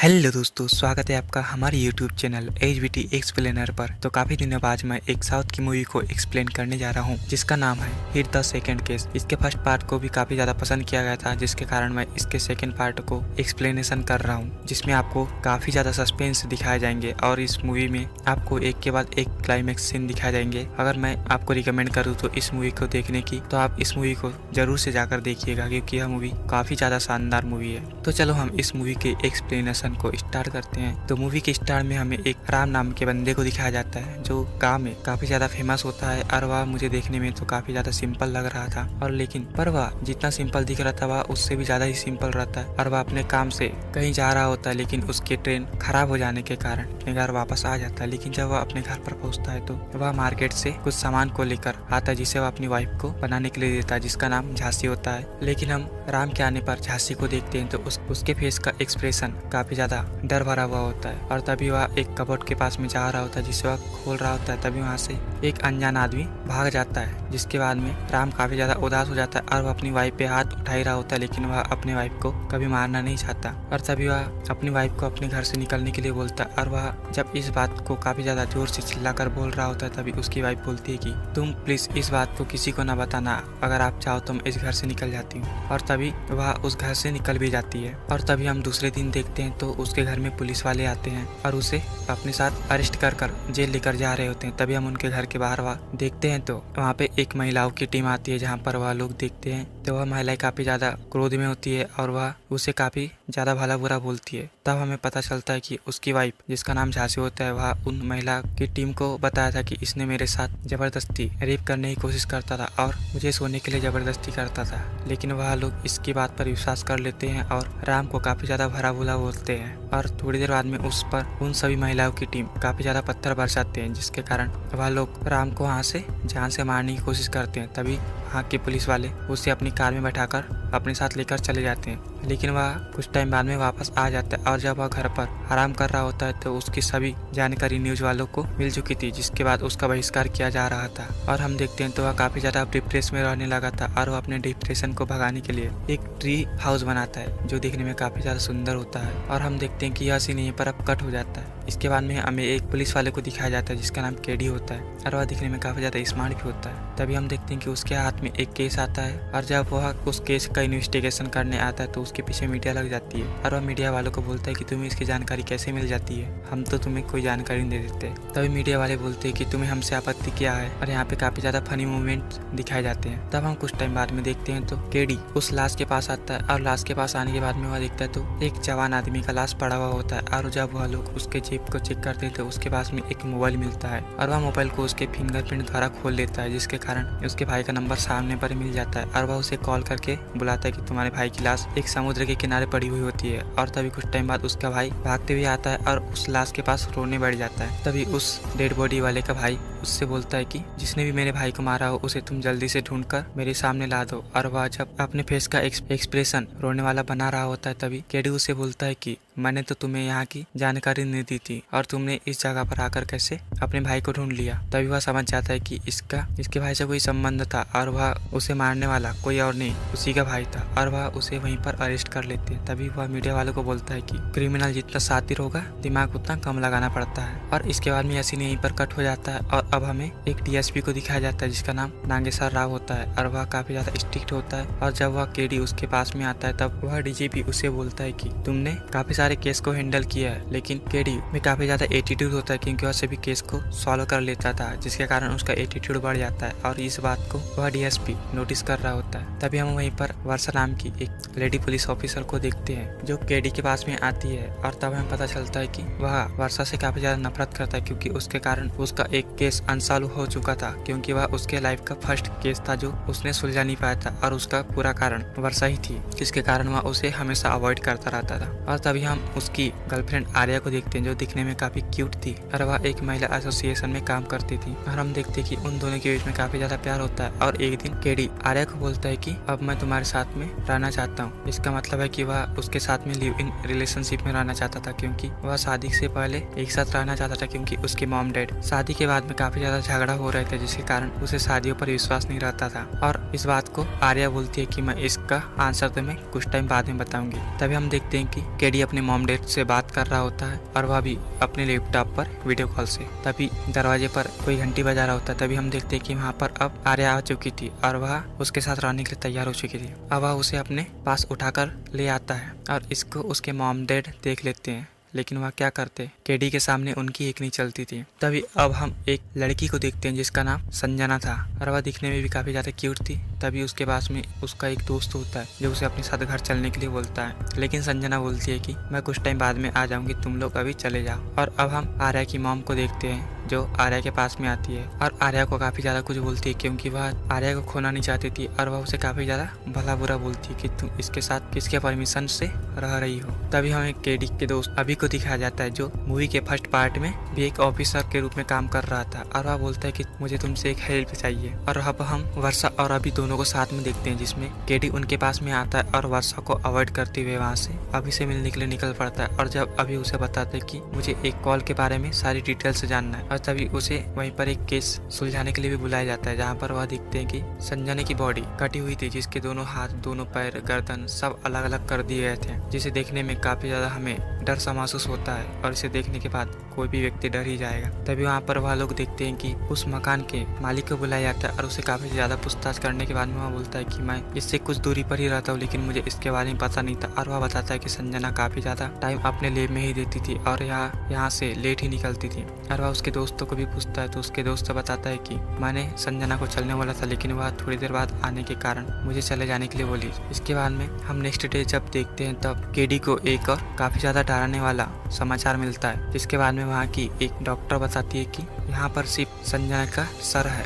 Hello दोस्तों, स्वागत है आपका हमारे यूट्यूब चैनल HBT एक्सप्लेनर पर। तो काफ़ी दिनों बाद मैं एक साउथ की मूवी को एक्सप्लेन करने जा रहा हूँ जिसका नाम है हिट द सेकंड केस। इसके फर्स्ट पार्ट को भी काफ़ी ज़्यादा पसंद किया गया था, जिसके कारण मैं इसके सेकंड पार्ट को एक्सप्लेनेशन कर रहा हूँ, जिसमें आपको काफ़ी ज़्यादा सस्पेंस दिखाए जाएंगे और इस मूवी में आपको एक के बाद एक क्लाइमेक्स सीन दिखाए जाएंगे। अगर मैं आपको रिकमेंड करूँ तो इस मूवी को देखने की, तो आप इस मूवी को जरूर से जाकर देखिएगा, क्योंकि यह मूवी काफ़ी ज़्यादा शानदार मूवी है। तो चलो हम इस मूवी के एक्सप्लेनेशन को स्टार्ट करते हैं। तो मूवी के स्टार्ट में हमें एक राम नाम के बंदे को दिखाया जाता है जो गांव में काफी ज्यादा फेमस होता है, और वह मुझे देखने में तो काफी ज्यादा सिंपल लग रहा था, और लेकिन पर वह जितना सिंपल दिख रहा था वह उससे भी ज्यादा ही सिंपल रहता है। और वह अपने काम से कहीं जा रहा होता है, लेकिन उसकी ट्रेन खराब हो जाने के कारण अपने घर वापस आ जाता है। लेकिन जब वह अपने घर पर पहुंचता है तो वह मार्केट से कुछ सामान को लेकर आता है, जिसे वह अपनी वाइफ को बनाने के लिए देता है, जिसका नाम झांसी होता है। लेकिन हम राम के आने पर झांसी को देखते हैं तो उसके फेस का एक्सप्रेशन काफी ज्यादा डर भरा हुआ होता है। और तभी वह एक कबोर्ड के पास में जा रहा होता है, जिसे वह खोल रहा होता है। तभी वहाँ से एक अनजान आदमी भाग जाता है, जिसके बाद में राम काफी ज्यादा उदास हो जाता है और वह अपनी वाइफ पे हाथ उठा ही रहा होता है, लेकिन वह अपनी वाइफ को कभी मारना नहीं चाहता। और तभी वह अपनी वाइफ को अपने घर से निकलने के लिए बोलता है, और वह जब इस बात को काफी ज्यादा जोर से चिल्लाकर बोल रहा होता है, तभी उसकी वाइफ बोलती है कि तुम प्लीज इस बात को किसी को न बताना, अगर आप चाहो तो मैं इस घर से निकल जाती हूँ। और तभी वह उस घर से निकल भी जाती है। और तभी हम दूसरे दिन देखते हैं तो उसके घर में पुलिस वाले आते हैं और उसे अपने साथ अरेस्ट कर जेल लेकर जा रहे होते हैं। तभी हम उनके घर के बाहर वह देखते हैं तो वहाँ पे एक महिलाओं की टीम आती है, जहाँ पर वह लोग देखते हैं तो वह महिलाएं काफी ज्यादा क्रोध में होती है और वह उसे काफी ज्यादा भला बुरा बोलती है। तब हमें पता चलता है कि उसकी वाइफ, जिसका नाम झांसी होता है, वह उन महिला की टीम को बताया था कि इसने मेरे साथ जबरदस्ती रेप करने की कोशिश करता था और मुझे सोने के लिए जबरदस्ती करता था। लेकिन वह लोग इसकी बात पर विश्वास कर लेते हैं और राम को काफी ज्यादा भला बुरा बोलते हैं। और थोड़ी देर बाद में उस पर उन सभी महिलाओं की टीम काफी ज्यादा पत्थर बरसाते हैं, जिसके कारण वह लोग राम को वहाँ से जान से मारने की कोशिश करते हैं। तभी वहाँ के पुलिस वाले उसे अपनी कार में बैठाकर अपने साथ लेकर चले जाते हैं, लेकिन वह कुछ टाइम बाद में वापस आ जाता है। और जब वह घर पर आराम कर रहा होता है तो उसकी सभी जानकारी न्यूज वालों को मिल चुकी थी, जिसके बाद उसका बहिष्कार किया जा रहा था। और हम देखते हैं तो वह काफी ज्यादा डिप्रेस में रहने लगा था, और वह अपने डिप्रेशन को भगाने के लिए एक ट्री हाउस बनाता है, जो देखने में काफी ज्यादा सुंदर होता है। और हम देखते हैं कि यह सीन यहीं पर अब कट हो जाता है। इसके बाद में हमें एक पुलिस वाले को दिखाया जाता है, जिसका नाम केडी होता है, और वह दिखने में काफी ज्यादा स्मार्ट भी होता है। तभी हम देखते हैं कि उसके हाथ में एक केस आता है, और जब वह उस केस का इन्वेस्टिगेशन करने आता है तो उसके पीछे मीडिया लग जाती है, और वह मीडिया वालों को बोलता है कि तुम्हें इसकी जानकारी कैसे मिल जाती है, हम तो तुम्हें कोई जानकारी नहीं दे देते। तभी मीडिया वाले बोलते हैं कि तुम्हें हमसे आपत्ति क्या है, और यहाँ पे काफी ज्यादा फनी मूवमेंट दिखाए जाते हैं। तब हम कुछ टाइम बाद में देखते हैं तो केडी उस लाश के पास आता है, और लाश के पास आने के बाद में वह देखता है तो एक जवान आदमी का लाश पड़ा हुआ होता है। और जब वह लोग उसके जेब को चेक करते हैं तो उसके पास में एक मोबाइल मिलता है, और वह मोबाइल को उसके फिंगरप्रिंट द्वारा खोल लेता है, जिसके कारण उसके भाई का नंबर सामने पर मिल जाता है। और वह उसे कॉल करके बुलाता है कि तुम्हारे भाई की लाश एक समुद्र के किनारे पड़ी हुई होती है। और तभी कुछ टाइम बाद उसका भाई भागते हुए आता है और उस लाश के पास रोने बैठ जाता है। तभी उस डेड बॉडी वाले का भाई उससे बोलता है कि जिसने भी मेरे भाई को मारा हो उसे तुम जल्दी से ढूंढकर मेरे सामने ला दो। और वह जब अपने फेस का एक्सप्रेशन रोने वाला बना रहा होता है, तभी केडी उसे बोलता है कि मैंने तो तुम्हें यहाँ की जानकारी नहीं दी थी, और तुमने इस जगह पर आकर कैसे अपने भाई को ढूंढ लिया। तभी वह समझ जाता है कि इसके भाई से कोई संबंध था, और वह उसे मारने वाला कोई और नहीं उसी का भाई था, और वह उसे वहीं पर अरेस्ट कर लेते हैं। तभी वह मीडिया वालों को बोलता है कि क्रिमिनल जितना शातिर होगा दिमाग उतना कम लगाना पड़ता है। और इसके बाद में सीन यहीं पर कट हो जाता है, और अब हमें एक डीएसपी को दिखाया जाता है, जिसका नाम नागेश्वर राव होता है, और वह काफी ज्यादा स्ट्रिक्ट होता है। और जब वह केडी उसके पास में आता है तब वह डीजीपी उसे बोलता है कि तुमने काफी सारे केस को हैंडल किया है, लेकिन केडी में काफी ज्यादा एटीट्यूड होता है, क्योंकि वह सभी केस को सॉल्व कर लेता था, जिसके कारण उसका एटीट्यूड बढ़ जाता है। और इस बात को वह डीएसपी नोटिस कर रहा होता है। तभी हम वहीं पर वर्षा नाम की एक लेडी पुलिस ऑफिसर को देखते हैं, जो केडी के पास में आती है। और तब हमें पता चलता है कि वह वर्षा से काफी ज्यादा नफरत करता है, क्योंकि उसके कारण उसका एक केस अनसॉल्व हो चुका था, क्योंकि वह उसके लाइफ का फर्स्ट केस था जो उसने सुलझा नहीं पाया था, और उसका पूरा कारण वर्षा ही थी, जिसके कारण वह उसे हमेशा अवॉइड करता रहता था। और तभी हम उसकी गर्लफ्रेंड आर्या को देखते हैं, जो दिखने में काफी क्यूट थी, और वह एक महिला एसोसिएशन में काम करती थी। और हम देखते हैं कि उन दोनों के बीच में काफी ज्यादा प्यार होता है। और एक दिन केडी आर्या को बोलता है कि अब मैं तुम्हारे साथ में रहना चाहता हूँ। इसका मतलब है कि वह उसके साथ में लिव इन रिलेशनशिप में रहना चाहता था, क्योंकि वह शादी से पहले एक साथ रहना चाहता था, क्योंकि उसके मॉम डैड शादी के बाद में काफी ज्यादा झगड़ा हो रहे थे, जिसके कारण उसे शादियों पर विश्वास नहीं रहता था। और इस बात को आर्या बोलती है कि मैं इसका आंसर तुम्हें कुछ टाइम बाद में बताऊंगी। तभी हम देखते हैं कि केडी अपने मॉम डैड से बात कर रहा होता है और वह भी अपने लैपटॉप पर वीडियो कॉल से। तभी दरवाजे पर कोई घंटी बजा रहा होता है। तभी हम देखते हैं कि वहाँ पर अब आर्या आ चुकी थी और वह उसके साथ रहने के लिए तैयार हो चुकी थी। अब वह उसे अपने पास उठाकर ले आता है और इसको उसके मॉम डैड देख लेते हैं, लेकिन वह क्या करते, केडी के सामने उनकी एक नहीं चलती थी। तभी अब हम एक लड़की को देखते हैं जिसका नाम संजना था और वह दिखने में भी काफी ज्यादा क्यूट थी। तभी उसके पास में उसका एक दोस्त होता है जो उसे अपने साथ घर चलने के लिए बोलता है, लेकिन संजना बोलती है कि मैं कुछ टाइम बाद में आ जाऊंगी, तुम लोग अभी चले जाओ। और अब हम आर्या की मॉम को देखते हैं जो आर्या के पास में आती है और आर्या को काफी ज्यादा कुछ बोलती है, क्योंकि वह आर्या को खोना नहीं चाहती थी और वह उसे काफी ज्यादा भला बुरा बोलती है कि तुम इसके साथ किसके परमिशन से रह रही हो। तभी हमें केडी के दोस्त अभी को दिखाया जाता है जो मूवी के फर्स्ट पार्ट में भी एक ऑफिसर के रूप में काम कर रहा था और वह बोलता है कि मुझे तुमसे एक हेल्प चाहिए। और अब हम वर्षा और अभी दोनों को साथ में देखते हैं जिसमें केडी उनके पास में आता है और वर्षा को अवॉइड करते हुए वहाँ से अभी से मिलने के लिए निकल पड़ता है। और जब अभी उसे बताते कि मुझे एक कॉल के बारे में सारी डिटेल्स जानना है, और तभी उसे वहीं पर एक केस सुलझाने के लिए भी बुलाया जाता है जहाँ पर वह देखते हैं कि संजना की बॉडी कटी हुई थी, जिसके दोनों हाथ, दोनों पैर, गर्दन सब अलग अलग कर दिए गए थे, जिसे देखने में काफी ज्यादा हमें डर सा महसूस होता है और इसे देखने के बाद कोई भी व्यक्ति डर ही जाएगा। तभी वहाँ पर वह लोग देखते हैं कि उस मकान के मालिक को बुलाया जाता है और उसे काफी ज्यादा पूछताछ करने के बाद वह बोलता है कि मैं इससे कुछ दूरी पर ही रहता हूँ, लेकिन मुझे इसके बारे में पता नहीं था। और वह बताता है कि संजना काफी ज्यादा टाइम अपने लैब में ही देती थी और यहाँ से लेट ही निकलती थी। और वह उसके दोस्तों को भी पूछता है तो उसके दोस्त बताता है कि मैंने संजना को चलने वाला था, लेकिन वह थोड़ी देर बाद आने के कारण मुझे चले जाने के लिए बोली। इसके बाद में हम नेक्स्ट डे जब देखते हैं तब केडी को एक और काफी ज्यादा डराने वाला समाचार मिलता है, जिसके बाद में वहाँ की एक डॉक्टर बताती है कि यहाँ पर सिर्फ संजना का सर है,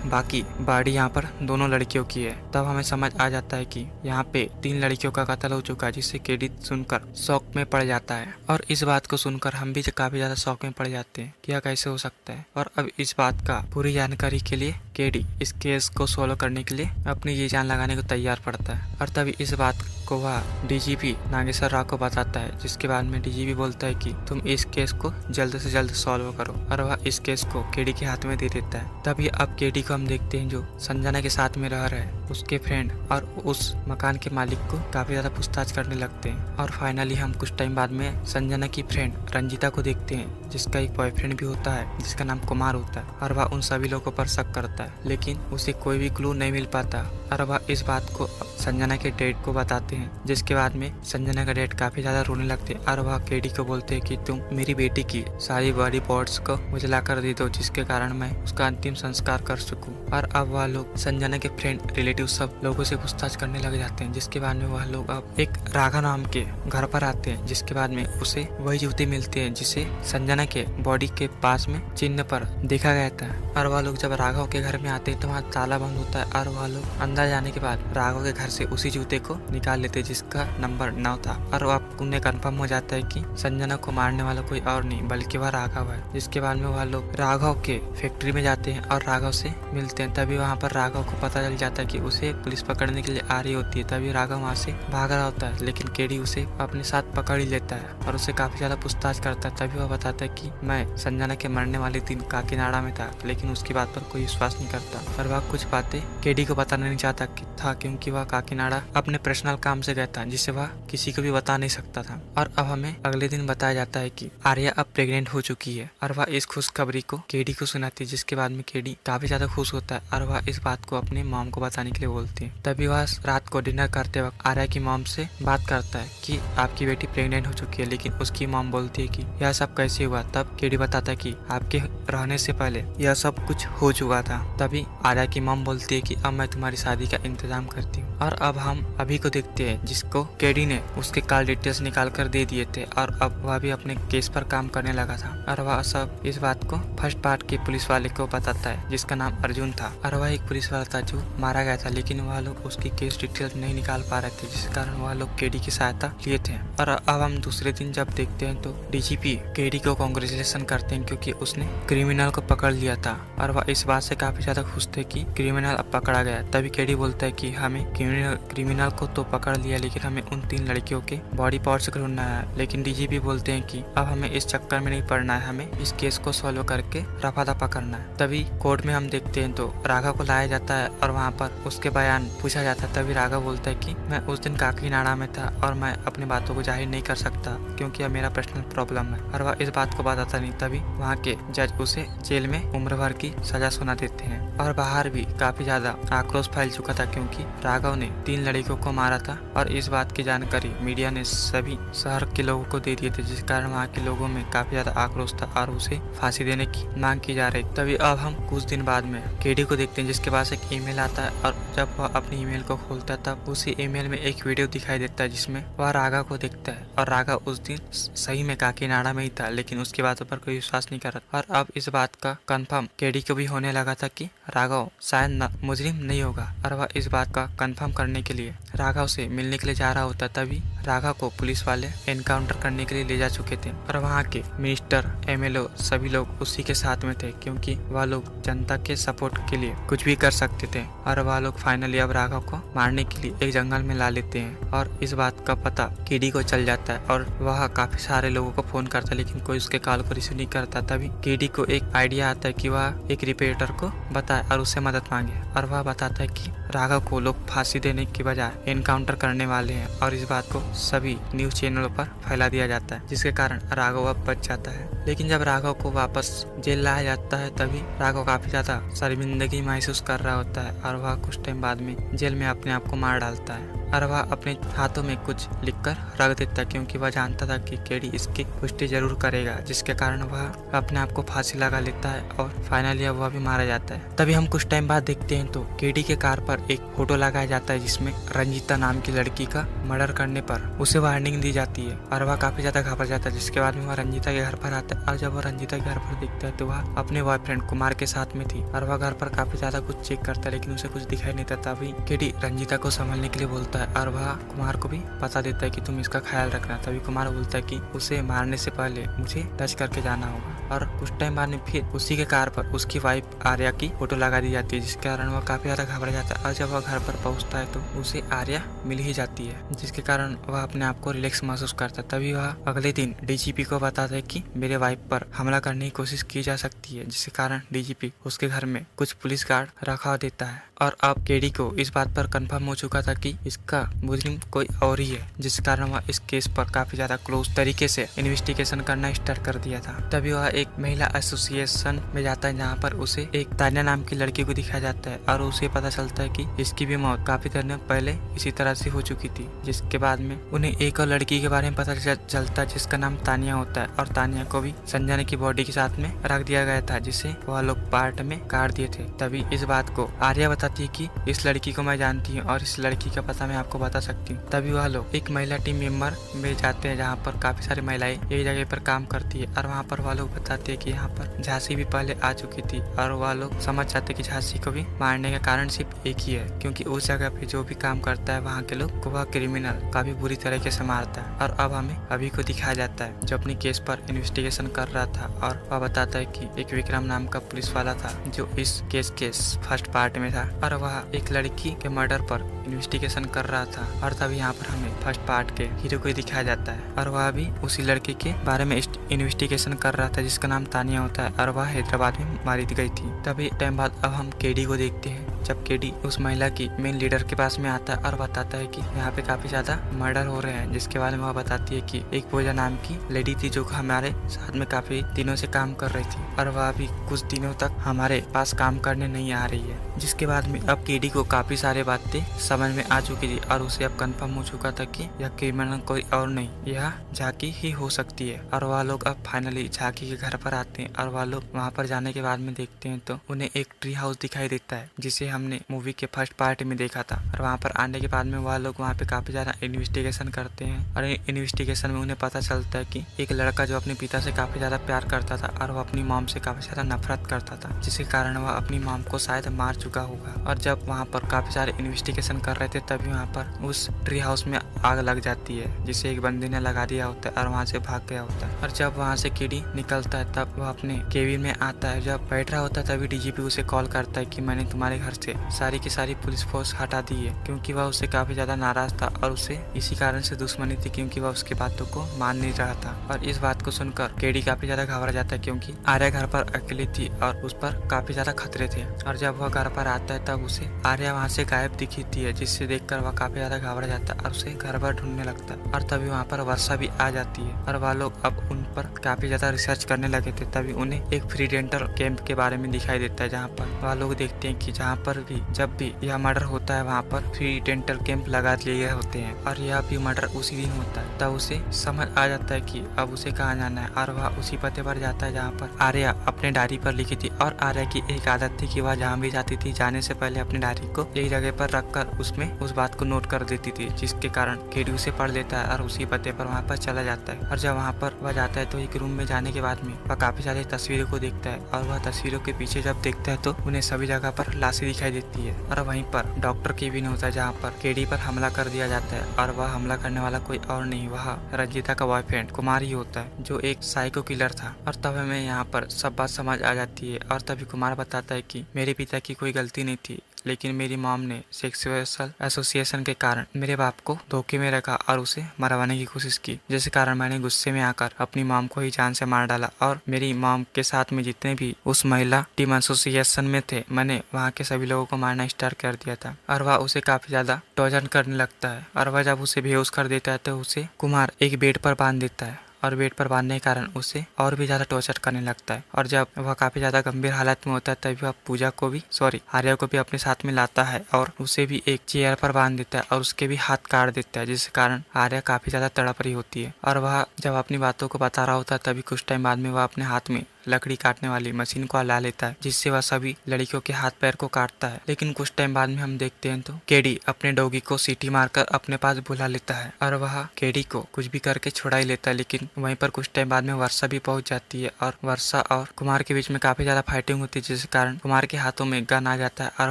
बाकी बॉडी यहाँ पर दोनों लड़कियों की है। तब हमें समझ आ जाता है कि यहाँ पे 3 लड़कियों का कत्ल हो चुका है, जिससे केडी सुनकर शौक में पड़ जाता है। और इस बात को सुनकर हम भी काफी ज्यादा शौक में पड़ जाते हैं कि यह कैसे हो सकता है। और अब इस बात का पूरी जानकारी के लिए केडी इस केस को सोल्व करने के लिए अपनी ये जान लगाने को तैयार पड़ता है। और तभी इस बात को वह डीजीपी नागेश्वर राव को बताता है, जिसके बाद में डीजीपी बोलता है कि तुम इस केस को जल्द से जल्द सॉल्व करो, और वह इस केस को केडी के हाथ में दे देता है। तभी अब केडी को हम देखते हैं जो संजना के साथ में रह रहे हैं, उसके फ्रेंड और उस मकान के मालिक को काफी ज्यादा पूछताछ करने लगते हैं। और फाइनली हम कुछ टाइम बाद में संजना की फ्रेंड रंजीता को देखते हैं, जिसका एक बॉयफ्रेंड भी होता है जिसका नाम कुमार होता है, और वह उन सभी लोगों पर शक करता है, लेकिन उसे कोई भी क्लू नहीं मिल पाता। और वह इस बात को संजना के डैड को बताते हैं, जिसके बाद में संजना का डैड काफी ज्यादा रोने लगते हैं और वह केडी को बोलते हैं कि तुम मेरी बेटी की सारी बॉडी पार्ट्स को मुझे लाकर दे दो, जिसके कारण मैं उसका अंतिम संस्कार कर सकूं। और अब वह लोग संजना के फ्रेंड, रिलेटिव सब लोगों से पूछताछ करने लग जाते हैं, जिसके बाद में वह लोग अब एक राघव नाम के घर पर आते हैं, जिसके बाद में उसे वही जूते मिलते हैं जिसे संजना के बॉडी के पास में चिन्ह पर देखा गया था। और वह लोग जब राघव के घर में आते हैं तो वहाँ ताला बंद होता है, और वह लोग अंदर जाने के बाद राघव के घर से उसी जूते को निकाल लेते जिसका नंबर 9 था। और वह उन्हें कंफर्म हो जाता है कि संजना को मारने वाला कोई और नहीं बल्कि वह राघव है। जिसके बाद में वह लोग राघव के फैक्ट्री में जाते हैं और राघव से मिलते हैं। तभी वहाँ पर राघव को पता चल जाता है कि उसे पुलिस पकड़ने के लिए आ रही होती है। तभी राघव वहाँ से भाग रहा होता है, लेकिन केडी उसे अपने साथ पकड़ ही लेता है और उसे काफी ज्यादा पूछताछ करता है। तभी वह बताता है कि मैं संजना के मरने वाले दिन काकीनाडा में था, लेकिन उसकी बात पर कोई विश्वास नहीं करता। और वह कुछ बातें केडी को बताना नहीं चाहता था, क्योंकि वह काकीनाडा अपने पर्सनल काम से गया था, जिसे वह किसी को भी बता नहीं सकता था। और अब हमें अगले दिन बताया जाता है कि आर्या अब प्रेग्नेंट हो चुकी है और वह इस खुशखबरी को केडी को सुनाती है, जिसके बाद में केडी काफी ज्यादा खुश होता है और वह इस बात को अपने मॉम को बताने के लिए बोलती है। तभी वह रात को डिनर करते वक्त आर्या की मॉम से बात करता है कि आपकी बेटी प्रेग्नेंट हो चुकी है, लेकिन उसकी मॉम बोलती है कि यह सब कैसे हुआ। तब केडी बताता है कि आपके रहने से पहले यह सब कुछ हो चुका था। तभी आर्या की मॉम बोलती है कि अब मैं तुम्हारी शादी का इंतजाम करती हूँ। और अब हम अभी को देखते हैं, जिसको केडी ने उसके कॉल डिटेल्स निकाल कर दे दिए थे और अब वह भी अपने केस पर काम करने लगा था। और वह सब इस बात को फर्स्ट पार्ट के पुलिस वाले को बताता है, जिसका नाम अर्जुन था। और वह एक पुलिस वाला था जो मारा गया था, लेकिन वह लोग उसकी केस डिटेल्स नहीं निकाल पा रहे थे, जिस कारण वह लोग केडी की सहायता लिए थे। और अब हम दूसरे दिन जब देखते हैं तो डीजीपी केडी को कांग्रेचुलेशन करते हैं, क्योंकि उसने क्रिमिनल को पकड़ लिया था और वह इस बात से काफी ज्यादा खुश थे कि क्रिमिनल अब पकड़ा गया। तभी केडी बोलता है कि हमें क्रिमिनल को तो पकड़ लिया, लेकिन हमें उन 3 लड़कियों के बॉडी पार्ट्स ढूंढना है। लेकिन डीजीपी बोलते हैं कि अब हमें इस चक्कर में नहीं पड़ना है, हमें इस केस को सॉल्व करके करके रफा दफा करना है। तभी कोर्ट में हम देखते हैं तो राघव को लाया जाता है और वहाँ पर उसके बयान पूछा जाता है। तभी राघव बोलता है कि मैं उस दिन काकीनाडा में था और मैं अपनी बातों को जाहिर नहीं कर सकता क्योंकि यह मेरा पर्सनल प्रॉब्लम है, और वह इस बात को बताता नहीं। तभी वहाँ के जज उसे जेल में उम्र भर की सजा सुना देते हैं। और बाहर भी काफी ज्यादा आक्रोश फैल चुका था क्योंकि राघव ने 3 लड़कियों को मारा था और इस बात की जानकारी मीडिया ने सभी शहर के लोगों को दे दिए थे, जिस कारण वहाँ के लोगों में काफी ज्यादा आक्रोश था और उसे फांसी देने की मांग की जा रही। तभी अब हम कुछ दिन बाद में केडी को देखते हैं जिसके पास एक ईमेल आता है, और जब वह अपनी ईमेल को खोलता है तब उसी ईमेल में एक वीडियो दिखाई देता है जिसमें वह राघव को देखता है। और राघव उस दिन सही में काकीनाडा में ही था, लेकिन उसकी बातों पर कोई विश्वास नहीं कर रहा। और अब इस बात का कंफर्म केडी को भी होने लगा था कि राघव शायद मुजरिम नहीं होगा, और वह इस बात का कंफर्म करने के लिए राघव से मिलने के लिए जा रहा होता। तभी राघव को पुलिस वाले एनकाउंटर करने के लिए ले जा चुके थे और वहाँ के मिनिस्टर, एमएलए सभी लोग उसी के साथ में थे क्योंकि वह लोग जनता के सपोर्ट के लिए कुछ भी कर सकते थे। और वह लोग फाइनली अब राघव को मारने के लिए एक जंगल में ला लेते हैं और इस बात का पता केडी को चल जाता है और वह काफी सारे लोगों को फोन करता है लेकिन कोई उसके कॉल को रिसीव नहीं करता। तभी केडी को एक आइडिया आता है कि वह एक रिपोर्टर को बताए और उससे मदद मांगे, और वह बताता है कि राघव को लोग फांसी देने की बजाय एनकाउंटर करने वाले हैं, और इस बात को सभी न्यूज चैनलों पर फैला दिया जाता है जिसके कारण राघव अब बच जाता है। लेकिन जब राघव को वापस जेल लाया जाता है तभी राघव काफी ज्यादा शर्मिंदगी महसूस कर रहा होता है और वह कुछ टाइम बाद में जेल में अपने आप को मार डालता है और वह अपने हाथों में कुछ लिखकर रख देता है क्योंकि वह जानता था कि केडी इसकी पुष्टि जरूर करेगा, जिसके कारण वह अपने आप को फांसी लगा लेता है और फाइनली वह भी मारा जाता है। तभी हम कुछ टाइम बाद देखते हैं तो केडी के कार पर एक फोटो लगाया जाता है जिसमें रंजीता नाम की लड़की का मर्डर करने पर उसे वार्निंग दी जाती है और वह काफी ज्यादा घबरा जाता है। जिसके बाद में वह रंजीता के घर पर आता है और जब वह रंजीता के घर पर देखता है तो वह अपने बॉयफ्रेंड कुमार के साथ में थी और वह घर पर काफी ज्यादा कुछ चेक करता है लेकिन उसे कुछ दिखाई नहीं देता। तभी केडी रंजीता को संभालने के लिए बोलता है और वह कुमार को भी बता देता है कि तुम इसका ख्याल रखना। तभी कुमार बोलता है कि उसे मारने से पहले मुझे टच करके जाना होगा, और कुछ टाइम बाद में फिर उसी के कार पर उसकी वाइफ आर्या की फोटो लगा दी जाती है जिसके कारण वह काफी ज्यादा घबरा जाता है। और जब वह घर पर पहुंचता है तो उसे आर्या मिल ही जाती है जिसके कारण वह अपने आप को रिलैक्स महसूस करता है। तभी वह अगले दिन डीजीपी को बताता है कि मेरे वाइफ पर हमला करने की कोशिश की जा सकती है, जिसके कारण डीजीपी उसके घर में कुछ पुलिस गार्ड रखा देता है। और अब केडी को इस बात पर कंफर्म हो चुका था कि इसका मुजरिम कोई और ही है, जिस कारण वह इस केस पर काफी ज्यादा क्लोज तरीके से इन्वेस्टिगेशन करना स्टार्ट कर दिया था। तभी वह एक महिला एसोसिएशन में जाता है जहाँ पर उसे एक तान्या नाम की लड़की को दिखाया जाता है और उसे पता चलता है कि इसकी भी मौत काफी दिनों पहले इसी तरह से हो चुकी थी। जिसके बाद में उन्हें एक और लड़की के बारे में पता चलता है जिसका नाम तानिया होता है, और तानिया को भी संजना की बॉडी के साथ में रख दिया गया था जिसे वह लोग पार्ट में काट दिए थे। तभी इस बात को आर्या बताती है कि इस लड़की को मैं जानती हूँ और इस लड़की का पता मैं आपको बता सकती हूँ। तभी वह लोग एक महिला टीम मेंबर में जाते हैं जहाँ पर काफी सारी महिलाएं एक जगह पर काम करती है और वहाँ पर वह लोग बताते हैं कि यहाँ पर झांसी भी पहले आ चुकी थी, और वह लोग समझ जाते कि झांसी को भी मारने का कारण सिर्फ एक ही है क्योंकि उस जगह पे जो भी काम करता है वहाँ के लोग को वह क्रिमिनल काफी बुरी तरीके से मारता है। और अब हमें अभी को दिखाया जाता है जो अपनी केस पर इन्वेस्टिगेशन कर रहा था, और वह बताता है कि एक विक्रम नाम का पुलिस वाला था जो इस केस के फर्स्ट पार्ट में था और वह एक लड़की के मर्डर पर इन्वेस्टिगेशन कर रहा था। और तभी यहाँ पर हमें फर्स्ट पार्ट के हीरो को दिखाया जाता है और वह भी उसी लड़की के बारे में इन्वेस्टिगेशन कर रहा था जिसका नाम तानिया होता है और वह हैदराबाद में मारी गई थी। तभी टाइम बाद अब हम केडी को देखते हैं जब केडी उस महिला की मेन लीडर के पास में आता है और बताता है कि यहाँ पे काफी ज्यादा मर्डर हो रहे हैं, जिसके बारे में वह बताती है कि एक पूजा नाम की लेडी थी जो हमारे साथ में काफी दिनों से काम कर रही थी और वह अभी कुछ दिनों तक हमारे पास काम करने नहीं आ रही है। जिसके बाद में अब केडी को काफी सारे बातें समझ में आ चुकी थी और उसे अब कंफर्म हो चुका था कि यह क्रिमिनल कोई और नहीं, यह झांकी ही हो सकती है। और वह लोग अब फाइनली झांकी के घर पर आते हैं और वह लोग वहाँ पर जाने के बाद में देखते हैं तो उन्हें एक ट्री हाउस दिखाई देता है जिसे हमने मूवी के फर्स्ट पार्ट में देखा था। और वहाँ पर आने के बाद में वह लोग वहाँ पे काफी ज्यादा इन्वेस्टिगेशन करते हैं और इन्वेस्टिगेशन में उन्हें पता चलता है कि एक लड़का जो अपने पिता से काफी ज्यादा प्यार करता था और वह अपनी मॉम से काफी ज्यादा नफरत करता था, जिसके कारण वह अपनी मॉम को शायद मार चुका होगा। और जब वहाँ पर काफी सारे इन्वेस्टिगेशन कर रहे थे तभी वहाँ पर उस ट्री हाउस में आग लग जाती है, जिसे एक बंदे ने लगा दिया होता है और वहाँ से भाग गया होता है। और जब वहाँ से केडी निकलता है तब वह अपने केबिन में आता है। जब बैठ रहा होता है तभी डीजीपी उसे कॉल करता है कि मैंने तुम्हारे घर से सारी की सारी पुलिस फोर्स हटा दी है, क्योंकि वह उससे काफी ज्यादा नाराज था और उसे इसी कारण से दुश्मनी थी, क्योंकि वह उसकी बातों को मान नहीं रहा था। और इस बात को सुनकर केडी काफी ज्यादा घबरा जाता है, क्योंकि आर्या घर पर अकेली थी और उस पर काफी ज्यादा खतरे थे। और जब वह घर पर आता है तब उसे आर्या वहाँ से गायब दिखती है, जिससे देखकर वह काफी ज्यादा घबरा जाता है और उसे घर पर ढूंढने लगता है। और तभी वहाँ पर वर्षा भी आ जाती है और वह लोग अब उन पर काफी ज्यादा रिसर्च करने लगे थे। तभी उन्हें एक फ्री डेंटल कैंप के बारे में दिखाई देता है, जहाँ पर वह लोग देखते हैं कि जहाँ पर भी जब भी यह मर्डर होता है वहाँ पर फ्री डेंटल कैंप लगा लिए गए होते हैं और यह भी मर्डर उसी दिन होता है। तब उसे समझ आ जाता है कि अब उसे कहाँ जाना है और वह उसी पते पर जाता है जहाँ पर आर्या अपने डायरी पर लिखी थी। और आर्या की एक आदत थी कि वह जहाँ भी जाती थी जाने से पहले अपनी डायरी को एक जगह पर रखकर उसमें उस बात को नोट कर देती थी, जिसके कारण केडी उसे पढ़ लेता है और उसी पते पर वहाँ पर चला जाता है। और जब वहाँ पर वह जाता है तो एक रूम में जाने के बाद में वह काफी सारी तस्वीरों को देखता है और वह तस्वीरों के पीछे जब देखता है तो उन्हें सभी जगह पर लाशें दिखाई देती है। और वहीं पर डॉक्टर केबिन होता है जहाँ पर केडी पर हमला कर दिया जाता है और वह हमला करने वाला कोई और नहीं, वह रंजीता का बॉयफ्रेंड कुमार ही होता है, जो एक साइको किलर था। और तब हमें यहाँ पर सब बात समझ आ जाती है और तभी कुमार बताता है कि मेरे पिता की कोई गलती नहीं थी, लेकिन मेरी मॉम ने सेक्सुअल एसोसिएशन के कारण मेरे बाप को धोखे में रखा और उसे मरवाने की कोशिश की, जिस कारण मैंने गुस्से में आकर अपनी मॉम को ही जान से मार डाला। और मेरी मॉम के साथ में जितने भी उस महिला टीम एसोसिएशन में थे, मैंने वहाँ के सभी लोगों को मारना स्टार्ट कर दिया था। और वह उसे काफी ज्यादा टॉर्चर करने लगता है और वह जब उसे बेहोश कर देता है तो उसे कुमार एक बेड पर बांध देता है और बेड पर बांधने के कारण उसे और भी ज्यादा टॉर्चर करने लगता है। और जब वह काफी ज्यादा गंभीर हालत में होता है तभी वह पूजा को भी आर्या को भी अपने साथ में लाता है और उसे भी एक चेयर पर बांध देता है और उसके भी हाथ काट देता है, जिसके कारण आर्या काफी ज्यादा तड़प रही होती है। और वह जब अपनी बातों को बता रहा होता है तभी कुछ टाइम बाद में वह अपने हाथ में लकड़ी काटने वाली मशीन को ला लेता है, जिससे वह सभी लड़कियों के हाथ पैर को काटता है। लेकिन कुछ टाइम बाद में हम देखते हैं तो केडी अपने डॉगी को सीटी मारकर अपने पास बुला लेता है और वह केडी को कुछ भी करके छुड़ा ही लेता है। लेकिन वहीं पर कुछ टाइम बाद में वर्षा भी पहुंच जाती है और वर्षा और कुमार के बीच में काफी ज्यादा फाइटिंग होती है, जिसके कारण कुमार के हाथों में गन आ जाता है और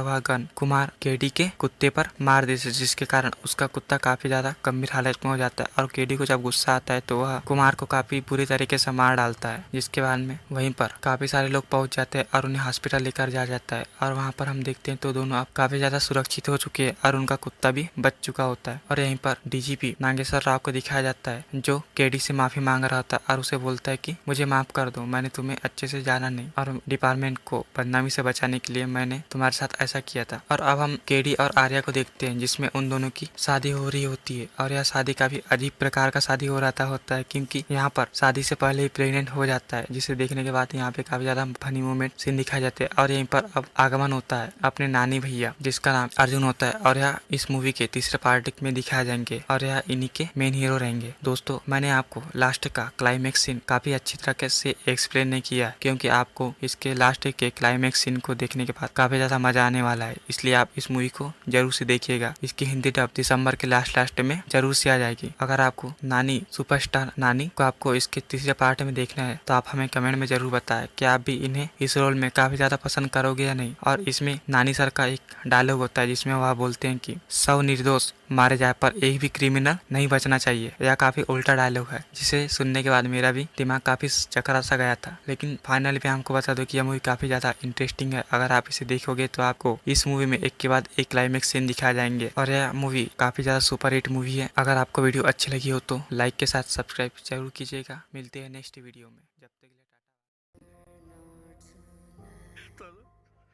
वह गन कुमार केडी के कुत्ते पर मार देता है, जिसके कारण उसका कुत्ता काफी ज्यादा गंभीर हालत में हो जाता है। और केडी को जब गुस्सा आता है तो वह कुमार को काफी बुरी तरीके से मार डालता है, जिसके बाद में वहीं पर काफी सारे लोग पहुंच जाते हैं और उन्हें हॉस्पिटल लेकर जाया जाता है। और वहां पर हम देखते हैं तो दोनों अब काफी ज्यादा सुरक्षित हो चुके हैं और उनका कुत्ता भी बच चुका होता है। और यहीं पर डीजीपी नागेश्वर राव को दिखाया जाता है, जो केडी से माफी मांग रहा था और उसे बोलता है कि मुझे माफ कर दो, मैंने तुम्हें अच्छे से जाना नहीं और डिपार्टमेंट को बदनामी से बचाने के लिए मैंने तुम्हारे साथ ऐसा किया था। और अब हम केडी और आर्या को देखते हैं, जिसमें उन दोनों की शादी हो रही होती है और यह शादी काफी अजीब प्रकार का शादी हो रहा होता है, क्योंकि यहाँ पर शादी से पहले ही प्रेग्नेंट हो जाता है, जिसे देखने के बाद यहाँ पे काफी ज्यादा फनी मोमेंट सीन दिखाए जाते हैं। और यहीं पर अब आगमन होता है अपने नानी भैया, जिसका नाम अर्जुन होता है और यह इस मूवी के तीसरे पार्ट में दिखाए जाएंगे और यह इन्हीं के मेन हीरो रहेंगे। दोस्तों, मैंने आपको लास्ट का क्लाइमेक्स सीन काफी अच्छी तरह से एक्सप्लेन नहीं किया, क्योंकि आपको इसके लास्ट के क्लाइमेक्स सीन को देखने के बाद काफी ज्यादा मजा आने वाला है, इसलिए आप इस मूवी को जरूर से देखिएगा। इसकी हिंदी डब दिसंबर के लास्ट में जरूर से आ जाएगी। अगर आपको नानी सुपरस्टार नानी को आपको इसके तीसरे पार्ट में देखना है तो आप हमें कमेंट में जरूर बताएं कि आप भी इन्हें इस रोल में काफी ज्यादा पसंद करोगे या नहीं। और इसमें नानी सर का एक डायलॉग होता है जिसमें वह बोलते हैं कि 100 निर्दोष मारे जाए पर एक भी क्रिमिनल नहीं बचना चाहिए। यह काफी उल्टा डायलॉग है, जिसे सुनने के बाद मेरा भी दिमाग काफी चकरा सा गया था। लेकिन फाइनली मैं आपको बता दूं कि यह मूवी काफी ज्यादा इंटरेस्टिंग है। अगर आप इसे देखोगे तो आपको इस मूवी में एक के बाद एक क्लाइमेक्स सीन दिखाए जाएंगे और यह मूवी काफी ज्यादा सुपर हिट मूवी है। अगर आपको वीडियो अच्छी लगी हो तो लाइक के साथ सब्सक्राइब जरूर कीजिएगा। मिलते हैं नेक्स्ट वीडियो में, जब तक के लिए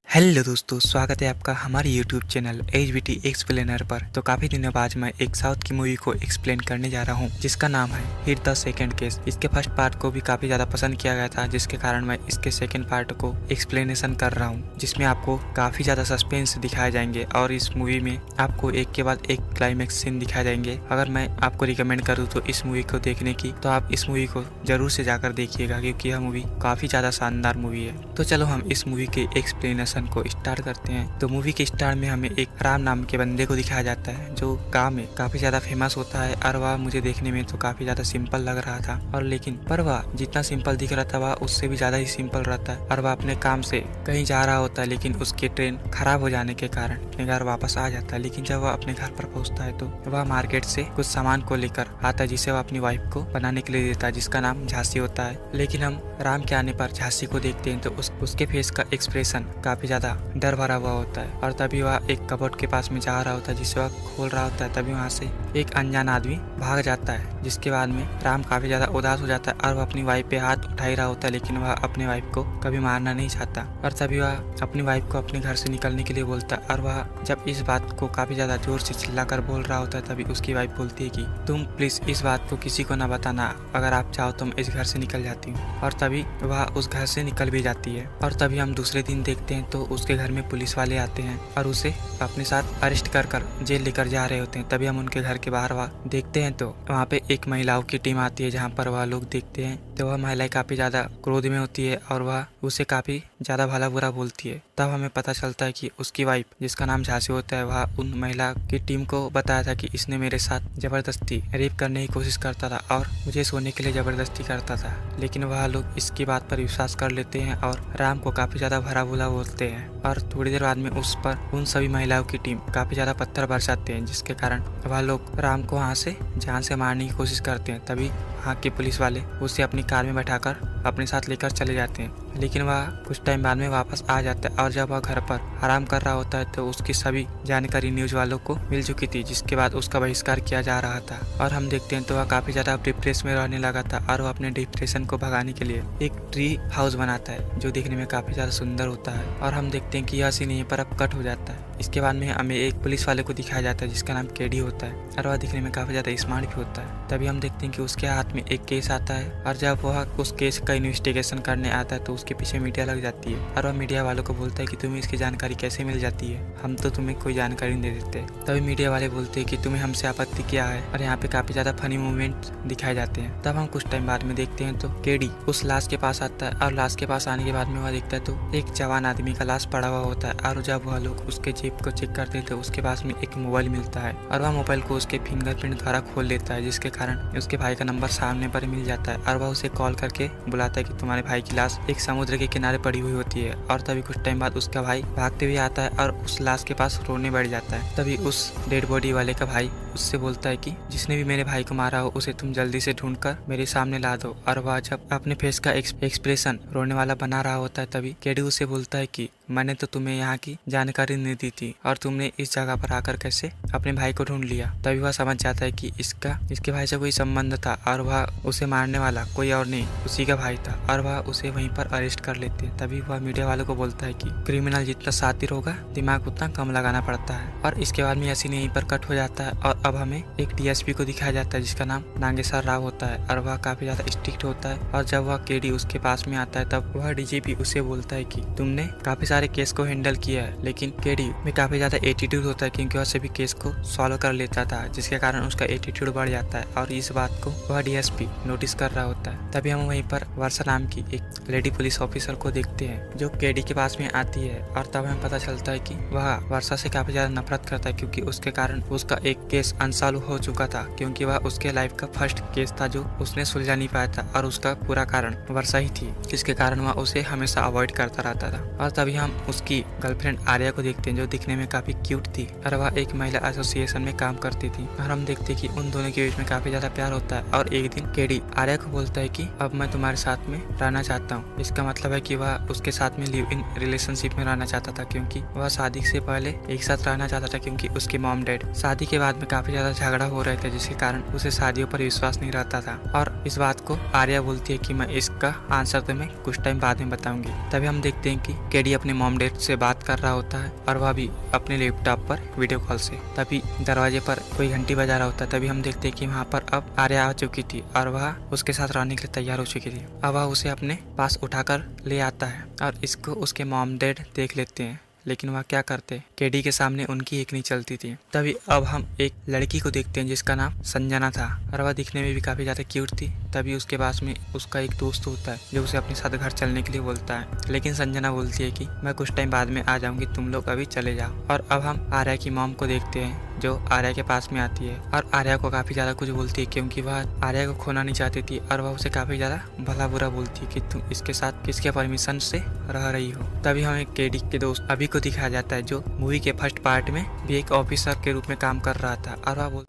हेलो दोस्तों, स्वागत है आपका हमारे YouTube चैनल HBT एक्सप्लेनर पर। तो काफ़ी दिनों बाद मैं एक साउथ की मूवी को एक्सप्लेन करने जा रहा हूँ, जिसका नाम है हिट द सेकंड केस। इसके फर्स्ट पार्ट को भी काफ़ी ज़्यादा पसंद किया गया था, जिसके कारण मैं इसके सेकंड पार्ट को एक्सप्लेनेशन कर रहा हूँ, जिसमें आपको काफ़ी ज़्यादा सस्पेंस दिखाए जाएंगे और इस मूवी में आपको एक के बाद एक क्लाइमेक्स सीन दिखाए जाएंगे। अगर मैं आपको रिकमेंड करूँ तो इस मूवी को देखने की, तो आप इस मूवी को जरूर से जाकर देखिएगा, क्योंकि यह मूवी काफ़ी ज़्यादा शानदार मूवी है। तो चलो हम इस मूवी के एक्सप्लेनेशन को स्टार्ट करते हैं। तो मूवी के स्टार्ट में हमें एक राम नाम के बंदे को दिखाया जाता है जो गांव में काफी ज्यादा फेमस होता है और वह मुझे देखने में तो काफी ज्यादा सिंपल लग रहा था और लेकिन पर वह जितना सिंपल दिख रहा था वह उससे भी ज्यादा ही सिंपल रहता है और वह अपने काम से कहीं जा रहा होता है, लेकिन उसकी ट्रेन खराब हो जाने के कारण अपने घर वापस आ जाता है। लेकिन जब वह अपने घर पर पहुंचता है तो वह मार्केट से कुछ सामान को लेकर आता है जिसे वह अपनी वाइफ को बनाने के लिए देता है, जिसका नाम झांसी होता है। लेकिन हम राम के आने पर झांसी को देखते हैं तो उसके फेस का एक्सप्रेशन काफी ज्यादा डर भरा हुआ होता है और तभी वह एक कबोर्ड के पास में जा रहा होता है जिसे वह खोल रहा होता है। तभी वहाँ से एक अनजान आदमी भाग जाता है, जिसके बाद में राम काफी ज्यादा उदास हो जाता है और वह अपनी वाइफ पे हाथ उठा ही रहा होता है, लेकिन वह अपने वाइफ को कभी मारना नहीं चाहता और तभी वह अपनी वाइफ को अपने घर से निकलने के लिए बोलता है। और वह जब इस बात को काफी ज्यादा जोर से चिल्लाकर बोल रहा होता है तभी उसकी वाइफ बोलती है कि तुम प्लीज इस बात को किसी को न बताना, अगर आप चाहो तो मैं इस घर से निकल जाती हूँ। और तभी वह उस घर से निकल भी जाती है। और तभी हम दूसरे दिन देखते हैं तो उसके घर में पुलिस वाले आते हैं और उसे अपने साथ अरेस्ट कर जेल लेकर जा रहे होते हैं। तभी हम उनके घर के बाहर वह देखते हैं तो वहाँ पे एक महिलाओं की टीम आती है जहाँ पर वह लोग देखते हैं तो वह महिलाएं काफी ज्यादा क्रोध में होती है और वह उसे काफी ज्यादा भला बुरा बोलती है। तब हमें पता चलता है कि उसकी वाइफ जिसका नाम झांसी होता है वह उन महिला की टीम को बताया था कि इसने मेरे साथ जबरदस्ती रेप करने की कोशिश करता था और मुझे सोने के लिए जबरदस्ती करता था। लेकिन वह लोग इसकी बात पर विश्वास कर लेते हैं और राम को काफी ज्यादा भला बुरा बोलते हैं और थोड़ी देर बाद में उस पर उन सभी महिलाओं की टीम काफी ज्यादा पत्थर बरसाते हैं, जिसके कारण वह लोग राम को वहाँ से जान से मारने की कोशिश करते हैं। तभी वहाँ के पुलिस वाले उसे अपनी कार में बैठाकर अपने साथ लेकर चले जाते हैं, लेकिन वह कुछ टाइम बाद में वापस आ जाता है और जब वह घर पर आराम कर रहा होता है तो उसकी सभी जानकारी न्यूज वालों को मिल चुकी थी, जिसके बाद उसका बहिष्कार किया जा रहा था। और हम देखते हैं तो वह काफी ज्यादा डिप्रेशन में रहने लगा था और वह अपने डिप्रेशन को भगाने के लिए एक ट्री हाउस बनाता है जो देखने में काफी ज्यादा सुंदर होता है। और हम देखते हैं कि यह सीन यहीं पर अब कट हो जाता है। इसके बाद में हमें एक पुलिस वाले को दिखाया जाता है जिसका नाम केडी होता है और वह दिखने में काफी ज्यादा स्मार्ट भी होता है। तभी हम देखते हैं कि उसके हाथ में एक केस आता है और जब वह उस केस का इन्वेस्टिगेशन करने आता है तो उसके पीछे मीडिया लग जाती है और वह मीडिया वालों को बोलता है कि तुम्हें इसकी जानकारी कैसे मिल जाती है, हम तो तुम्हें कोई जानकारी नहीं दे देते। तभी मीडिया वाले बोलते हैं कि तुम्हें हमसे आपत्ति क्या है और यहाँ पे काफी ज्यादा फनी मूवमेंट दिखाए जाते हैं। तब हम कुछ टाइम बाद में देखते हैं तो केडी उस लाश के पास आता है और लाश के पास आने के बाद में वह देखता है तो एक जवान आदमी का लाश पड़ा हुआ होता है और जब वह लोग उसके जेब को चेक करते हैं तो उसके पास में एक मोबाइल मिलता है और वह मोबाइल को उसके फिंगरप्रिंट द्वारा खोल लेता है, जिसके कारण उसके भाई का नंबर सामने पर मिल जाता है और वह उसे कॉल करके बुलाता है कि तुम्हारे भाई की लाश एक समुद्र के किनारे पड़ी हुई होती है। और तभी कुछ टाइम बाद उसका भाई भागते हुए आता है और उस लाश के पास रोने बैठ जाता है। तभी उस डेड बॉडी वाले का भाई उससे बोलता है कि जिसने भी मेरे भाई को मारा हो उसे तुम जल्दी से ढूंढकर मेरे सामने ला दो। और वह जब अपने फेस का एक्सप्रेशन रोने वाला बना रहा होता है तभी केडी उसे बोलता है कि मैंने तो तुम्हें यहाँ की जानकारी नहीं दी थी और तुमने इस जगह पर आकर कैसे अपने भाई को ढूंढ लिया। तभी वह समझ जाता है कि इसके भाई से कोई संबंध था और वह उसे मारने वाला कोई और नहीं उसी का भाई था और वह उसे वहीं पर अरेस्ट कर लेते हैं। तभी वह मीडिया वालों को बोलता है कि क्रिमिनल जितना शातिर होगा दिमाग उतना कम लगाना पड़ता है। और इसके बाद में सीन यहीं पर कट हो जाता है और अब हमें एक डीएसपी को दिखाया जाता है जिसका नाम नागेश्वर राव होता है और वह काफी ज्यादा स्ट्रिक्ट होता है। और जब वह केडी उसके पास में आता है तब वह डीजीपी उसे बोलता है कि तुमने काफी सारे केस को हैंडल किया है, लेकिन केडी में काफी ज्यादा एटीट्यूड होता है क्योंकि वह सभी केस को सॉल्व कर लेता था, जिसके कारण उसका एटीट्यूड बढ़ जाता है और इस बात को वह डीएसपी नोटिस कर रहा होता है। तभी हम वहीं पर वर्षा नाम की एक लेडी पुलिस ऑफिसर को देखते हैं जो केडी के पास में आती है और तब हमें पता चलता है कि वह वर्षा से काफी ज्यादा नफरत करता है क्योंकि उसके कारण उसका एक केस अनसॉल्व हो चुका था, क्योंकि वह उसके लाइफ का फर्स्ट केस था जो उसने सुलझा नहीं पाया था और उसका पूरा कारण वर्षा ही थी, जिसके कारण वह उसे हमेशा अवॉइड करता रहता था। और तभी हम उसकी गर्लफ्रेंड आर्या को देखते हैं जो दिखने में काफी क्यूट थी और वह एक महिला एसोसिएशन में काम करती थी और हम देखते हैं कि उन दोनों के बीच में काफी ज्यादा प्यार होता है। और एक दिन केडी आर्या को बोलता है कि अब मैं तुम्हारे साथ में रहना चाहता हूँ। इसका मतलब है कि वह उसके साथ में लिव इन रिलेशनशिप में रहना चाहता था क्योंकि वह शादी से पहले एक साथ रहना चाहता था, क्योंकि उसके मॉम डैड शादी के बाद में काफी ज्यादा झगड़ा हो रहे थे, जिसके कारण उसे शादियों पर विश्वास नहीं रहता था। और इस बात को आर्या बोलती है कि मैं इसका आंसर तुम्हें कुछ टाइम बाद में बताऊंगी। तभी हम देखते हैं कि केडी अपने मॉम डैड से बात कर रहा होता है और वह भी अपने लैपटॉप पर वीडियो कॉल से। तभी दरवाजे पर कोई घंटी बजा रहा होता है। तभी हम देखते हैं कि वहाँ पर अब आर्या आ चुकी थी और वह उसके साथ रहने के लिए तैयार हो चुकी थी। अब वह उसे अपने पास उठाकर ले आता है और इसको उसके मॉम डैड देख लेते हैं, लेकिन वह क्या करते केडी के सामने उनकी एक नहीं चलती थी। तभी अब हम एक लड़की को देखते हैं जिसका नाम संजना था और वह दिखने में भी काफी ज्यादा क्यूट थी। तभी उसके पास में उसका एक दोस्त होता है जो उसे अपने साथ घर चलने के लिए बोलता है, लेकिन संजना बोलती है कि मैं कुछ टाइम बाद में आ जाऊंगी, तुम लोग अभी चले जाओ। और अब हम आर्या की मॉम को देखते हैं जो आर्या के पास में आती है और आर्या को काफी ज्यादा कुछ बोलती है क्योंकि वह आर्या को खोना नहीं चाहती थी और वह उसे काफी ज्यादा भला बुरा बोलती है कि तुम इसके साथ किसके परमिशन से रह रही हो। तभी हमें केडी के दोस्त अभी को दिखाया जाता है जो मूवी के फर्स्ट पार्ट में भी एक ऑफिसर के रूप में काम कर रहा था और वह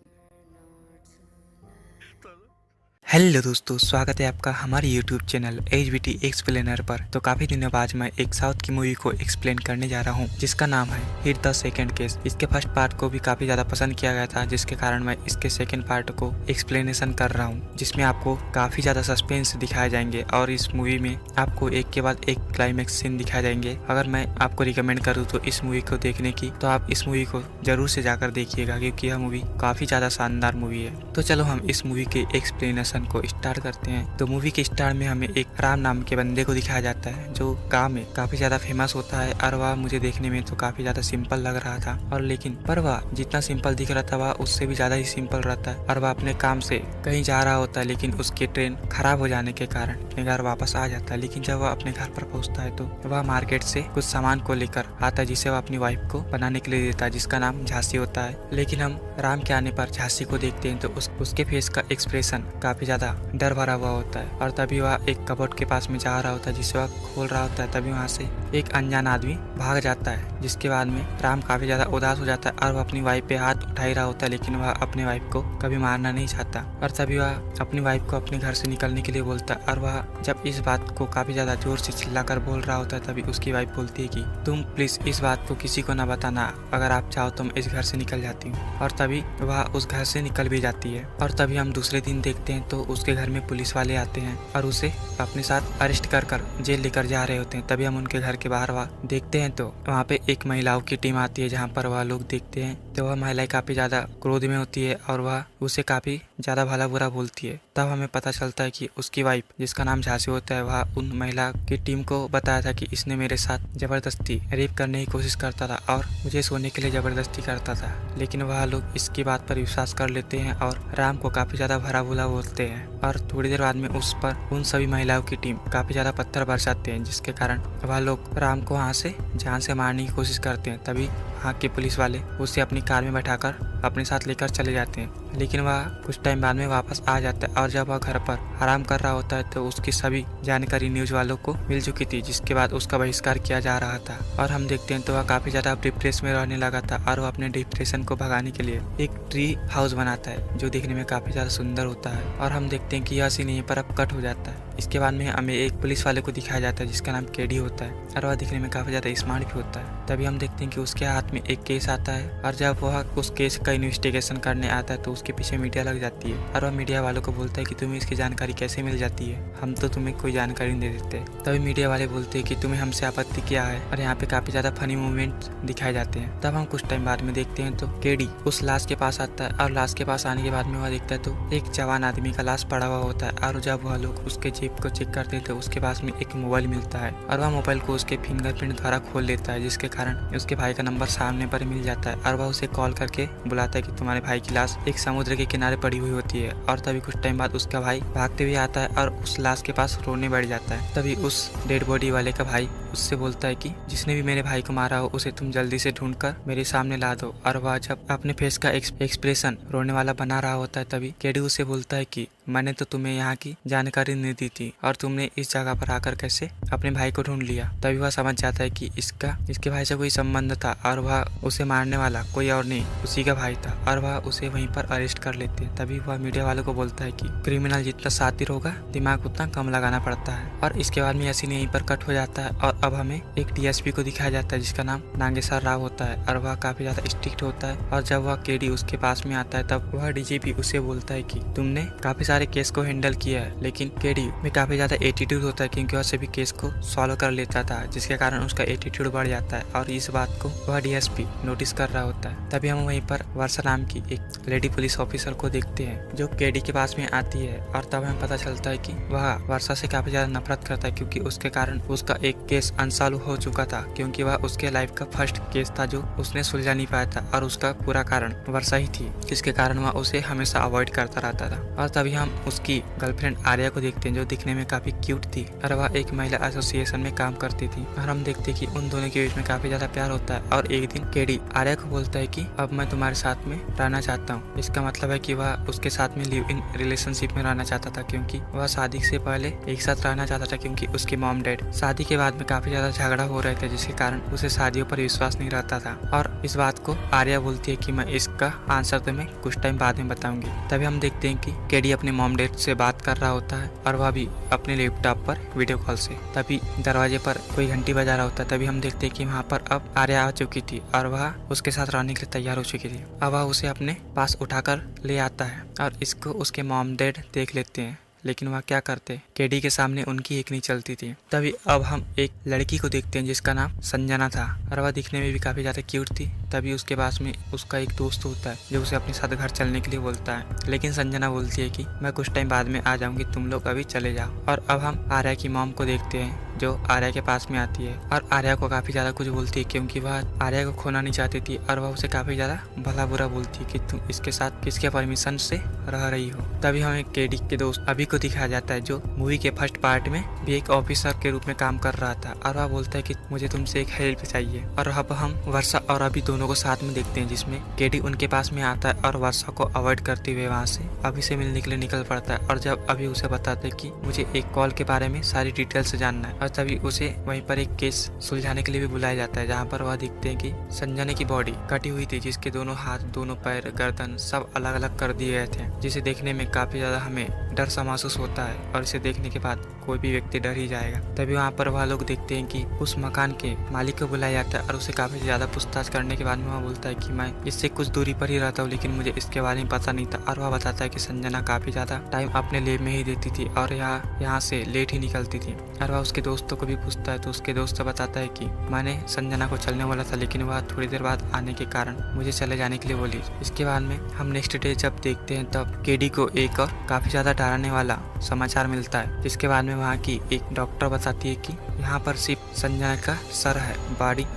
हेलो दोस्तों, स्वागत है आपका हमारे YouTube चैनल HBT एक्सप्लेनर पर। तो काफ़ी दिनों बाद मैं एक साउथ की मूवी को एक्सप्लेन करने जा रहा हूं जिसका नाम है हिट द सेकंड केस। इसके फर्स्ट पार्ट को भी काफ़ी ज़्यादा पसंद किया गया था, जिसके कारण मैं इसके सेकंड पार्ट को एक्सप्लेनेशन कर रहा हूं, जिसमें आपको काफ़ी ज़्यादा सस्पेंस दिखाए जाएंगे और इस मूवी में आपको एक के बाद एक क्लाइमैक्स सीन दिखाए जाएंगे। अगर मैं आपको रिकमेंड करूँ तो इस मूवी को देखने की, तो आप इस मूवी को जरूर से जाकर देखिएगा क्योंकि यह मूवी काफ़ी ज़्यादा शानदार मूवी है। तो चलो हम इस मूवी के एक्सप्लेनेशन को स्टार्ट करते हैं। तो मूवी के स्टार्ट में हमें एक राम नाम के बंदे को दिखाया जाता है जो गांव में काफी ज्यादा फेमस होता है और वह मुझे देखने में तो काफी ज्यादा सिंपल लग रहा था, और लेकिन पर वह जितना सिंपल दिख रहा था वह उससे भी ज्यादा ही सिंपल रहता है। और वह अपने काम से कहीं जा रहा होता है, लेकिन उसकी ट्रेन खराब हो जाने के कारण अपने घर वापस आ जाता है। लेकिन जब वह अपने घर पर पहुंचता है तो वह मार्केट से कुछ सामान को लेकर आता है जिसे वह अपनी वाइफ को बनाने के लिए देता है, जिसका नाम झांसी होता है। लेकिन हम राम के आने पर झांसी को देखते हैं तो उसके फेस का एक्सप्रेशन काफी ज्यादा डर भरा हुआ होता है और तभी वह एक कबोर्ड के पास में जा रहा होता है जिसे वह खोल रहा होता है। तभी वहाँ से एक अनजान आदमी भाग जाता है, जिसके बाद में राम काफी ज्यादा उदास हो जाता है और वह अपनी वाइफ पे हाथ उठा ही रहा होता है, लेकिन वह अपने वाइफ को कभी मारना नहीं चाहता। और तभी वह अपनी वाइफ को अपने घर से निकलने के लिए बोलता है और वह जब इस बात को काफी ज्यादा जोर से चिल्लाकर बोल रहा होता है तभी उसकी वाइफ बोलती है कि तुम प्लीज इस बात को किसी को न बताना, अगर आप चाहो तो मैं इस घर से निकल जाती हूँ। और तभी वह उस घर से निकल भी जाती है। और तभी हम दूसरे दिन देखते हैं तो उसके घर में पुलिस वाले आते हैं और उसे अपने साथ अरेस्ट कर जेल लेकर जा रहे होते हैं। तभी हम उनके घर के बाहर वह देखते हैं तो वहाँ पे एक महिलाओं की टीम आती है, जहाँ पर वह लोग देखते हैं तो वह महिलाएं काफी ज्यादा क्रोध में होती है और वह उसे काफी ज्यादा भला बुरा बोलती है। तब हमें पता चलता है कि उसकी वाइफ, जिसका नाम झांसी होता है, वह उन महिला की टीम को बताया था कि इसने मेरे साथ जबरदस्ती रेप करने की कोशिश करता था और मुझे सोने के लिए जबरदस्ती करता था। लेकिन वह लोग इसकी बात पर विश्वास कर लेते हैं और राम को काफी ज्यादा भला बुरा बोलते हैं। और थोड़ी देर बाद में उस पर उन सभी महिलाओं की टीम काफी ज्यादा पत्थर बरसाते हैं, जिसके कारण वह लोग राम को वहाँ से जान से मारने की कोशिश करते हैं। तभी वहाँ के पुलिस वाले उसे अपनी कार में बैठाकर अपने साथ लेकर चले जाते हैं, लेकिन वह कुछ टाइम बाद में वापस आ जाता है। और जब वह घर पर आराम कर रहा होता है तो उसकी सभी जानकारी न्यूज वालों को मिल चुकी थी, जिसके बाद उसका बहिष्कार किया जा रहा था। और हम देखते हैं तो वह काफी ज्यादा डिप्रेशन में रहने लगा था और वह अपने डिप्रेशन को भगाने के लिए एक ट्री हाउस बनाता है जो देखने में काफी ज्यादा सुंदर होता है। और हम देखते हैं कि यह सीन यहीं पर अब कट हो जाता है। इसके बाद में हमें एक पुलिस वाले को दिखाया जाता है जिसका नाम केडी होता है और वह दिखने में काफी ज्यादा स्मार्ट भी होता है। तभी हम देखते हैं कि उसके हाथ में एक केस आता है और जब वह उस केस का इन्वेस्टिगेशन करने आता है तो उसके पीछे मीडिया लग जाती है और वह मीडिया वालों को बोलता है कि तुम्हें इसकी जानकारी कैसे मिल जाती है, हम तो तुम्हें कोई जानकारी नहीं दे देते। तभी मीडिया वाले बोलते हैं कि तुम्हें हमसे आपत्ति क्या है, और यहाँ पे काफी ज्यादा फनी मूवमेंट दिखाए जाते हैं। तब हम कुछ टाइम बाद में देखते हैं तो केडी उस लाश के पास आता है और लाश के पास आने के बाद में वह देखता है तो एक जवान आदमी का लाश पड़ा हुआ होता है। और जब वह लोग उसके जेब को चेक करते हैं तो उसके पास में एक मोबाइल मिलता है और वह मोबाइल को उसके फिंगरप्रिंट द्वारा खोल लेता है, जिसके कारण उसके भाई का नंबर सामने पर मिल जाता है और वह उसे कॉल करके बुलाता है कि तुम्हारे भाई की लाश एक समुद्र के किनारे पड़ी हुई होती है। और तभी कुछ टाइम बाद उसका भाई भागते हुए आता है और उस लाश के पास रोने बैठ जाता है। तभी उस डेड बॉडी वाले का भाई उससे बोलता है कि जिसने भी मेरे भाई को मारा हो उसे तुम जल्दी से ढूंढकर मेरे सामने ला दो। और वह जब अपने फेस का एक्सप्रेशन रोने वाला बना रहा होता है तभी केडी उसे बोलता है कि मैंने तो तुम्हें यहाँ की जानकारी नहीं दी थी और तुमने इस जगह पर आकर कैसे अपने भाई को ढूंढ लिया। तभी वह समझ जाता है कि इसके भाई से कोई संबंध था और वह उसे मारने वाला कोई और नहीं उसी का भाई था और वह उसे वहीं पर अरेस्ट कर लेते हैं। तभी वह मीडिया वालों को बोलता है कि क्रिमिनल जितना शातिर होगा दिमाग उतना कम लगाना पड़ता है। और इसके बाद में यह सीन यहीं पर कट हो जाता है और अब हमें एक डीएसपी को दिखाया जाता है जिसका नाम नागेश्वर राव होता है और वह काफी ज्यादा स्ट्रिक्ट होता है। और जब वह केडी उसके पास में आता है तब वह डीजीपी उसे बोलता है कि तुमने काफी सारे केस को हैंडल किया है, लेकिन केडी में काफी ज्यादा एटीट्यूड होता है क्योंकि वह सभी केस को सॉल्व कर लेता था, जिसके कारण उसका एटीट्यूड बढ़ जाता है और इस बात को वह डीएसपी नोटिस कर रहा होता है। तभी हम वहीं पर वर्षा नाम की एक लेडी पुलिस ऑफिसर को देखते हैं जो केडी के पास में आती है और तब हमें पता चलता है कि वह वर्षा से काफी ज्यादा नफरत करता है क्योंकि उसके कारण उसका एक केस केस अनसॉल्व हो चुका था, क्योंकि वह उसके लाइफ का फर्स्ट केस था जो उसने सुलझा नहीं पाया था और उसका पूरा कारण वर्षा ही थी, जिसके कारण वह उसे हमेशा अवॉइड करता रहता था। और तभी हम उसकी गर्लफ्रेंड आर्या को देखते हैं, जो दिखने में काफी क्यूट थी और वह एक महिला एसोसिएशन में काम करती थी। और हम देखते हैं कि उन दोनों के बीच में काफी ज्यादा प्यार होता है। और एक दिन केडी आर्या को बोलता है कि अब मैं तुम्हारे साथ में रहना चाहता हूँ। इसका मतलब है कि वह उसके साथ में लिव इन रिलेशनशिप में रहना चाहता था, क्योंकि वह शादी से पहले एक साथ रहना चाहता था, क्योंकि उसके मॉम डैड शादी के बाद में काफी ज्यादा झगड़ा हो रहे थे, जिसके कारण उसे शादियों पर विश्वास नहीं रहता था। और इस बात को आर्या बोलती है कि मैं इसका आंसर तुम्हें कुछ टाइम बाद में बताऊंगी। तभी हम देखते हैं कि केडी अपने मॉम डैड से बात कर रहा होता है और वह भी अपने लैपटॉप पर वीडियो कॉल से। तभी दरवाजे पर कोई घंटी बजा रहा होता है। तभी हम देखते हैं कि वहाँ पर अब आर्या आ चुकी थी और वह उसके साथ रहने के लिए तैयार हो चुकी थी। अब वह उसे अपने पास उठाकर ले आता है और इसको उसके मॉम डैड देख लेते हैं, लेकिन वह क्या करते, केडी के सामने उनकी एक नहीं चलती थी। तभी अब हम एक लड़की को देखते हैं जिसका नाम संजना था और वह दिखने में भी काफी ज्यादा क्यूट थी। तभी उसके पास में उसका एक दोस्त होता है जो उसे अपने साथ घर चलने के लिए बोलता है, लेकिन संजना बोलती है कि मैं कुछ टाइम बाद में आ जाऊंगी, तुम लोग अभी चले जाओ। और अब हम आर्या की मॉम को देखते हैं जो आर्या के पास में आती है और आर्या को काफी ज्यादा कुछ बोलती है, क्योंकि वह आर्या को खोना नहीं चाहती थी और वह उसे काफी ज्यादा भला बुरा बोलती है कि तुम इसके साथ किसके परमिशन से रह रही हो। तभी हमें केडी के दोस्त अभी को दिखाया जाता है, जो मूवी के फर्स्ट पार्ट में भी एक ऑफिसर के रूप में काम कर रहा था और वह बोलता है कि मुझे तुमसे एक हेल्प चाहिए। और अब हम वर्षा और अभी दोनों को साथ में देखते हैं, जिसमें केडी उनके पास में आता है और वर्षा को अवॉइड करते हुए वहाँ से अभी से मिलने के लिए निकल पड़ता है। और जब अभी उसे बताते कि मुझे एक कॉल के बारे में सारी डिटेल्स जानना है, और तभी उसे वहीं पर एक केस सुलझाने के लिए भी बुलाया जाता है, जहाँ पर वह दिखते हैं कि संजना की बॉडी कटी हुई थी, जिसके दोनों हाथ, दोनों पैर, गर्दन सब अलग अलग कर दिए गए थे, जिसे देखने में काफी ज्यादा हमें डर सा महसूस होता है और इसे देखने के बाद कोई भी व्यक्ति डर ही जाएगा। तभी वहाँ पर वह लोग देखते हैं कि उस मकान के मालिक को बुलाया जाता है और उसे काफी ज्यादा पूछताछ करने के बाद में वह बोलता है कि मैं इससे कुछ दूरी पर ही रहता हूँ, लेकिन मुझे इसके बारे में पता नहीं था। और वह बताता है कि संजना काफी ज्यादा टाइम अपने लैब में ही देती थी और यहाँ से लेट ही निकलती थी। और वह उसके दोस्तों को भी पूछता है, तो उसके दोस्त बताता है कि मैंने संजना को चलने वाला था, लेकिन वह थोड़ी देर बाद आने के कारण मुझे चले जाने के लिए बोली। इसके बाद में हम नेक्स्ट डे जब देखते हैं तब केडी को एक और काफी ज्यादा डराने वाला समाचार मिलता है, जिसके बाद में वहाँ की एक डॉक्टर बताती है कि यहाँ पर सिर्फ संजना का सर है,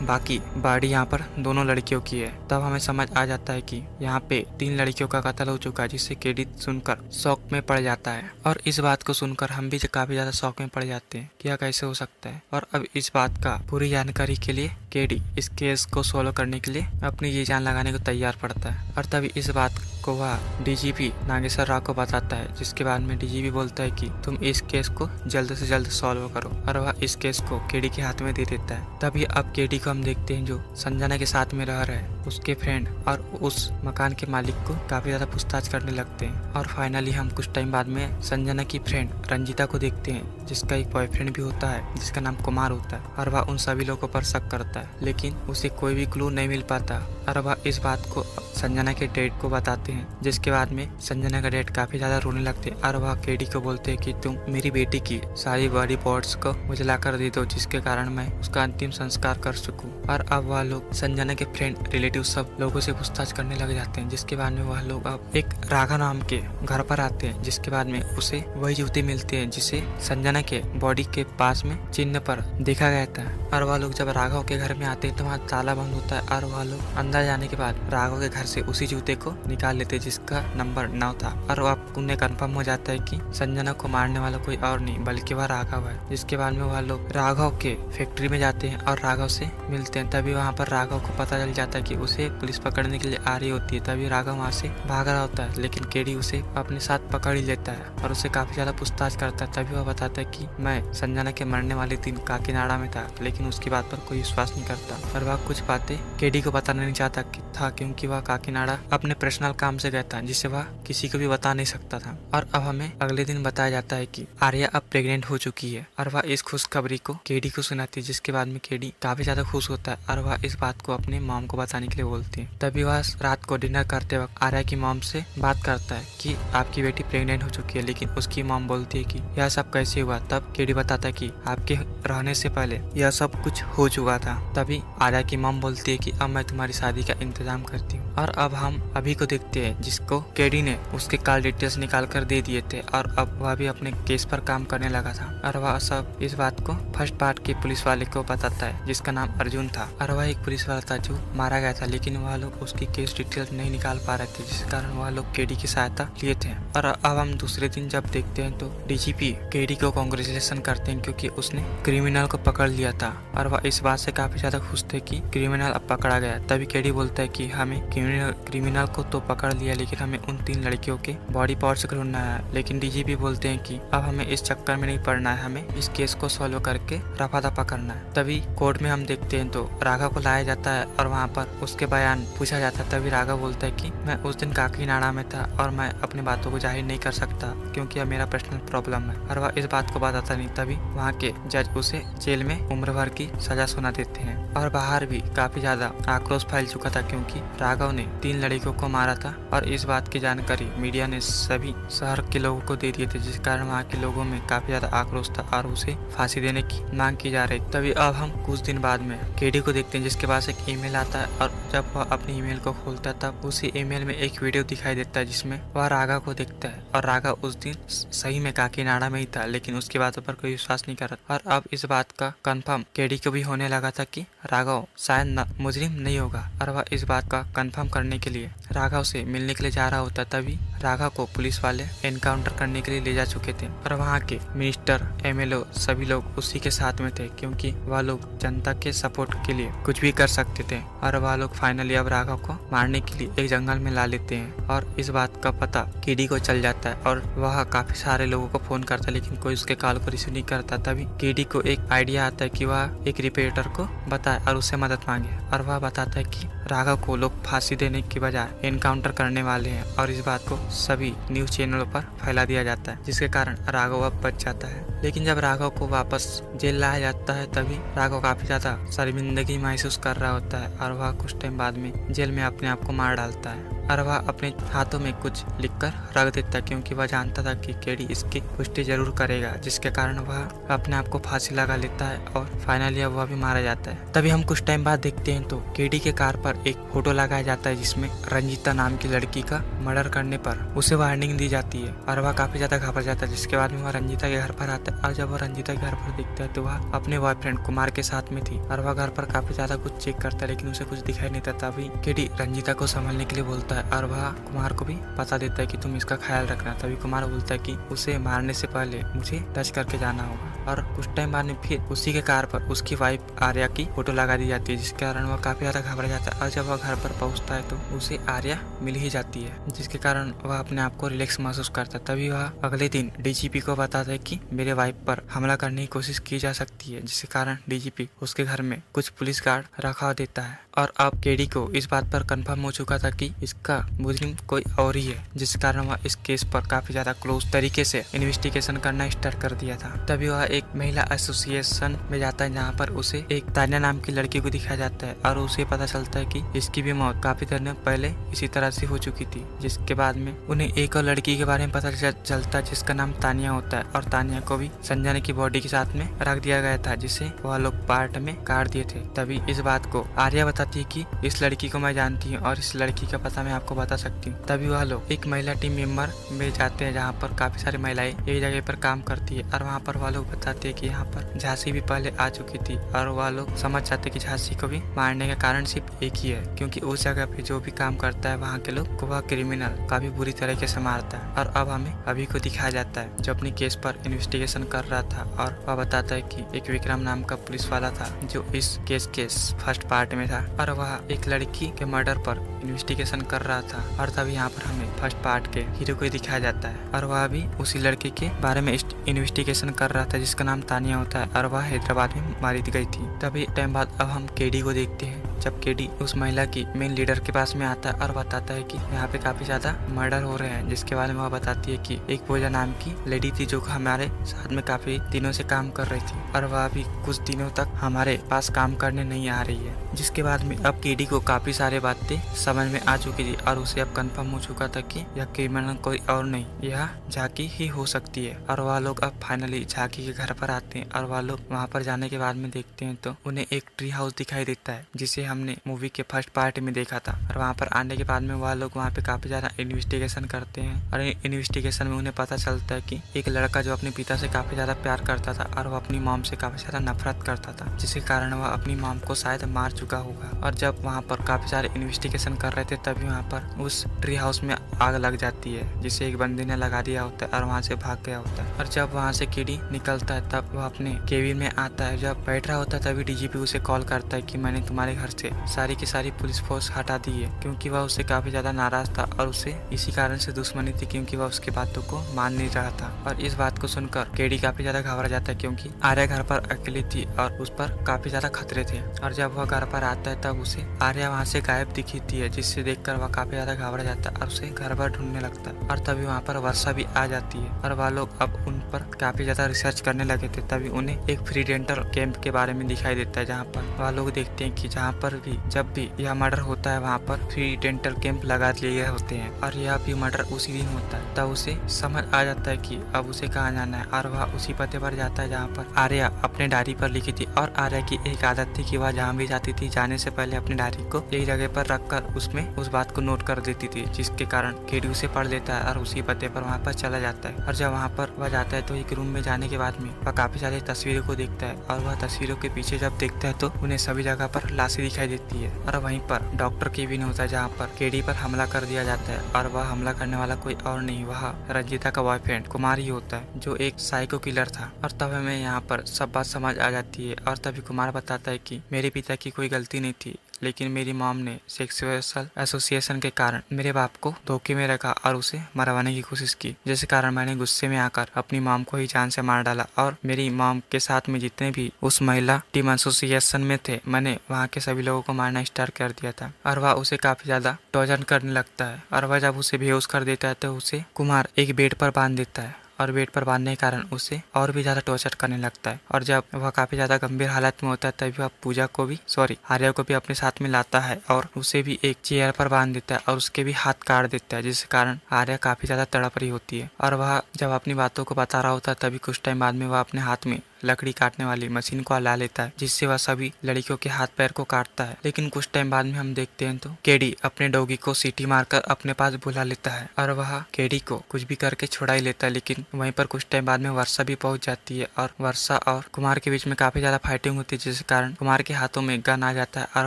बाकी बॉडी यहाँ पर दोनों लड़कियों की है। तब हमें समझ आ जाता है कि यहाँ पे 3 लड़कियों का कत्ल हो चुका है, जिससे केडी सुनकर शौक में पड़ जाता है। और इस बात को सुनकर हम भी काफी ज्यादा शौक में पड़ जाते हैं कि यह कैसे हो सकता है। और अब इस बात का पूरी जानकारी के लिए केडी इस केस को सोल्व करने के लिए अपनी ये जान लगाने को तैयार पड़ता है। और तभी इस बात को वह डीजीपी नागेश्वर राव को बताता है, जिसके बाद में डीजीपी बोलता है कि तुम इस केस को जल्द से जल्द सॉल्व करो, और वह इस केस को केडी के हाथ में दे देता है। तभी अब केडी को हम देखते हैं जो संजना के साथ में रह रहे उसके फ्रेंड और उस मकान के मालिक को काफी ज्यादा पूछताछ करने लगते हैं। और फाइनली हम कुछ टाइम बाद में संजना की फ्रेंड रंजीता को देखते हैं, जिसका एक बॉयफ्रेंड भी होता है जिसका नाम कुमार होता है, और वह उन सभी लोगों पर शक करता है, लेकिन उसे कोई भी क्लू नहीं मिल पाता। और वह इस बात को संजना के डैड को बताते हैं, जिसके बाद में संजना का डैड काफी ज्यादा रोने लगते हैं और वह केडी को बोलते हैं कि तुम मेरी बेटी की सारी बॉडी पार्ट्स को मुझे लाकर दे दो, जिसके कारण मैं उसका अंतिम संस्कार कर सकूं। और अब वह लोग संजना के फ्रेंड, रिलेटिव सब लोगों से पूछताछ करने लग जाते हैं, जिसके बाद में वह लोग अब एक राघव नाम के घर पर आते हैं, जिसके बाद में उसे वही जूते मिलते हैं जिसे संजना के बॉडी के पास में चिन्ह पर देखा गया था। और वह लोग जब राघव के घर में आते हैं तो वहाँ ताला बंद होता है, और वह लोग अंदर जाने के बाद राघव के घर से उसी जूते को निकाल लेते हैं जिसका नंबर 9 था। और वह उन्हें कंफर्म हो जाता है कि संजना को मारने वाला कोई और नहीं बल्कि वह राघव है। जिसके बाद में वह लोग राघव के फैक्ट्री में जाते हैं और राघव से मिलते हैं। तभी वहाँ पर राघव को पता चल जाता है कि उसे पुलिस पकड़ने के लिए आ रही होती है। तभी राघव वहाँ से भाग रहा होता है, लेकिन केडी उसे अपने साथ पकड़ ही लेता है और उसे काफी ज्यादा पूछताछ करता है। तभी वह बताता है कि मैं संजना के मरने वाले दिन काकीनाडा में था, लेकिन उसकी बात पर कोई विश्वास नहीं करता। और वह कुछ बातें केडी को बताना नहीं चाहता था, क्योंकि वह काकीनाडा अपने पर्सनल काम से गया था, जिसे वह किसी को भी बता नहीं सकता था। और अब हमें अगले दिन बताया जाता है कि आर्या अब प्रेग्नेंट हो चुकी है और वह इस खुशखबरी को केडी को सुनाती है, जिसके बाद में केडी काफी ज्यादा खुश होता है और वह इस बात को अपने मॉम को बताने के लिए बोलती है। तभी वह रात को डिनर करते वक्त आर्या की मॉम से बात करता है कि आपकी बेटी प्रेग्नेंट हो चुकी है, लेकिन उसकी मॉम बोलती है कि यह सब कैसे हुआ। तब केडी बताता है कि आपके रहने से पहले यह सब कुछ हो चुका था। तभी आर्या की मॉम बोलती है कि अब मैं तुम्हारी शादी का इंतजाम करती हूँ। और अब हम अभी को देखते देखते हैं जिसको केडी ने उसके कॉल डिटेल्स निकाल कर दे दिए थे और अब वह भी अपने केस पर काम करने लगा था। और वह सब इस बात को फर्स्ट पार्ट के पुलिस वाले को बताता है जिसका नाम अर्जुन था। और वह एक पुलिस वाला था जो मारा गया था, लेकिन वह लोग उसकी केस डिटेल्स नहीं निकाल पा रहे थे, जिस कारण वह लोग केडी की सहायता लिए थे। और अब हम दूसरे दिन जब देखते हैं तो डीजीपी केडी को कांग्रेचुलेशन करते हैं क्योंकि उसने क्रिमिनल को पकड़ लिया था और वह इस बात से काफी ज्यादा खुश थे कि क्रिमिनल अब पकड़ा गया। तभी केडी बोलता है कि हमें क्रिमिनल को तो पकड़ लिया, लेकिन हमें उन 3 लड़कियों के बॉडी पार्ट्स ढूंढना है। लेकिन डीजीपी बोलते हैं कि अब हमें इस चक्कर में नहीं पड़ना है, हमें इस केस को सॉल्व करके रफा दफा करना है। तभी कोर्ट में हम देखते हैं तो राघव को लाया जाता है और वहाँ पर उसके बयान पूछा जाता है। तभी राघव बोलता है कि मैं उस दिन काकीनाडा में था और मैं अपनी बातों को जाहिर नहीं कर सकता क्योंकि अब मेरा पर्सनल प्रॉब्लम है, और वह इस बात को बताता नहीं। तभी वहाँ के जज उसे जेल में उम्र भर की सजा सुना देते हैं। और बाहर भी काफी ज्यादा आक्रोश फैल चुका था क्योंकि राघव ने 3 लड़कियों को मारा था और इस बात की जानकारी मीडिया ने सभी शहर के लोगों को दे दिए थे, जिस कारण वहाँ के लोगों में काफी ज्यादा आक्रोश था और उसे फांसी देने की मांग की जा रही। तभी अब हम कुछ दिन बाद में केडी को देखते हैं जिसके पास एक ईमेल आता है और जब वह अपनी ईमेल को खोलता है तब उसी ईमेल में एक वीडियो दिखाई देता है जिसमें वह राघव को देखता है। और राघव उस दिन सही में काकीनाडा में ही था, लेकिन उसकी बातों पर कोई विश्वास नहीं कर रहा। और अब इस बात का कंफर्म केडी को भी होने लगा था कि राघव शायद मुजरिम नहीं होगा, और वह इस बात का कंफर्म करने के लिए राघव से मिलने के लिए जा रहा होता। तभी राघव को पुलिस वाले एनकाउंटर करने के लिए ले जा चुके थे और वहाँ के मिनिस्टर, एमएलए सभी लोग उसी के साथ में थे क्योंकि वह लोग जनता के सपोर्ट के लिए कुछ भी कर सकते थे। और वह लोग फाइनली अब राघव को मारने के लिए एक जंगल में ला लेते हैं और इस बात का पता केडी को चल जाता है और वह काफी सारे लोगों को फोन करता है, लेकिन कोई उसके कॉल को रिसीव नहीं करता। तभी केडी को एक आइडिया आता है कि वह एक रिपोर्टर को बताए और उससे मदद मांगे, और वह बताता है कि राघव को लोग फांसी देने की बजाय एनकाउंटर करने वाले हैं। और इस बात को सभी न्यूज चैनलों पर फैला दिया जाता है, जिसके कारण राघव अब बच जाता है। लेकिन जब राघव को वापस जेल लाया जाता है तभी राघव काफी ज्यादा शर्मिंदगी महसूस कर रहा होता है और वह कुछ टाइम बाद में जेल में अपने आप को मार डालता है। और वह अपने हाथों में कुछ लिखकर रख देता है क्योंकि वह जानता था कि केडी इसकी पुष्टि जरूर करेगा, जिसके कारण वह अपने आप को फांसी लगा लेता है और फाइनली वह भी मारा जाता है। तभी हम कुछ टाइम बाद देखते हैं तो केडी के कार पर एक फोटो लगाया जाता है जिसमें रंजीता नाम की लड़की का मर्डर करने पर उसे वार्निंग दी जाती है और वह काफी ज्यादा घबरा जाता है। जिसके बाद में वह रंजीता के घर पर आता है और जब वह रंजीता के घर पर देखता है तो वह अपने बॉयफ्रेंड कुमार के साथ में थी और वह घर पर काफी ज्यादा कुछ चेक करता है, लेकिन उसे कुछ दिखाई नहीं देता। तभी केडी रंजीता को संभालने के लिए बोलता है और वह कुमार को भी बता देता है कि तुम इसका ख्याल रखना। तभी कुमार बोलता है कि उसे मारने से पहले मुझे टच करके जाना होगा। और कुछ टाइम बाद में फिर उसी के कार पर उसकी वाइफ आर्या की फोटो लगा दी जाती है, जिसके कारण वह काफी ज्यादा घबरा जाता है। और जब वह घर पर पहुंचता है तो उसे आर्या मिल ही जाती है, जिसके कारण वह अपने आप को रिलैक्स महसूस करता है। तभी वह अगले दिन डीजीपी को बताता है कि मेरे वाइफ पर हमला करने की कोशिश की जा सकती है, जिसके कारण डीजीपी उसके घर में कुछ पुलिस गार्ड रखा देता है। और अब केडी को इस बात पर कंफर्म हो चुका था कि इसका मुजरिम कोई और ही है, जिस कारण वह इस केस पर काफी ज्यादा क्लोज तरीके से इन्वेस्टिगेशन करना स्टार्ट कर दिया था। तभी वह एक महिला एसोसिएशन में जाता है जहाँ पर उसे एक तान्या नाम की लड़की को दिखाया जाता है और उसे पता चलता है कि इसकी भी मौत काफी दिनों पहले इसी तरह से हो चुकी थी। जिसके बाद में उन्हें एक और लड़की के बारे में पता चलता है जिसका नाम तानिया होता है और तानिया को भी संजना की बॉडी के साथ में रख दिया गया था, जिसे वह लोग पार्ट में काट दिए थे। तभी इस बात को आर्या बताती है कि इस लड़की को मैं जानती हूँ और इस लड़की का पता मैं आपको बता सकती हूँ। तभी वह लोग एक महिला टीम मेंबर में जाते हैं जहाँ पर काफी सारी महिलाएं एक जगह पर काम करती है और वहाँ पर वह लोग बताते हैं कि यहाँ पर झांसी भी पहले आ चुकी थी और वह लोग समझ जाते कि झांसी को भी मारने का कारण सिर्फ एक ही है, क्योंकि उस जगह पे जो भी काम करता है वहाँ के लोग को वह क्रिमिनल काफी बुरी तरीके से मारता है। और अब हमें अभी को दिखाया जाता है जो अपने केस पर इन्वेस्टिगेशन कर रहा था और वह बताता है कि एक विक्रम नाम का पुलिस वाला था जो इस केस के फर्स्ट पार्ट में था और वह एक लड़की के मर्डर पर इन्वेस्टिगेशन कर रहा था। और तभी यहाँ पर हमें फर्स्ट पार्ट के हीरो को दिखाया जाता है और वह भी उसी लड़की के बारे में इन्वेस्टिगेशन कर रहा था जिसका नाम तानिया होता है और वह हैदराबाद में मारी गई थी। तभी टाइम बाद अब हम केडी को देखते हैं जब केडी उस महिला की मेन लीडर के पास में आता है और बताता है कि यहाँ पे काफी ज्यादा मर्डर हो रहे हैं, जिसके बारे में वह बताती है कि एक पूजा नाम की लेडी थी जो हमारे साथ में काफी दिनों से काम कर रही थी और वह भी कुछ दिनों तक हमारे पास काम करने नहीं आ रही है। जिसके बाद में अब केडी को काफी सारे बातें समझ में आ चुकी थी और उसे अब कंफर्म हो चुका था कि यह क्रिमिनल कोई और नहीं, यह झांकी ही हो सकती है। और वह लोग अब फाइनली झांकी के घर पर आते हैं और वह लोग वहाँ पर जाने के बाद में देखते हैं तो उन्हें एक ट्री हाउस दिखाई देता है जिसे हमने मूवी के फर्स्ट पार्ट में देखा था। और वहाँ पर आने के बाद में वह लोग वहाँ पे काफी ज्यादा इन्वेस्टिगेशन करते हैं और इन्वेस्टिगेशन में उन्हें पता चलता है कि एक लड़का जो अपने पिता से काफी ज्यादा प्यार करता था और वो अपनी मॉम से काफी ज्यादा नफरत करता था, जिसके कारण वह अपनी मॉम को शायद मार चुका होगा। और जब वहाँ पर काफी सारे इन्वेस्टिगेशन कर रहे थे तभी वहाँ पर उस ट्री हाउस में आग लग जाती है, जिसे एक बंदे ने लगा दिया होता है और वहाँ से भाग गया होता है। और जब वहाँ से केडी निकलता है तब वह अपने केबिन में आता है। जब बैठ रहा होता है तभी डीजीपी उसे कॉल करता है कि मैंने तुम्हारे घर से सारी की सारी पुलिस फोर्स हटा दी है, क्योंकि वह उससे काफी ज्यादा नाराज था और उसे इसी कारण से दुश्मनी थी क्योंकि वह उसकी बातों को मान नहीं रहा था। और इस बात को सुनकर केडी काफी ज्यादा घबरा जाता है क्योंकि आर्या घर पर अकेली थी और उस पर काफी ज्यादा खतरे थे। और जब वह घर पर आता है तब उसे आर्या वहाँ से गायब दिखती है, जिससे देखकर वह काफी ज्यादा घबरा जाता है और उसे घर पर ढूंढने लगता है। और तभी वहाँ पर वर्षा भी आ जाती है और वह लोग अब उन पर काफी ज्यादा रिसर्च करने लगे थे। तभी उन्हें एक फ्री डेंटल कैंप के बारे में दिखाई देता है, जहाँ पर वह लोग देखते हैं कि जहाँ पर भी जब भी यह मर्डर होता है वहाँ पर फ्री डेंटल कैंप लगा लिए गए होते हैं और यह भी मर्डर उसी दिन होता है। तब उसे समझ आ जाता है कि अब उसे कहाँ जाना है और वह उसी पते पर जाता है जहाँ पर आर्या अपने डायरी पर लिखी थी। और आर्या की एक आदत थी कि वह जहाँ भी जाती थी जाने से पहले अपनी डायरी को एक जगह पर रखकर उसमें उस बात को नोट कर देती थी, जिसके कारण केडी उसे पढ़ लेता है और उसी पते पर वहाँ पर चला जाता है। और जब वहाँ पर वह जाता है तो एक रूम में जाने के बाद में वह काफी सारी तस्वीरों को देखता है और वह तस्वीरों के पीछे जब देखता है तो उन्हें सभी जगह पर लाशें दिखाई देती है। और वहीं पर डॉक्टर केबिन होता है जहाँ पर केडी पर हमला कर दिया जाता है और वह हमला करने वाला कोई और नहीं, वह रंजीता का बॉयफ्रेंड कुमार ही होता है जो एक साइको किलर था। और तब हमें यहाँ पर सब बात समझ आ जाती है और तभी कुमार बताता है कि मेरे पिता की कोई गलती नहीं थी, लेकिन मेरी मॉम ने सेक्सुअल एसोसिएशन के कारण मेरे बाप को धोखे में रखा और उसे मरवाने की कोशिश की, जिस कारण मैंने गुस्से में आकर अपनी मॉम को ही जान से मार डाला। और मेरी मॉम के साथ में जितने भी उस महिला टीम एसोसिएशन में थे मैंने वहाँ के सभी लोगों को मारना स्टार्ट कर दिया था। और वह उसे काफी ज्यादा टॉर्चर करने लगता है और वह जब उसे बेहोश कर देता है तो उसे कुमार एक बेड पर बांध देता है और बेड पर बांधने के कारण उसे और भी ज्यादा टॉर्चर करने लगता है। और जब वह काफी ज्यादा गंभीर हालत में होता है तभी वह आर्या को भी अपने साथ में लाता है और उसे भी एक चेयर पर बांध देता है और उसके भी हाथ काट देता है, जिसके कारण आर्या काफी ज्यादा तड़प रही होती है। और वह जब अपनी बातों को बता रहा होता है तभी कुछ टाइम बाद में वह अपने हाथ में लकड़ी काटने वाली मशीन को ला लेता है, जिससे वह सभी लड़कियों के हाथ पैर को काटता है। लेकिन कुछ टाइम बाद में हम देखते हैं तो केडी अपने डॉगी को सीटी मारकर अपने पास बुला लेता है और वह केडी को कुछ भी करके छुड़ा ही लेता है। लेकिन वहीं पर कुछ टाइम बाद में वर्षा भी पहुंच जाती है और वर्षा और कुमार के बीच में काफी ज्यादा फाइटिंग होती है, जिसके कारण कुमार के हाथों में गन आ जाता है और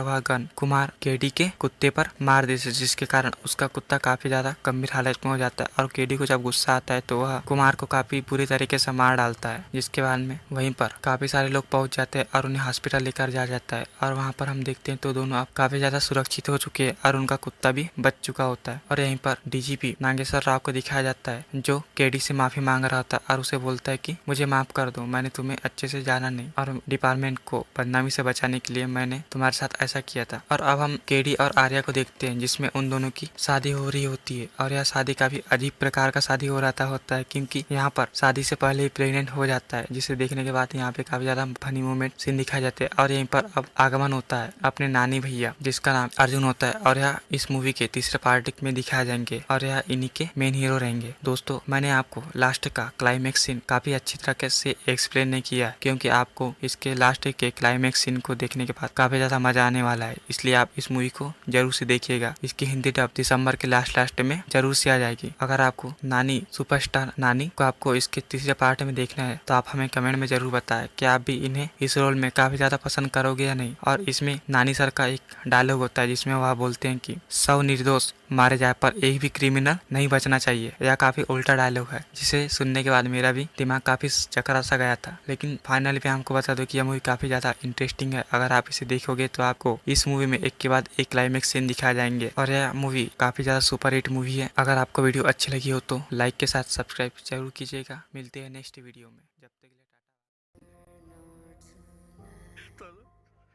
वह गन कुमार केडी के कुत्ते पर मार देता है, जिसके कारण उसका कुत्ता काफी ज्यादा गंभीर हालत में हो जाता है। और केडी को जब गुस्सा आता है तो वह कुमार को काफी बुरी तरीके से मार डालता है, जिसके बाद में वहीं पर काफी सारे लोग पहुंच जाते हैं और उन्हें हॉस्पिटल लेकर जा जाता है। और वहां पर हम देखते हैं तो दोनों अब काफी ज्यादा सुरक्षित हो चुके हैं और उनका कुत्ता भी बच चुका होता है। और यहीं पर डीजीपी नागेश्वर राव को दिखाया जाता है जो केडी से माफी मांग रहा था और उसे बोलता है कि मुझे माफ कर दो, मैंने तुम्हें अच्छे से जाना नहीं और डिपार्टमेंट को बदनामी से बचाने के लिए मैंने तुम्हारे साथ ऐसा किया था। और अब हम केडी और आर्या को देखते हैं जिसमें उन दोनों की शादी हो रही होती है और यह शादी काफी अजीब प्रकार का शादी हो रहा होता है, क्योंकि यहाँ पर शादी से पहले ही प्रेग्नेंट हो जाता है, जिसे देखने के बाद यहाँ पे काफी ज्यादा फनी मोमेंट सीन दिखाए जाते हैं। और यहीं पर अब आगमन होता है अपने नानी भैया जिसका नाम अर्जुन होता है और यह इस मूवी के तीसरे पार्ट में दिखाए जाएंगे और यह इन्हीं के मेन हीरो रहेंगे। दोस्तों, मैंने आपको लास्ट का क्लाइमेक्स सीन काफी अच्छी तरह से एक्सप्लेन नहीं किया, क्योंकि आपको इसके लास्ट के क्लाइमेक्स सीन को देखने के बाद काफी ज्यादा मजा आने वाला है, इसलिए आप इस मूवी को जरूर से देखिएगा। इसकी हिंदी डब दिसंबर के लास्ट में जरूर से आ जाएगी। अगर आपको नानी सुपरस्टार नानी को आपको इसके तीसरे पार्ट में देखना है तो आप हमें कमेंट में जरूर बताएं कि आप भी इन्हें इस रोल में काफी ज्यादा पसंद करोगे या नहीं। और इसमें नानी सर का एक डायलॉग होता है जिसमें वह बोलते हैं कि 100 निर्दोष मारे जाए पर एक भी क्रिमिनल नहीं बचना चाहिए। यह काफी उल्टा डायलॉग है, जिसे सुनने के बाद मेरा भी दिमाग काफी चकरा सा गया था। लेकिन फाइनली मैं आपको बता दूं कि यह मूवी काफी ज्यादा इंटरेस्टिंग है। अगर आप इसे देखोगे तो आपको इस मूवी में एक के बाद एक क्लाइमेक्स सीन दिखाए जाएंगे और यह मूवी काफी ज्यादा सुपर हिट मूवी है। अगर आपको वीडियो अच्छी लगी हो तो लाइक के साथ सब्सक्राइब जरूर कीजिएगा। मिलते हैं नेक्स्ट वीडियो में, जब तक के लिए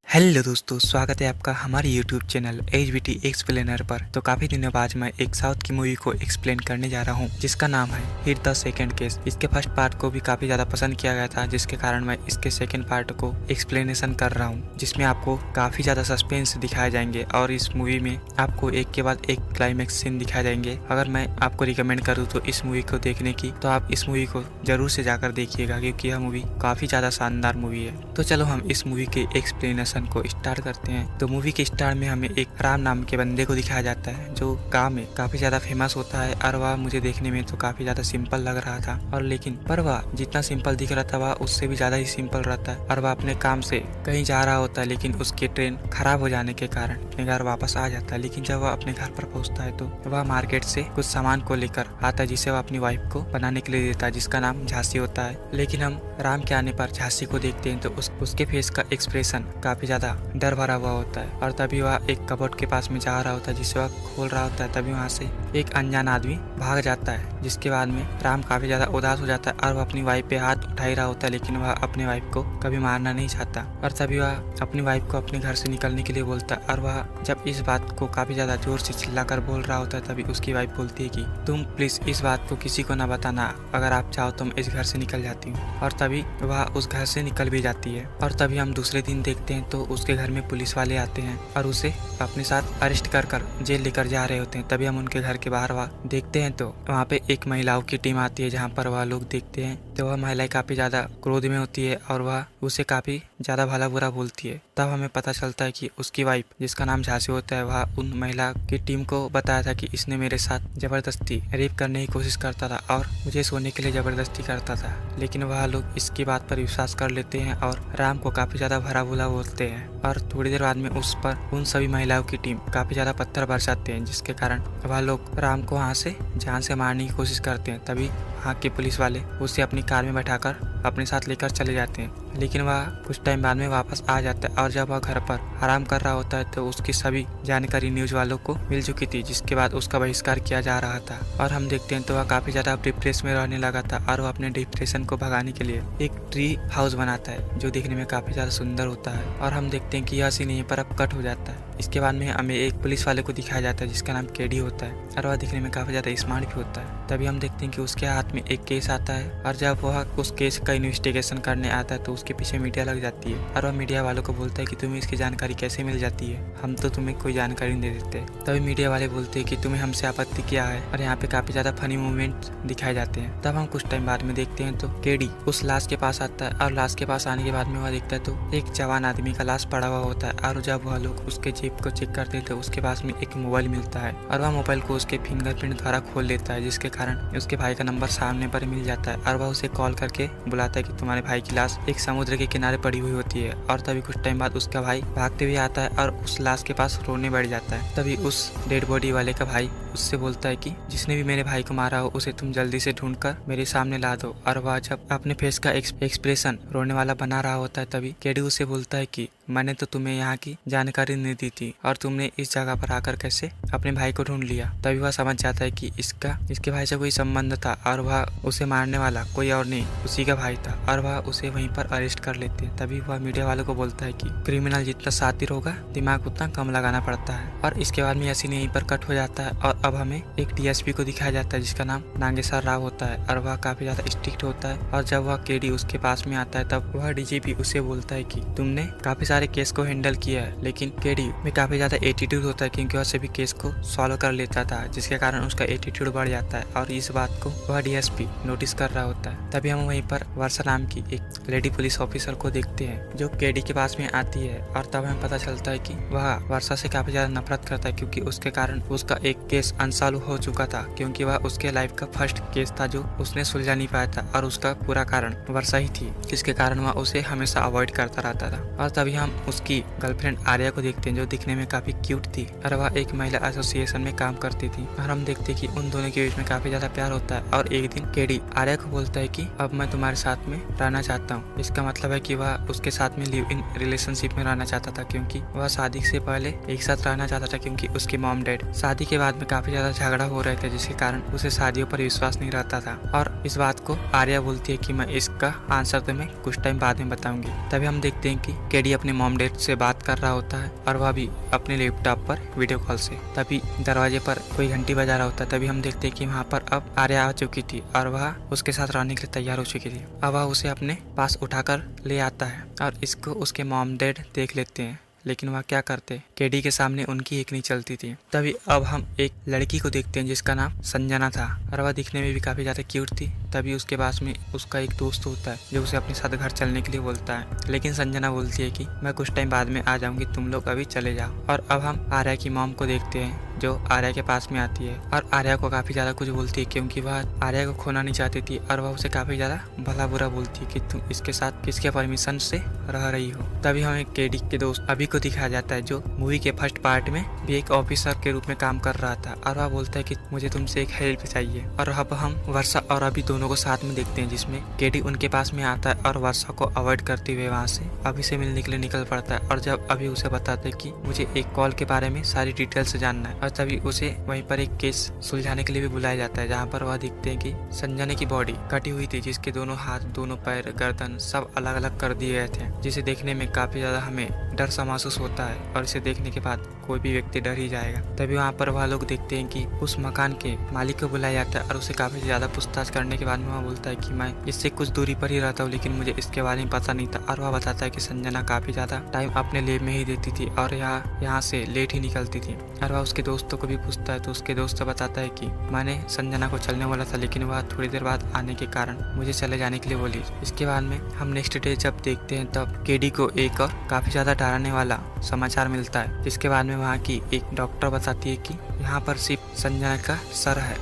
हेलो दोस्तों, स्वागत है आपका हमारे YouTube चैनल HBT एक्सप्लेनर पर। तो काफ़ी दिनों बाद मैं एक साउथ की मूवी को एक्सप्लेन करने जा रहा हूँ जिसका नाम है हिट द सेकंड केस। इसके फर्स्ट पार्ट को भी काफ़ी ज़्यादा पसंद किया गया था, जिसके कारण मैं इसके सेकंड पार्ट को एक्सप्लेनेशन कर रहा हूँ, जिसमें आपको काफ़ी ज़्यादा सस्पेंस दिखाए जाएंगे और इस मूवी में आपको एक के बाद एक क्लाइमेक्स सीन दिखाए जाएंगे। अगर मैं आपको रिकमेंड करूँ तो इस मूवी को देखने की, तो आप इस मूवी को जरूर से जाकर देखिएगा, क्योंकि यह मूवी काफ़ी ज़्यादा शानदार मूवी है। तो चलो हम इस मूवी के एक्सप्लेनेशन इन्वेस्टिगेशन को स्टार्ट करते हैं। तो मूवी के स्टार्ट में हमें एक राम नाम के बंदे को दिखाया जाता है जो गांव में काफी ज्यादा फेमस होता है और वह मुझे देखने में तो काफी ज्यादा सिंपल लग रहा था और लेकिन पर वह जितना सिंपल दिख रहा था वह उससे भी ज्यादा ही सिंपल रहता है और वह अपने काम से कहीं जा रहा होता है, लेकिन उसकी ट्रेन खराब हो जाने के कारण अपने घर वापस आ जाता है। लेकिन जब वह अपने घर पर पहुंचता है तो वह मार्केट से कुछ सामान को लेकर आता है जिसे वह अपनी वाइफ को बनाने के लिए देता है, जिसका नाम झांसी होता है। लेकिन हम राम के आने पर झांसी को देखते हैं तो उसके फेस का एक्सप्रेशन काफी ज्यादा डर भरा हुआ होता है और तभी वह एक कबोर्ड के पास में जा रहा होता है जिसे वह खोल रहा होता है। तभी वहाँ से एक अनजान आदमी भाग जाता है, जिसके बाद में राम काफी ज्यादा उदास हो जाता है और वह अपनी वाइफ पे हाथ उठा ही रहा होता है, लेकिन वह अपने वाइफ को कभी मारना नहीं चाहता। और तभी वह अपनी वाइफ को अपने घर से निकलने के लिए बोलता है और वह जब इस बात को काफी ज्यादा जोर से चिल्लाकर बोल रहा होता है तभी उसकी वाइफ बोलती है कि तुम प्लीज इस बात को किसी को ना बताना, अगर आप चाहो तो मैं इस घर से निकल जाती हूँ। और तभी वह उस घर से निकल भी जाती है। और तभी हम दूसरे दिन देखते हैं तो उसके घर में पुलिस वाले आते हैं और उसे अपने साथ अरेस्ट कर जेल लेकर जा रहे होते हैं। तभी हम उनके घर के बाहर वह देखते हैं तो वहाँ पे एक महिलाओं की टीम आती है, जहाँ पर वह लोग देखते हैं तो वह महिलाएं काफी ज्यादा क्रोध में होती है और वह उसे काफी ज्यादा भला बुरा बोलती है। तब हमें पता चलता है कि उसकी वाइफ जिसका नाम झांसी होता है वह उन महिला की टीम को बताया था कि इसने मेरे साथ जबरदस्ती रेप करने की कोशिश करता था और मुझे सोने के लिए जबरदस्ती करता था। लेकिन वह लोग इसकी बात पर विश्वास कर लेते हैं और राम को काफी ज्यादा भला बुरा बोलते हैं और थोड़ी देर बाद में उस पर उन सभी महिलाओं की टीम काफी ज्यादा पत्थर बरसाते हैं, जिसके कारण वह लोग राम को वहाँ से जान से मारने की कोशिश करते हैं। तभी वहाँ के पुलिस वाले उसे अपनी कार में बैठाकर अपने साथ लेकर चले जाते हैं, लेकिन वह कुछ टाइम बाद में वापस आ जाता है और जब वह घर पर आराम कर रहा होता है तो उसकी सभी जानकारी न्यूज वालों को मिल चुकी थी, जिसके बाद उसका बहिष्कार किया जा रहा था। और हम देखते हैं तो वह काफी ज्यादा डिप्रेस में रहने लगा था और वह अपने डिप्रेशन को भगाने के लिए एक ट्री हाउस बनाता है जो देखने में काफी ज्यादा सुंदर होता है। और हम देखते हैं कि यह सीन यहीं पर अब कट हो जाता है। इसके बाद में हमें एक पुलिस वाले को दिखाया जाता है जिसका नाम केडी होता है और वह दिखने में काफी ज्यादा स्मार्ट भी होता है। तभी हम देखते हैं कि उसके हाथ में एक केस आता है और जब वह उस केस का इन्वेस्टिगेशन करने आता है तो उसके पीछे मीडिया लग जाती है और वह मीडिया वालों को बोलता है कि तुम्हें इसकी जानकारी कैसे मिल जाती है, हम तो तुम्हें कोई जानकारी नहीं दे देते। तभी मीडिया वाले बोलते हैं कि तुम्हें हमसे आपत्ति क्या है और यहाँ पे काफी ज्यादा फनी मूवमेंट दिखाए जाते हैं। तब हम कुछ टाइम बाद में देखते हैं तो केडी उस लाश के पास आता है और लाश के पास आने के बाद में वह देखता है तो एक जवान आदमी का लाश पड़ा हुआ होता है और जब वह लोग उसके जेब को चेक करते हैं तो उसके पास में एक मोबाइल मिलता है और वह मोबाइल को उसके फिंगरप्रिंट द्वारा खोल लेता है, जिसके कारण उसके भाई का नंबर सामने पर मिल जाता है और वह उसे कॉल करके बुलाता है कि तुम्हारे भाई की लाश एक समुद्र के किनारे पड़ी हुई होती है। और तभी कुछ टाइम बाद उसका भाई भागते हुए आता है और उस लाश के पास रोने बैठ जाता है। तभी उस डेड बॉडी वाले का भाई उससे बोलता है कि जिसने भी मेरे भाई को मारा हो उसे तुम जल्दी से ढूंढकर मेरे सामने ला दो। और वह जब अपने फेस का एक्सप्रेशन रोने वाला बना रहा होता है तभी केडी उसे बोलता है कि मैंने तो तुम्हें यहाँ की जानकारी नहीं दी थी और तुमने इस जगह पर आकर कैसे अपने भाई को ढूंढ लिया। तभी वह समझ जाता है कि इसके भाई से कोई संबंध था और वह उसे मारने वाला कोई और नहीं उसी का भाई था और वह उसे वहीं पर अरेस्ट कर लेते हैं। तभी वह मीडिया वालों को बोलता है कि क्रिमिनल जितना शातिर होगा दिमाग उतना कम लगाना पड़ता है। और इसके बाद में यह सीन यहीं पर कट हो जाता है और अब हमें एक डीएसपी को दिखाया जाता है जिसका नाम नागेश्वर राव होता है और वह काफी ज्यादा स्ट्रिक्ट होता है। और जब वह केडी उसके पास में आता है तब वह डीजीपी उसे बोलता है कि तुमने काफी सारे केस को हैंडल किया है, लेकिन केडी में काफी ज्यादा एटीट्यूड होता है क्योंकि वह सभी केस को सॉल्व कर लेता था, जिसके कारण उसका एटीट्यूड बढ़ जाता है और इस बात को वह डीएसपी नोटिस कर रहा होता है। तभी हम वहीं पर वर्षा नाम की एक लेडी पुलिस ऑफिसर को देखते हैं जो केडी के पास में आती है और तब हमें पता चलता है कि वह वर्षा से काफी ज्यादा नफरत करता है क्योंकि उसके कारण उसका एक केस अनसॉल्व हो चुका था, क्योंकि वह उसके लाइफ का फर्स्ट केस था जो उसने सुलझा नहीं पाया था और उसका पूरा कारण वर्षा ही थी, जिसके कारण वह उसे हमेशा अवॉइड करता रहता था। और तभी हम उसकी गर्लफ्रेंड आर्या को देखते हैं जो दिखने में काफी क्यूट थी और वह एक महिला एसोसिएशन में काम करती थी। और हम देखते कि उन दोनों के बीच में काफी ज्यादा प्यार होता है और एक दिन केडी आर्या को बोलता है कि अब मैं तुम्हारे साथ में रहना चाहता हूँ। इसका मतलब है कि वह उसके साथ में लिव इन रिलेशनशिप में रहना चाहता था, क्योंकि वह शादी से पहले एक साथ रहना चाहता था, क्योंकि उसके मॉम डैड शादी के बाद में काफी ज्यादा झगड़ा हो रहे थे, जिसके कारण उसे शादियों पर विश्वास नहीं रहता था। और इस बात को आर्या बोलती है कि मैं इसका आंसर तुम्हें कुछ टाइम बाद में बताऊंगी। तभी हम देखते हैं कि केडी अपने मॉम डैड से बात कर रहा होता है और वह भी अपने लैपटॉप पर वीडियो कॉल से। तभी दरवाजे पर कोई घंटी बजा रहा होता है। तभी हम देखते हैं कि वहाँ पर अब आर्या आ चुकी थी और वह उसके साथ रहने के लिए तैयार हो चुकी थी। अब वह उसे अपने पास उठाकर ले आता है और इसको उसके मॉम डैड देख लेते हैं, लेकिन वह क्या करते, केडी के सामने उनकी एक नहीं चलती थी। तभी अब हम एक लड़की को देखते हैं जिसका नाम संजना था और वह दिखने में भी काफी ज्यादा क्यूट थी तभी उसके पास में उसका एक दोस्त होता है जो उसे अपने साथ घर चलने के लिए बोलता है, लेकिन संजना बोलती है कि मैं कुछ टाइम बाद में आ जाऊंगी, तुम लोग अभी चले जाओ। और अब हम आर्या की मॉम को देखते हैं जो आर्या के पास में आती है और आर्या को काफी ज्यादा कुछ बोलती है क्योंकि वह आर्या को खोना नहीं चाहती थी और वह उसे काफी ज्यादा भला बुरा बोलती है कि तुम इसके साथ किसके परमिशन से रह रही हो। तभी हमें केडी के दोस्त अभी को दिखाया जाता है जो मूवी के फर्स्ट पार्ट में भी एक ऑफिसर के रूप में काम कर रहा था और वह बोलता है कि मुझे तुमसे एक हेल्प चाहिए। और अब हम वर्षा और अभी दोनों को साथ में देखते हैं जिसमें केडी उनके पास में आता है और वर्षा को अवॉइड करते हुए वहाँ से अभी से मिलने के लिए निकल पड़ता है। और जब अभी उसे बताते है कि मुझे एक कॉल के बारे में सारी डिटेल्स जानना है, और तभी उसे वहीं पर एक केस सुलझाने के लिए भी बुलाया जाता है जहाँ पर वह दिखते हैं कि संजना की बॉडी कटी हुई थी जिसके दोनों हाथ, दोनों पैर, गर्दन सब अलग अलग कर दिए गए थे, जिसे देखने में काफी ज्यादा हमें डर सा महसूस होता है और इसे देखने के बाद कोई भी व्यक्ति डर ही जाएगा। तभी वहाँ पर वह लोग देखते हैं कि उस मकान के मालिक को बुलाया जाता है और उसे काफी ज्यादा पूछताछ करने के बाद में वह बोलता है कि मैं इससे कुछ दूरी पर ही रहता हूँ लेकिन मुझे इसके बारे में पता नहीं था। और वह बताता है कि संजना काफी ज्यादा टाइम अपने लैब में ही देती थी और यहाँ से लेट ही निकलती थी। और वह उसके दोस्तों को भी पूछता है तो उसके दोस्त बताता है कि मैंने संजना को चलने वाला था लेकिन वह थोड़ी देर बाद आने के कारण मुझे चले जाने के लिए बोली। इसके बाद में हम नेक्स्ट डे जब देखते हैं तब केडी को एक और काफी ज्यादा डराने वाला समाचार मिलता है, जिसके बाद में वहाँ की एक डॉक्टर बताती है कि यहाँ पर सिर्फ संजना का सर है,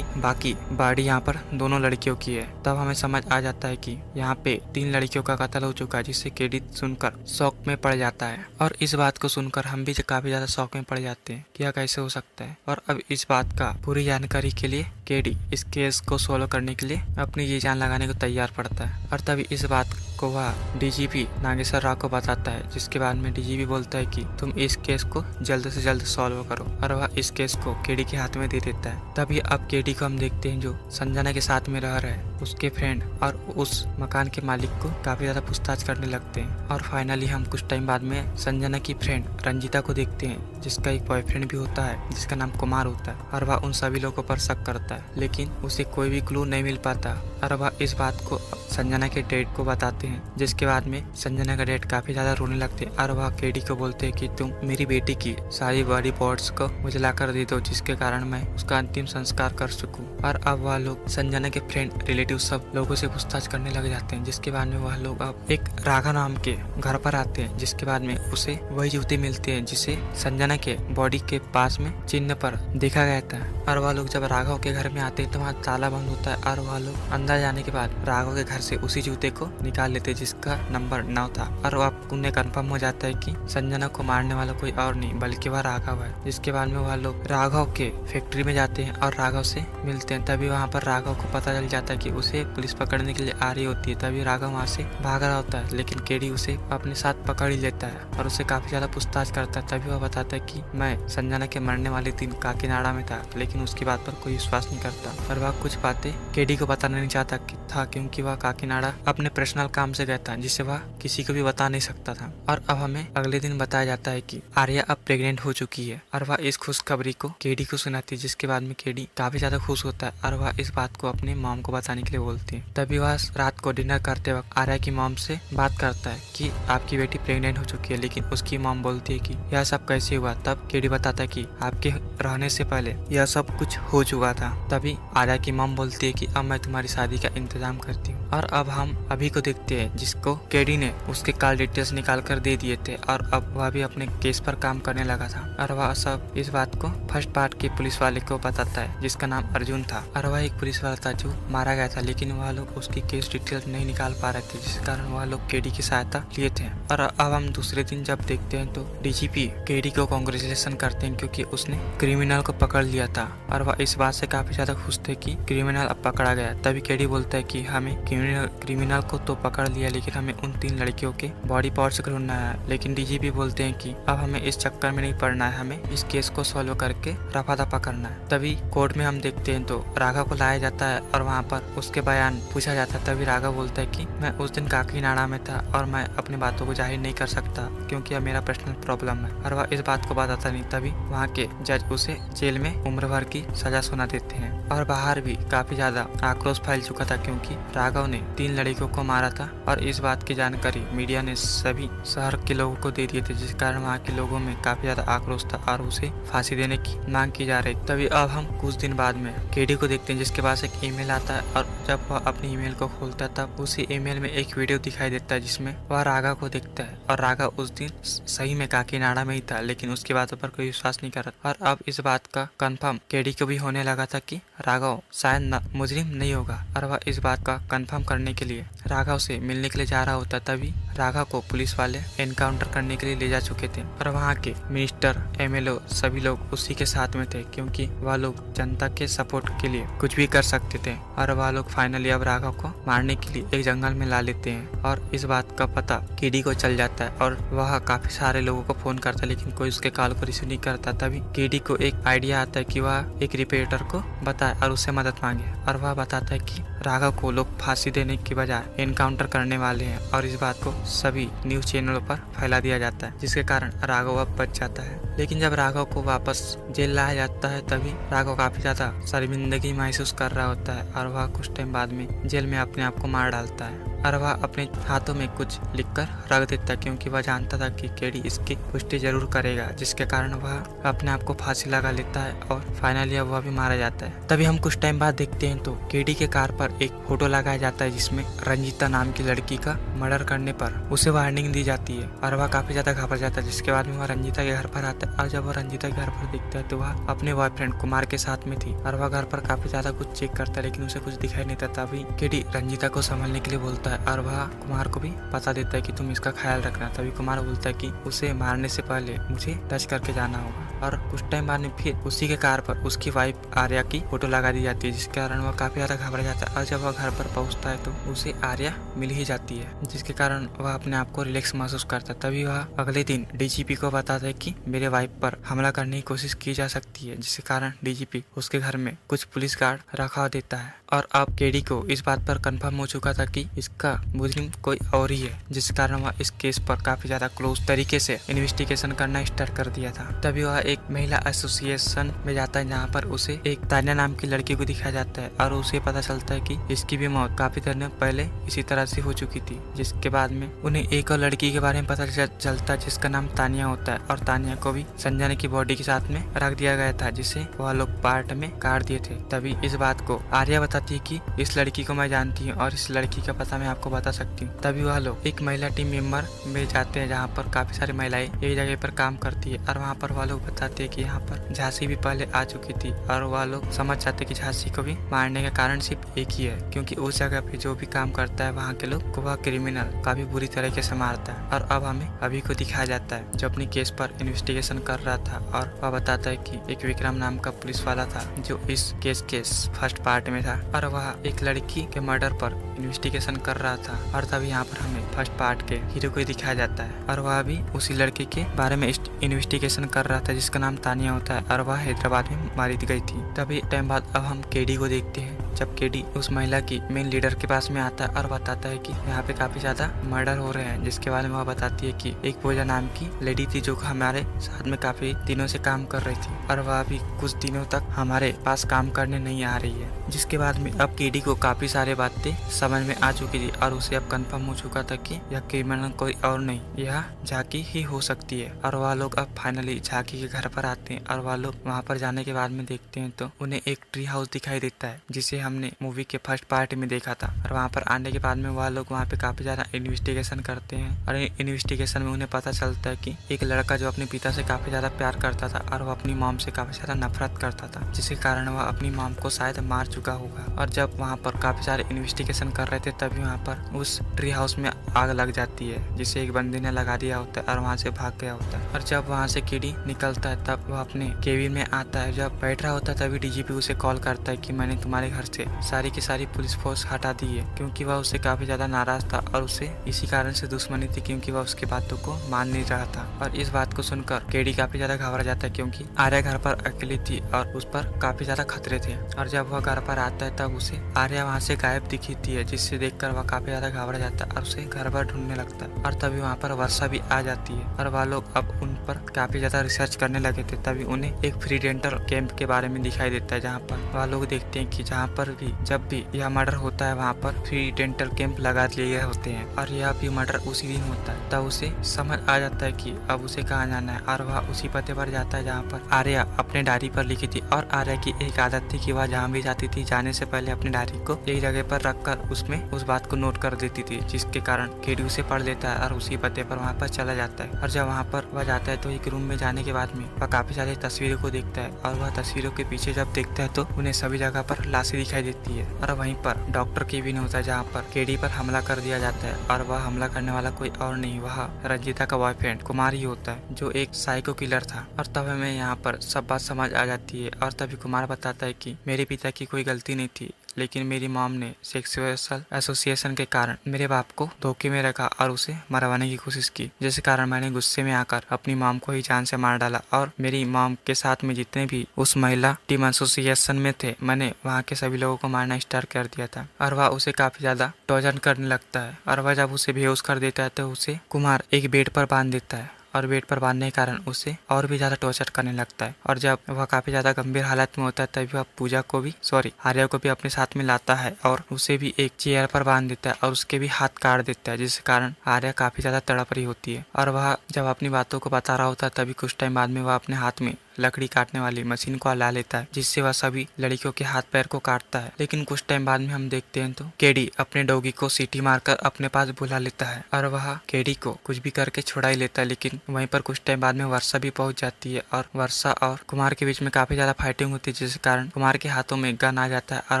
बाकी बॉडी यहाँ पर दोनों लड़कियों की है। तब हमें समझ आ जाता है कि यहाँ पे 3 लड़कियों का कत्ल हो चुका है, जिससे केडी सुनकर शौक में पड़ जाता है। और इस बात को सुनकर हम भी काफी ज्यादा शौक में पड़ जाते हैं कि यह कैसे हो सकता है। और अब इस बात का पूरी जानकारी के लिए केडी इस केस को सोल्व करने के लिए अपनी ये जान लगाने को तैयार पड़ता है। और तभी इस बात को वह डीजीपी नागेश्वर राव को बताता है, जिसके बाद में डीजीपी बोलता है कि तुम इस केस को जल्द से जल्द सॉल्व करो। और वह इस केस को केडी के हाथ में दे देता है। तभी अब केडी को हम देखते हैं जो संजना के साथ में रह रहे उसके फ्रेंड और उस मकान के मालिक को काफी ज्यादा पूछताछ करने लगते हैं। और फाइनली हम कुछ टाइम बाद में संजना की फ्रेंड रंजीता को देखते हैं जिसका एक बॉयफ्रेंड भी होता है जिसका नाम कुमार होता है। और वह उन सभी लोगों पर शक करता है लेकिन उसे कोई भी क्लू नहीं मिल पाता। और वह इस बात को संजना के डैड को बताते हैं, जिसके बाद में संजना का डैड काफी ज्यादा रोने लगते हैं और वह केडी को बोलते हैं कि तुम मेरी बेटी की सारी बॉडी पार्ट्स को मुझे लाकर दे दो जिसके कारण मैं उसका अंतिम संस्कार कर सकूं। और अब वह लोग संजना के फ्रेंड रिलेटिव सब लोगों से पूछताछ करने लग जाते हैं, जिसके बाद में वह लोग अब एक राघा नाम के घर पर आते हैं, जिसके बाद में उसे वही जूते मिलते हैं जिसे संजना के बॉडी के पास में चिन्ह पर देखा गया था। और वह लोग जब राघव के घर में आते हैं तो वहाँ ताला बंद होता है और वह लोग अंदर जाने के बाद राघव के घर से उसी जूते को निकाल लेते हैं जिसका नंबर 9 था। और अब उन्हें कंफर्म हो जाता है कि संजना को मारने वाला कोई और नहीं बल्कि वह राघव है। जिसके बाद में वह लोग राघव के फैक्ट्री में जाते हैं और राघव से मिलते हैं। तभी वहाँ पर राघव को पता चल जाता है कि उसे पुलिस पकड़ने के लिए आ रही होती है। तभी राघव वहाँ से भाग रहा होता है लेकिन केडी उसे अपने साथ पकड़ ही लेता है और उसे काफी ज्यादा पूछताछ करता है। तभी वह बताता है कि मैं संजना के मरने वाले दिन काकीनाडा में था लेकिन उसकी बात पर कोई विश्वास नहीं करता। और वह कुछ बातें केडी को बताना नहीं चाहता था क्योंकि वह काकीनाडा अपने पर्सनल काम से गया था जिसे वह किसी को भी बता नहीं सकता था। और अब हमें अगले दिन बताया जाता है कि आर्या अब प्रेग्नेंट हो चुकी है और वह इस खुशखबरी को केडी को सुनाती है, जिसके बाद में केडी काफी ज्यादा खुश होता है और वह इस बात को अपने मॉम को बताने के लिए बोलती है। तभी वह रात को डिनर करते वक्त आर्या की मॉम से बात करता है कि आपकी बेटी प्रेग्नेंट हो चुकी है, लेकिन उसकी मॉम बोलती है कि यह सब कैसे हुआ। तब केडी बताता है कि आपके रहने से पहले यह सब कुछ हो चुका था। तभी आर्या की मॉम बोलती है कि अब मैं तुम्हारी शादी का इंतजाम करती हूँ। और अब हम अभी को देखते हैं जिसको केडी ने उसके कॉल डिटेल्स निकाल कर दे दिए थे और अब वह भी अपने केस पर काम करने लगा था। और वह सब इस बात को फर्स्ट पार्ट के पुलिस वाले को बताता है जिसका नाम अर्जुन था। और वह एक पुलिस वाला था जो मारा गया था लेकिन वह लोग उसकी केस डिटेल्स नहीं निकाल पा रहे थे, जिस कारण वह लोग केडी की सहायता लिए थे। और अब हम दूसरे दिन जब देखते हैं तो डीजीपी केडी को कांग्रेचुलेशन करते हैं क्योंकि उसने क्रिमिनल को पकड़ लिया था और वह इस बात से काफी ज्यादा खुश थे कि क्रिमिनल अब पकड़ा गया। तभी केडी बोलता है कि हमें क्रिमिनल को तो पकड़ लिया लेकिन हमें उन 3 लड़कियों के बॉडी पार्ट्स ढूंढना है। लेकिन डीजीपी बोलते हैं कि अब हमें इस चक्कर में नहीं पड़ना है, हमें इस केस को सॉल्व करके रफा दफा करना है। तभी कोर्ट में हम देखते हैं तो राघव को लाया जाता है और वहाँ पर उसके बयान पूछा जाता है। तभी राघव बोलता है कि मैं उस दिन काकीनाडा में था और मैं अपनी बातों को जाहिर नहीं कर सकता क्योंकि अब मेरा पर्सनल प्रॉब्लम है। और वह इस बात को बताता नहीं। तभी वहाँ के जज उसे जेल में उम्र भर की सजा सुना देते हैं। और बाहर भी काफी ज्यादा आक्रोश फैल चुका था क्योंकि राघव ने 3 लड़कियों को मारा था और इस बात की जानकारी मीडिया ने सभी शहर के लोगों को दे दिए थे, जिस कारण वहाँ के लोगों में काफी ज्यादा आक्रोश था और उसे फांसी देने की मांग की जा रही। तभी अब हम कुछ दिन बाद में केडी को देखते हैं जिसके पास एक ईमेल आता है और जब वह अपनी ईमेल को खोलता है तब उसी ईमेल में एक वीडियो दिखाई देता है जिसमें वह रागा को देखता है और रागा उस दिन सही में काकीनाडा में ही था, लेकिन उसकी बातों पर कोई विश्वास नहीं कर रहा। और अब इस बात का कंफर्म केडी को भी होने लगा था कि राघव शायद मुजरिम नहीं होगा, और वह इस बात का कंफर्म करने के लिए राघव से मिलने के लिए जा रहा होता। तभी राघव को पुलिस वाले एनकाउंटर करने के लिए ले जा चुके थे और वहाँ के मिनिस्टर, एमएलए सभी लोग उसी के साथ में थे, क्योंकि वह लोग जनता के सपोर्ट के लिए कुछ भी कर सकते थे। और वह लोग फाइनली अब राघव को मारने के लिए एक जंगल में ला लेते हैं और इस बात का पता केडी को चल जाता है और वह काफी सारे लोगों को फोन करता है, लेकिन कोई उसके कॉल को रिसीव नहीं करता। तभी केडी को एक आइडिया आता है कि वह एक रिपोर्टर को बताए और उससे मदद मांगे, और वह बताता है कि राघव को लोग फांसी देने की बजाय एनकाउंटर करने वाले हैं, और इस बात को सभी न्यूज चैनलों पर फैला दिया जाता है, जिसके कारण राघव अब बच जाता है। लेकिन जब राघव को वापस जेल लाया जाता है तभी राघव काफी ज्यादा शर्मिंदगी महसूस कर रहा होता है और वह कुछ टाइम बाद में जेल में अपने आप को मार डालता है और वह अपने हाथों में कुछ लिखकर रख देता है, क्योंकि वह जानता था कि केडी इसकी पुष्टि जरूर करेगा, जिसके कारण वह अपने आप को फांसी लगा लेता है और फाइनली अब वह भी मारा जाता है। तभी हम कुछ टाइम बाद देखते हैं तो केडी के कार पर एक फोटो लगाया जाता है जिसमें रंजीता नाम की लड़की का मर्डर करने पर उसे वार्निंग दी जाती है और वह काफी ज्यादा घबरा जाता है। जिसके बाद में वह रंजीता के घर पर आता है और जब वह रंजीता के घर पर दिखता है तो वह अपने बॉयफ्रेंड कुमार के साथ में थी और वह घर पर काफी ज्यादा कुछ चेक करता है, लेकिन उसे कुछ दिखाई नहीं देता। तभी केडी रंजीता को संभालने के लिए बोलता है और वह कुमार को भी बता देता है कि तुम इसका ख्याल रखना। तभी कुमार बोलता है कि उसे मारने से पहले मुझे टच करके जाना होगा, और कुछ टाइम बाद में फिर उसी के कार पर उसकी वाइफ आर्या की फोटो लगा दी जाती है, जिसके कारण वह काफी ज्यादा घबरा जाता है। और जब वह घर पर पहुंचता है तो उसे आर्या मिल ही जाती है, जिसके कारण वह अपने आप को रिलैक्स महसूस करता है। तभी वह अगले दिन डीजीपी को बताता है कि मेरे वाइफ पर हमला करने की कोशिश की जा सकती है, जिसके कारण डीजीपी उसके घर में कुछ पुलिस गार्ड रखा देता है। और अब केडी को इस बात पर कंफर्म हो चुका था कि इसका मुजरिम कोई और ही है, जिस कारण वह इस केस पर काफी ज्यादा क्लोज तरीके से इन्वेस्टिगेशन करना स्टार्ट कर दिया था। तभी वह एक महिला एसोसिएशन में जाता है जहाँ पर उसे एक तान्या नाम की लड़की को दिखाया जाता है और उसे पता चलता है कि इसकी भी मौत काफी देर पहले इसी तरह से हो चुकी थी। जिसके बाद में उन्हें एक और लड़की के बारे में पता चलता है जिसका नाम तानिया होता है, और तानिया को भी संजना की बॉडी के साथ में रख दिया गया था, जिसे वह लोग पार्ट में काट दिए थे। तभी इस बात को आर्या बताती है कि इस लड़की को मैं जानती हूँ और इस लड़की का पता मैं आपको बता सकती हूँ। तभी वह लोग एक महिला टीम मेंबर में जाते हैं जहाँ पर काफी सारी महिलाएं एक जगह पर काम करती है, और वहाँ पर वह लोग बताते हैं कि यहाँ पर झांसी भी पहले आ चुकी थी, और वह लोग समझ जाते कि झांसी को भी मारने का कारण सिर्फ एक ही है, क्योंकि उस जगह पे जो भी काम करता है वहाँ के लोग को वह क्रिमिनल काफी बुरी तरीके से मारता है। और अब हमें अभी को दिखाया जाता है जो अपनी केस पर इन्वेस्टिगेशन कर रहा था, और वह बताता है कि एक विक्रम नाम का पुलिस वाला था जो इस केस के फर्स्ट पार्ट में था, और वह एक लड़की के मर्डर पर इन्वेस्टिगेशन कर रहा था। और तभी यहाँ पर हमें फर्स्ट पार्ट के हीरो को दिखाया जाता है, और वह भी उसी लड़की के बारे में इन्वेस्टिगेशन कर रहा था जिसका नाम तानिया होता है, और वह हैदराबाद में मारी गई थी। तभी टाइम बाद अब हम केडी को देखते हैं जब केडी उस महिला की मेन लीडर के पास में आता है और बताता है कि यहाँ पे काफी ज्यादा मर्डर हो रहे हैं, जिसके बारे में वह बताती है कि एक पूजा नाम की लेडी थी जो हमारे साथ में काफी दिनों से काम कर रही थी, और वह भी कुछ दिनों तक हमारे पास काम करने नहीं आ रही है। जिसके बाद में अब केडी को काफी सारे बातें समझ में आ चुकी थी और उसे अब कंफर्म हो चुका था कि यह क्रिमिनल कोई और नहीं, यह झांकी ही हो सकती है। और वह लोग अब फाइनली झांकी के घर पर आते हैं, और वह लोग वहाँ पर जाने के बाद में देखते हैं तो उन्हें एक ट्री हाउस दिखाई देता है जिसे हमने मूवी के फर्स्ट पार्ट में देखा था। और वहाँ पर आने के बाद में वह लोग वहाँ पे काफी ज्यादा इन्वेस्टिगेशन करते हैं, और इन्वेस्टिगेशन में उन्हें पता चलता है कि एक लड़का जो अपने पिता से काफी ज्यादा प्यार करता था और वह अपनी मॉम से काफी ज्यादा नफरत करता था, जिसके कारण वह अपनी मॉम को शायद मार चुका होगा। और जब वहाँ पर काफी सारे इन्वेस्टिगेशन कर रहे थे तभी वहाँ पर उस ट्री हाउस में आग लग जाती है, जिसे एक बंदे ने लगा दिया होता है और वहाँ से भाग गया होता है। और जब वहाँ से केडी निकलता है तब वह अपने केबिन में आता है। जब बैठ रहा होता है तभी डीजीपी उसे कॉल करता है कि मैंने तुम्हारे घर से सारी की सारी पुलिस फोर्स हटा दी है, क्योंकि वह उससे काफी ज्यादा नाराज था और उसे इसी कारण से दुश्मनी थी, क्योंकि वह उसकी बातों को मान नहीं रहा था। और इस बात को सुनकर केडी काफी ज्यादा घबरा जाता है, क्योंकि आर्या घर पर अकेली थी और उस पर काफी ज्यादा खतरे थे। और जब वह घर पर आता है तब उसे आर्या वहाँ से गायब दिखती है, जिससे देखकर वह काफी ज्यादा घबरा जाता है और उसे घर पर ढूंढने लगता है। और तभी वहाँ पर वर्षा भी आ जाती है और वह लोग अब उन पर काफी ज्यादा रिसर्च करने लगे थे। तभी उन्हें एक फ्री डेंटल कैंप के बारे में दिखाई देता है, जहाँ पर वह लोग देखते हैं कि जहाँ पर पर भी जब भी यह मर्डर होता है वहाँ पर फ्री डेंटल कैंप लगा दिए गए होते हैं और यह भी मर्डर उसी दिन होता है। तब उसे समझ आ जाता है कि अब उसे कहाँ जाना है और वह उसी पते पर जाता है जहाँ पर आर्या अपने डायरी पर लिखी थी। और आर्या की एक आदत थी कि वह जहाँ भी जाती थी जाने से पहले अपनी डायरी को एक जगह पर रखकर उसमें उस बात को नोट कर देती थी, जिसके कारण केडी उसे पढ़ लेता है और उसी पते पर वहाँ पर चला जाता है। और जब वहाँ पर वह जाता है तो एक रूम में जाने के बाद में वह काफी सारी तस्वीरों को देखता है और वह तस्वीरों के पीछे जब देखता है तो उन्हें सभी जगह पर लाशें दिखाई देती है। और वहीं पर डॉक्टर केबिन होता है जहाँ पर केडी पर हमला कर दिया जाता है और वह हमला करने वाला कोई और नहीं, वह रंजीता का बॉयफ्रेंड कुमार ही होता है जो एक साइको किलर था। और तब हमें यहाँ पर सब बात समझ आ जाती है और तभी कुमार बताता है कि मेरे पिता की कोई गलती नहीं थी, लेकिन मेरी मॉम ने सेक्सुअल एसोसिएशन के कारण मेरे बाप को धोखे में रखा और उसे मरवाने की कोशिश की, जिस कारण मैंने गुस्से में आकर अपनी मॉम को ही जान से मार डाला। और मेरी मॉम के साथ में जितने भी उस महिला टीम एसोसिएशन में थे, मैंने वहाँ के सभी लोगों को मारना स्टार्ट कर दिया था। और वह उसे काफी ज्यादा टॉर्चर करने लगता है और वह जब उसे बेहोश कर देता है तो उसे कुमार एक बेड पर बांध देता है और बेड पर बांधने के कारण उसे और भी ज्यादा टॉर्चर करने लगता है। और जब वह काफी ज्यादा गंभीर हालत में होता है तभी वह आर्या को भी अपने साथ में लाता है और उसे भी एक चेयर पर बांध देता है और उसके भी हाथ काट देता है, जिस कारण आर्या काफी ज्यादा तड़प रही होती है। और वह जब अपनी बातों को बता रहा होता है तभी कुछ टाइम बाद में वह अपने हाथ में लकड़ी काटने वाली मशीन को ला लेता है, जिससे वह सभी लड़कियों के हाथ पैर को काटता है। लेकिन कुछ टाइम बाद में हम देखते हैं तो केडी अपने डॉगी को सीटी मारकर अपने पास बुला लेता है और वह केडी को कुछ भी करके छुड़ा ही लेता है। लेकिन वहीं पर कुछ टाइम बाद में वर्षा भी पहुंच जाती है और वर्षा और कुमार के बीच में काफी ज्यादा फाइटिंग होती है, जिस कारण कुमार के हाथों में गन आ जाता है और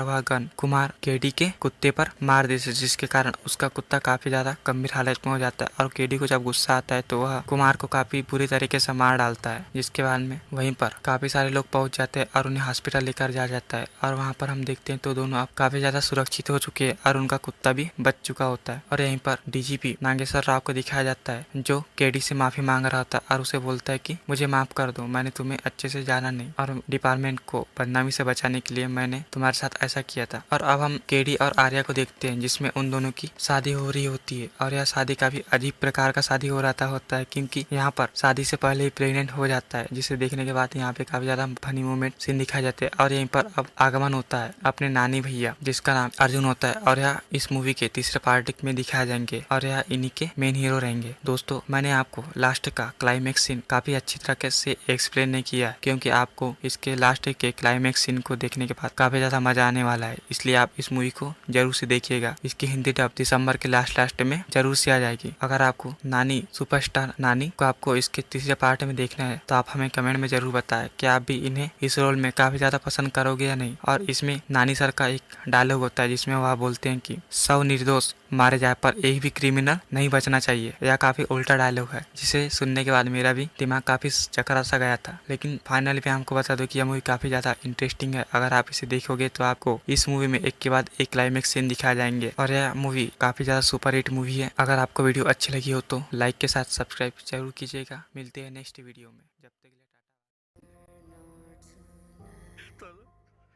वह गन कुमार केडी के कुत्ते पर मार देता है, जिसके कारण उसका कुत्ता काफी ज्यादा गंभीर हालत में हो जाता है। और केडी को जब गुस्सा आता है तो वह कुमार को काफी बुरी तरीके से मार डालता है, जिसके बाद में वहीं पर काफी सारे लोग पहुंच जाते हैं और उन्हें हॉस्पिटल लेकर जा जाता है। और वहां पर हम देखते हैं तो दोनों अब काफी ज्यादा सुरक्षित हो चुके हैं और उनका कुत्ता भी बच चुका होता है। और यहीं पर डीजीपी नागेश्वर राव को दिखाया जाता है जो केडी से माफी मांग रहा था और उसे बोलता है कि मुझे माफ कर दो, मैंने तुम्हें अच्छे से जाना नहीं और डिपार्टमेंट को बदनामी से बचाने के लिए मैंने तुम्हारे साथ ऐसा किया था। और अब हम केडी और आर्या को देखते हैं जिसमें उन दोनों की शादी हो रही होती है और यह शादी काफी अजीब प्रकार का शादी हो रहा होता है, क्योंकि यहाँ पर शादी से पहले ही प्रेग्नेंट हो जाता है, जिसे देखने के बाद यहाँ पे काफी ज्यादा फनी मोमेंट सीन दिखाए जाते हैं। और यहीं पर अब आगमन होता है अपने नानी भैया जिसका नाम अर्जुन होता है और यह इस मूवी के तीसरे पार्ट में दिखाए जाएंगे और यह इन्हीं के मेन हीरो रहेंगे। दोस्तों, मैंने आपको लास्ट का क्लाइमेक्स सीन काफी अच्छी तरह से एक्सप्लेन नहीं किया क्योंकि आपको इसके लास्ट के क्लाइमेक्स सीन को देखने के बाद काफी ज्यादा मजा आने वाला है, इसलिए आप इस मूवी को जरूर से देखिएगा। इसकी हिंदी डब दिसंबर के लास्ट में जरूर से आ जाएगी। अगर आपको नानी सुपरस्टार नानी को आपको इसके तीसरे पार्ट में देखना है तो आप हमें कमेंट में जरूर बताएं कि आप भी इन्हें इस रोल में काफी ज्यादा पसंद करोगे या नहीं। और इसमें नानी सर का एक डायलॉग होता है जिसमें वह बोलते हैं कि 100 निर्दोष मारे जाए पर एक भी क्रिमिनल नहीं बचना चाहिए। यह काफी उल्टा डायलॉग है जिसे सुनने के बाद मेरा भी दिमाग काफी चकरा सा गया था। लेकिन फाइनली मैं आपको बता दूं कि यह मूवी काफी ज्यादा इंटरेस्टिंग है। अगर आप इसे देखोगे तो आपको इस मूवी में एक के बाद एक क्लाइमेक्स सीन दिखाए जाएंगे और यह मूवी काफी ज्यादा सुपर हिट मूवी है। अगर आपको वीडियो अच्छी लगी हो तो लाइक के साथ सब्सक्राइब जरूर कीजिएगा। मिलते हैं नेक्स्ट वीडियो में, जब तक के लिए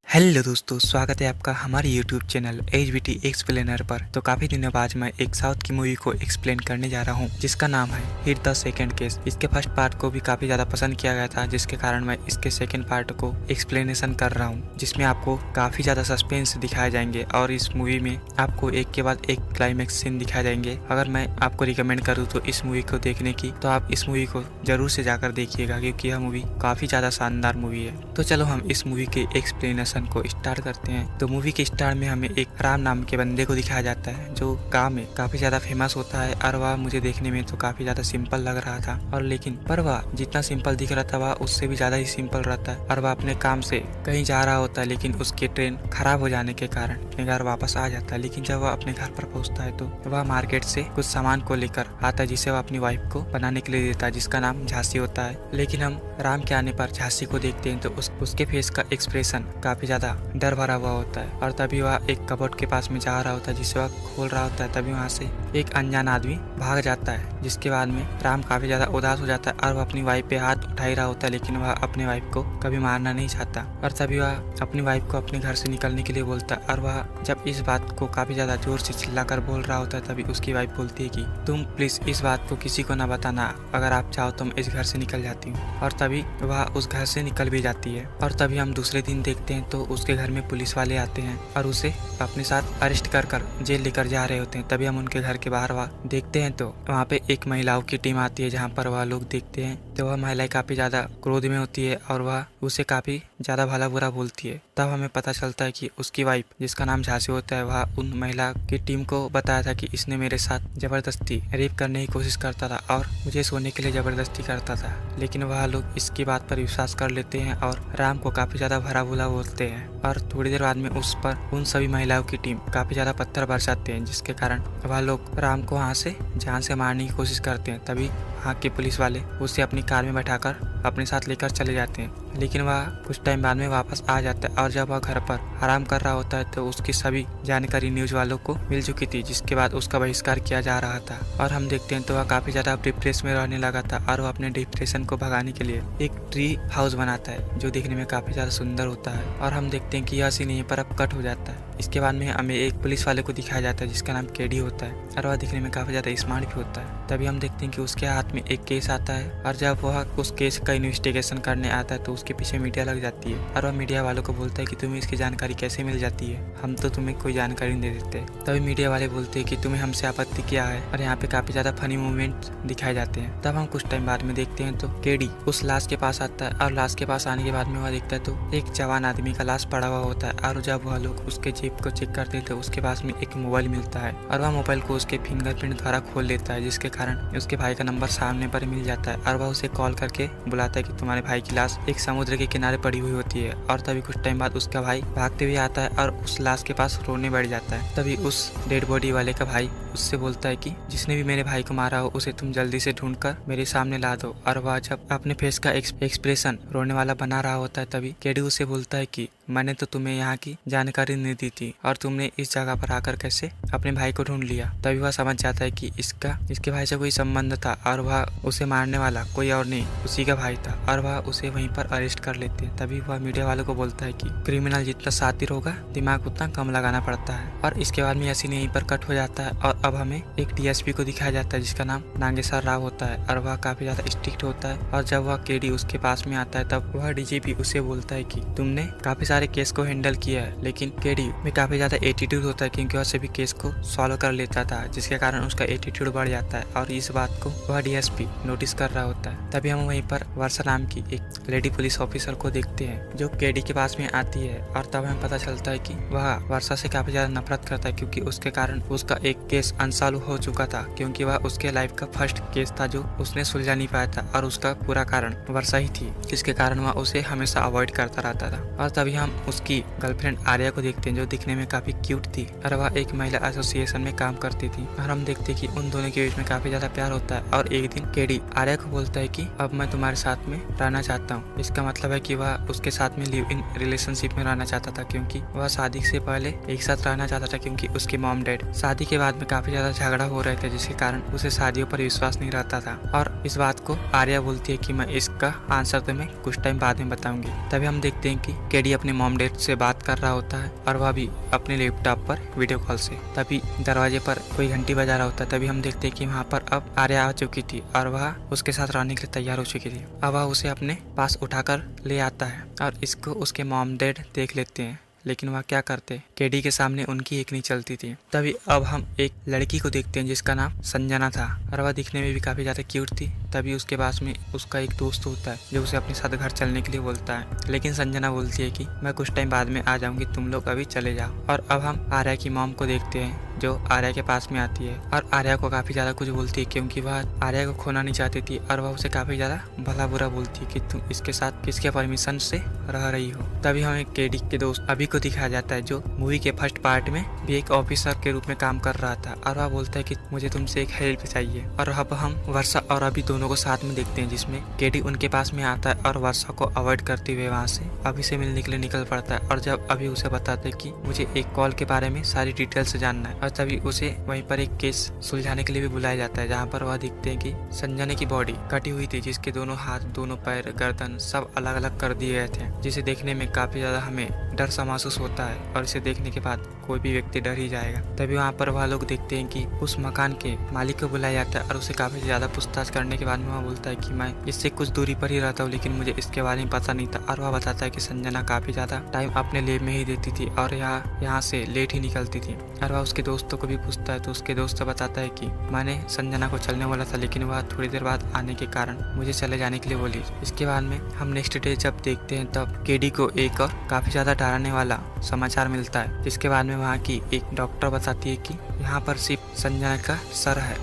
हेलो दोस्तों, स्वागत है आपका हमारे YouTube चैनल HBT एक्सप्लेनर पर। तो काफ़ी दिनों बाद मैं एक साउथ की मूवी को एक्सप्लेन करने जा रहा हूँ जिसका नाम है हिट द सेकंड केस। इसके फर्स्ट पार्ट को भी काफ़ी ज़्यादा पसंद किया गया था, जिसके कारण मैं इसके सेकंड पार्ट को एक्सप्लेनेशन कर रहा हूँ, जिसमें आपको काफ़ी ज़्यादा सस्पेंस दिखाए जाएंगे और इस मूवी में आपको एक के बाद एक क्लाइमेक्स सीन दिखाए जाएंगे। अगर मैं आपको रिकमेंड करूँ तो इस मूवी को देखने की, तो आप इस मूवी को जरूर से जाकर देखिएगा क्योंकि यह मूवी काफ़ी ज़्यादा शानदार मूवी है। तो चलो हम इस मूवी के एक्सप्लेनेशन को स्टार्ट करते हैं। तो मूवी के स्टार्ट में हमें एक राम नाम के बंदे को दिखाया जाता है जो गांव में काफी ज्यादा फेमस होता है और वह मुझे देखने में तो काफी ज्यादा सिंपल लग रहा था और लेकिन पर वह जितना सिंपल दिख रहा था वह उससे भी ज्यादा ही सिंपल रहता है। और वह अपने काम से कहीं जा रहा होता है लेकिन उसकी ट्रेन खराब हो जाने के कारण अपने घर वापस आ जाता है। लेकिन जब वह अपने घर पर पहुंचता है तो वह मार्केट से कुछ सामान को लेकर आता है जिसे वह अपनी वाइफ को बनाने के लिए देता है, जिसका नाम झांसी होता है। लेकिन हम राम के आने पर झांसी को देखते हैं तो उसके फेस का एक्सप्रेशन काफी ज्यादा डर भरा हुआ होता है और तभी वह एक कबोर्ड के पास में जा रहा होता है जिसे वह खोल रहा होता है। तभी वहाँ से एक अनजान आदमी भाग जाता है, जिसके बाद में राम काफी ज्यादा उदास हो जाता है और वह अपनी वाइफ पे हाथ उठा ही रहा होता है, लेकिन वह अपने वाइफ को कभी मारना नहीं चाहता। और तभी वह अपनी वाइफ को अपने घर से निकलने के लिए बोलता है और वह जब इस बात को काफी ज्यादा जोर से चिल्लाकर बोल रहा होता है तभी उसकी वाइफ बोलती है कि तुम प्लीज इस बात को किसी को ना बताना, अगर आप चाहो तो मैं इस घर से निकल जाती हूँ। और तभी वह उस घर से निकल भी जाती है। और तभी हम दूसरे दिन देखते हैं तो तो उसके घर में पुलिस वाले आते हैं और उसे अपने साथ अरेस्ट कर जेल लेकर जा रहे होते हैं। तभी हम उनके घर के बाहर देखते हैं तो वहाँ पे एक महिलाओं की टीम आती है, जहाँ पर वह लोग देखते हैं तो वह महिला काफी ज्यादा क्रोध में होती है और वह उसे काफी ज्यादा भला बुरा बोलती है। तब हमें पता चलता है कि उसकी वाइफ, जिसका नाम झांसी होता है, वह उन महिला की टीम को बताया था कि इसने मेरे साथ जबरदस्ती रेप करने की कोशिश करता था और मुझे सोने के लिए जबरदस्ती करता था। लेकिन वह लोग इसकी बात पर विश्वास कर लेते हैं और राम को काफी ज्यादा भला बुरा बोलते हैं और थोड़ी देर बाद में उस पर उन सभी महिलाओं की टीम काफी ज्यादा पत्थर बरसाते हैं, जिसके कारण वह लोग राम को वहाँ से जान से मारने की कोशिश करते हैं। तभी वहाँ के पुलिस वाले उसे अपनी कार में बैठाकर अपने साथ लेकर चले जाते हैं, लेकिन वह कुछ टाइम बाद में वापस आ जाता है और जब वह घर पर आराम कर रहा होता है तो उसकी सभी जानकारी न्यूज वालों को मिल चुकी थी, जिसके बाद उसका बहिष्कार किया जा रहा था। और हम देखते हैं तो वह काफी ज्यादा डिप्रेशन में रहने लगा था और वह अपने डिप्रेशन को भगाने के लिए एक ट्री हाउस बनाता है, जो देखने में काफी ज्यादा सुंदर होता है। और हम देखते हैं कि यह सीन यहीं पर अब कट हो जाता है। इसके बाद में हमें एक पुलिस वाले को दिखाया जाता है जिसका नाम केडी होता है और वह दिखने में काफी ज्यादा स्मार्ट भी होता है। तभी हम देखते हैं कि उसके हाथ में एक केस आता है और जब वह उस केस का इन्वेस्टिगेशन करने आता है तो उसके पीछे मीडिया लग जाती है और वह मीडिया वालों को बोलता है कि तुम्हें इसकी जानकारी कैसे मिल जाती है, हम तो तुम्हें कोई जानकारी नहीं दे देते। तभी मीडिया वाले बोलते हैं कि तुम्हें हमसे आपत्ति क्या है और यहाँ पे काफी ज्यादा फनी मूवमेंट दिखाए जाते हैं। तब हम कुछ टाइम बाद में देखते हैं तो केडी उस लाश के पास आता है और लाश के पास आने के बाद में वह देखता है तो एक जवान आदमी का लाश पड़ा हुआ होता है और जब वह लोग उसके जेब को चेक करते हैं तो उसके पास में एक मोबाइल मिलता है और वह मोबाइल को उसके फिंगरप्रिंट द्वारा खोल लेता है, जिसके कारण उसके भाई का नंबर सामने पर मिल जाता है और वह उसे कॉल करके बुलाता है कि तुम्हारे भाई की लाश एक समुद्र के किनारे पड़ी हुई होती है। और तभी कुछ टाइम बाद उसका भाई भागते हुए आता है और उस लाश के पास रोने बैठ जाता है। तभी उस डेड बॉडी वाले का भाई उससे बोलता है कि जिसने भी मेरे भाई को मारा हो उसे तुम जल्दी से ढूंढकर मेरे सामने ला दो। और वह जब अपने फेस का एक्सप्रेशन रोने वाला बना रहा होता है तभी केडी उसे बोलता है कि मैंने तो तुम्हें यहाँ की जानकारी नहीं दी थी और तुमने इस जगह पर आकर कैसे अपने भाई को ढूंढ लिया। तभी वह समझ जाता है कि इसके भाई से कोई संबंध था और वह उसे मारने वाला कोई और नहीं उसी का भाई था और वह उसे वहीं पर अरेस्ट कर लेते हैं। तभी वह मीडिया वालों को बोलता है कि क्रिमिनल जितना शातिर होगा दिमाग उतना कम लगाना पड़ता है। और इसके बाद में ऐसी यहीं पर कट हो जाता है और अब हमें एक डीएसपी को दिखाया जाता है जिसका नाम नागेश्वर राव होता है और वह काफी ज्यादा स्ट्रिक्ट होता है। और जब वह केडी उसके पास में आता है तब वह डीजीपी उसे बोलता है कि तुमने काफी सारे केस को हैंडल किया है, लेकिन केडी में काफी ज्यादा एटीट्यूड होता है क्योंकि वह सभी केस को सॉल्व कर लेता था, जिसके कारण उसका एटीट्यूड बढ़ जाता है और इस बात को वह डीएसपी नोटिस कर रहा होता है। तभी हम वहीं पर वर्षा नाम की एक लेडी पुलिस ऑफिसर को देखते हैं जो केडी के पास में आती है और तब हमें पता चलता है कि वह वर्षा से काफी ज्यादा नफरत करता है क्योंकि उसके कारण उसका एक केस अनसॉल्व हो चुका था, क्योंकि वह उसके लाइफ का फर्स्ट केस था जो उसने सुलझा नहीं पाया था और उसका पूरा कारण वर्षा ही थी, जिसके कारण वह उसे हमेशा अवॉइड करता रहता था। और तभी हम उसकी गर्लफ्रेंड आर्या को देखते हैं जो दिखने में काफी क्यूट थी और वह एक महिला एसोसिएशन में काम करती थी। और हम देखते कि उन दोनों के बीच में काफी ज्यादा प्यार होता है और एक दिन केडी आर्या को बोलता है कि अब मैं तुम्हारे साथ में रहना चाहता हूँ। इसका मतलब है कि वह उसके साथ में लिव इन रिलेशनशिप में रहना चाहता था, क्योंकि वह शादी से पहले एक साथ रहना चाहता था क्योंकि उसके मॉम डैड शादी के बाद में काफी ज्यादा झगड़ा हो रहे थे, जिसके कारण उसे शादियों पर विश्वास नहीं रहता था। और इस बात को आर्या बोलती है कि मैं इसका आंसर तुम्हें कुछ टाइम बाद में बताऊंगी। तभी हम देखते हैं कि केडी अपने मॉम डैड से बात कर रहा होता है और वह भी अपने लैपटॉप पर वीडियो कॉल से। तभी दरवाजे पर कोई घंटी बजा रहा होता है। तभी हम देखते हैं कि वहाँ पर अब आर्या आ चुकी थी और वह उसके साथ रहने के लिए तैयार हो चुकी थी। अब वह उसे अपने पास उठाकर ले आता है और इसको उसके मॉम डैड देख लेते हैं, लेकिन वह क्या करते, केडी के सामने उनकी एक नहीं चलती थी। तभी अब हम एक लड़की को देखते हैं जिसका नाम संजना था और वह दिखने में भी काफी ज्यादा क्यूट थी। तभी उसके पास में उसका एक दोस्त होता है जो उसे अपने साथ घर चलने के लिए बोलता है, लेकिन संजना बोलती है कि मैं कुछ टाइम बाद में आ जाऊंगी, तुम लोग अभी चले जाओ। और अब हम आर्या की मॉम को देखते हैं जो आर्या के पास में आती है और आर्या को काफी ज्यादा कुछ बोलती है क्योंकि वह आर्या को खोना नहीं चाहती थी और वह उसे काफी ज्यादा भला बुरा बोलती है कि तुम इसके साथ किसके परमिशन से रह रही हो। तभी हमें केडी के दोस्त अभी को दिखाया जाता है जो मूवी के फर्स्ट पार्ट में भी एक ऑफिसर के रूप में काम कर रहा था और वह बोलता है कि मुझे तुमसे एक हेल्प चाहिए। और अब हम वर्षा और अभी दोनों को साथ में देखते हैं जिसमें केडी उनके पास में आता है और वर्षा को अवॉइड करते हुए वहाँ से अभी से मिलने के लिए निकल पड़ता है। और जब अभी उसे बताते हैं कि मुझे एक कॉल के बारे में सारी डिटेल्स जानना है, और तभी उसे वहीं पर एक केस सुलझाने के लिए भी बुलाया जाता है जहाँ पर वह दिखते हैं कि संजना की बॉडी कटी हुई थी, जिसके दोनों हाथ, दोनों पैर, गर्दन सब अलग अलग कर दिए गए थे, जिसे देखने में काफी ज्यादा हमें डर सा महसूस होता है और इसे देखने देखने के बाद कोई भी व्यक्ति डर ही जाएगा। तभी वहाँ पर वह लोग देखते हैं कि उस मकान के मालिक को बुलाया जाता है और उसे काफी ज्यादा पूछताछ करने के बाद में वह बोलता है कि मैं इससे कुछ दूरी पर ही रहता हूँ, लेकिन मुझे इसके बारे में पता नहीं था। और वह बताता है कि संजना काफी ज्यादा टाइम अपने लैब में ही देती थी और यहाँ से लेट ही निकलती थी। और वह उसके दोस्तों को भी पूछता है तो उसके दोस्त बताता है कि मैंने संजना को चलने वाला था, लेकिन वह थोड़ी देर बाद आने के कारण मुझे चले जाने के लिए बोली। इसके बाद में हम नेक्स्ट डे जब देखते हैं तब केडी को एक और काफी ज्यादा डराने वाला समाचार मिलता है, जिसके बाद में वहाँ की एक डॉक्टर बताती है कि यहाँ पर सिर्फ संजना का सर है,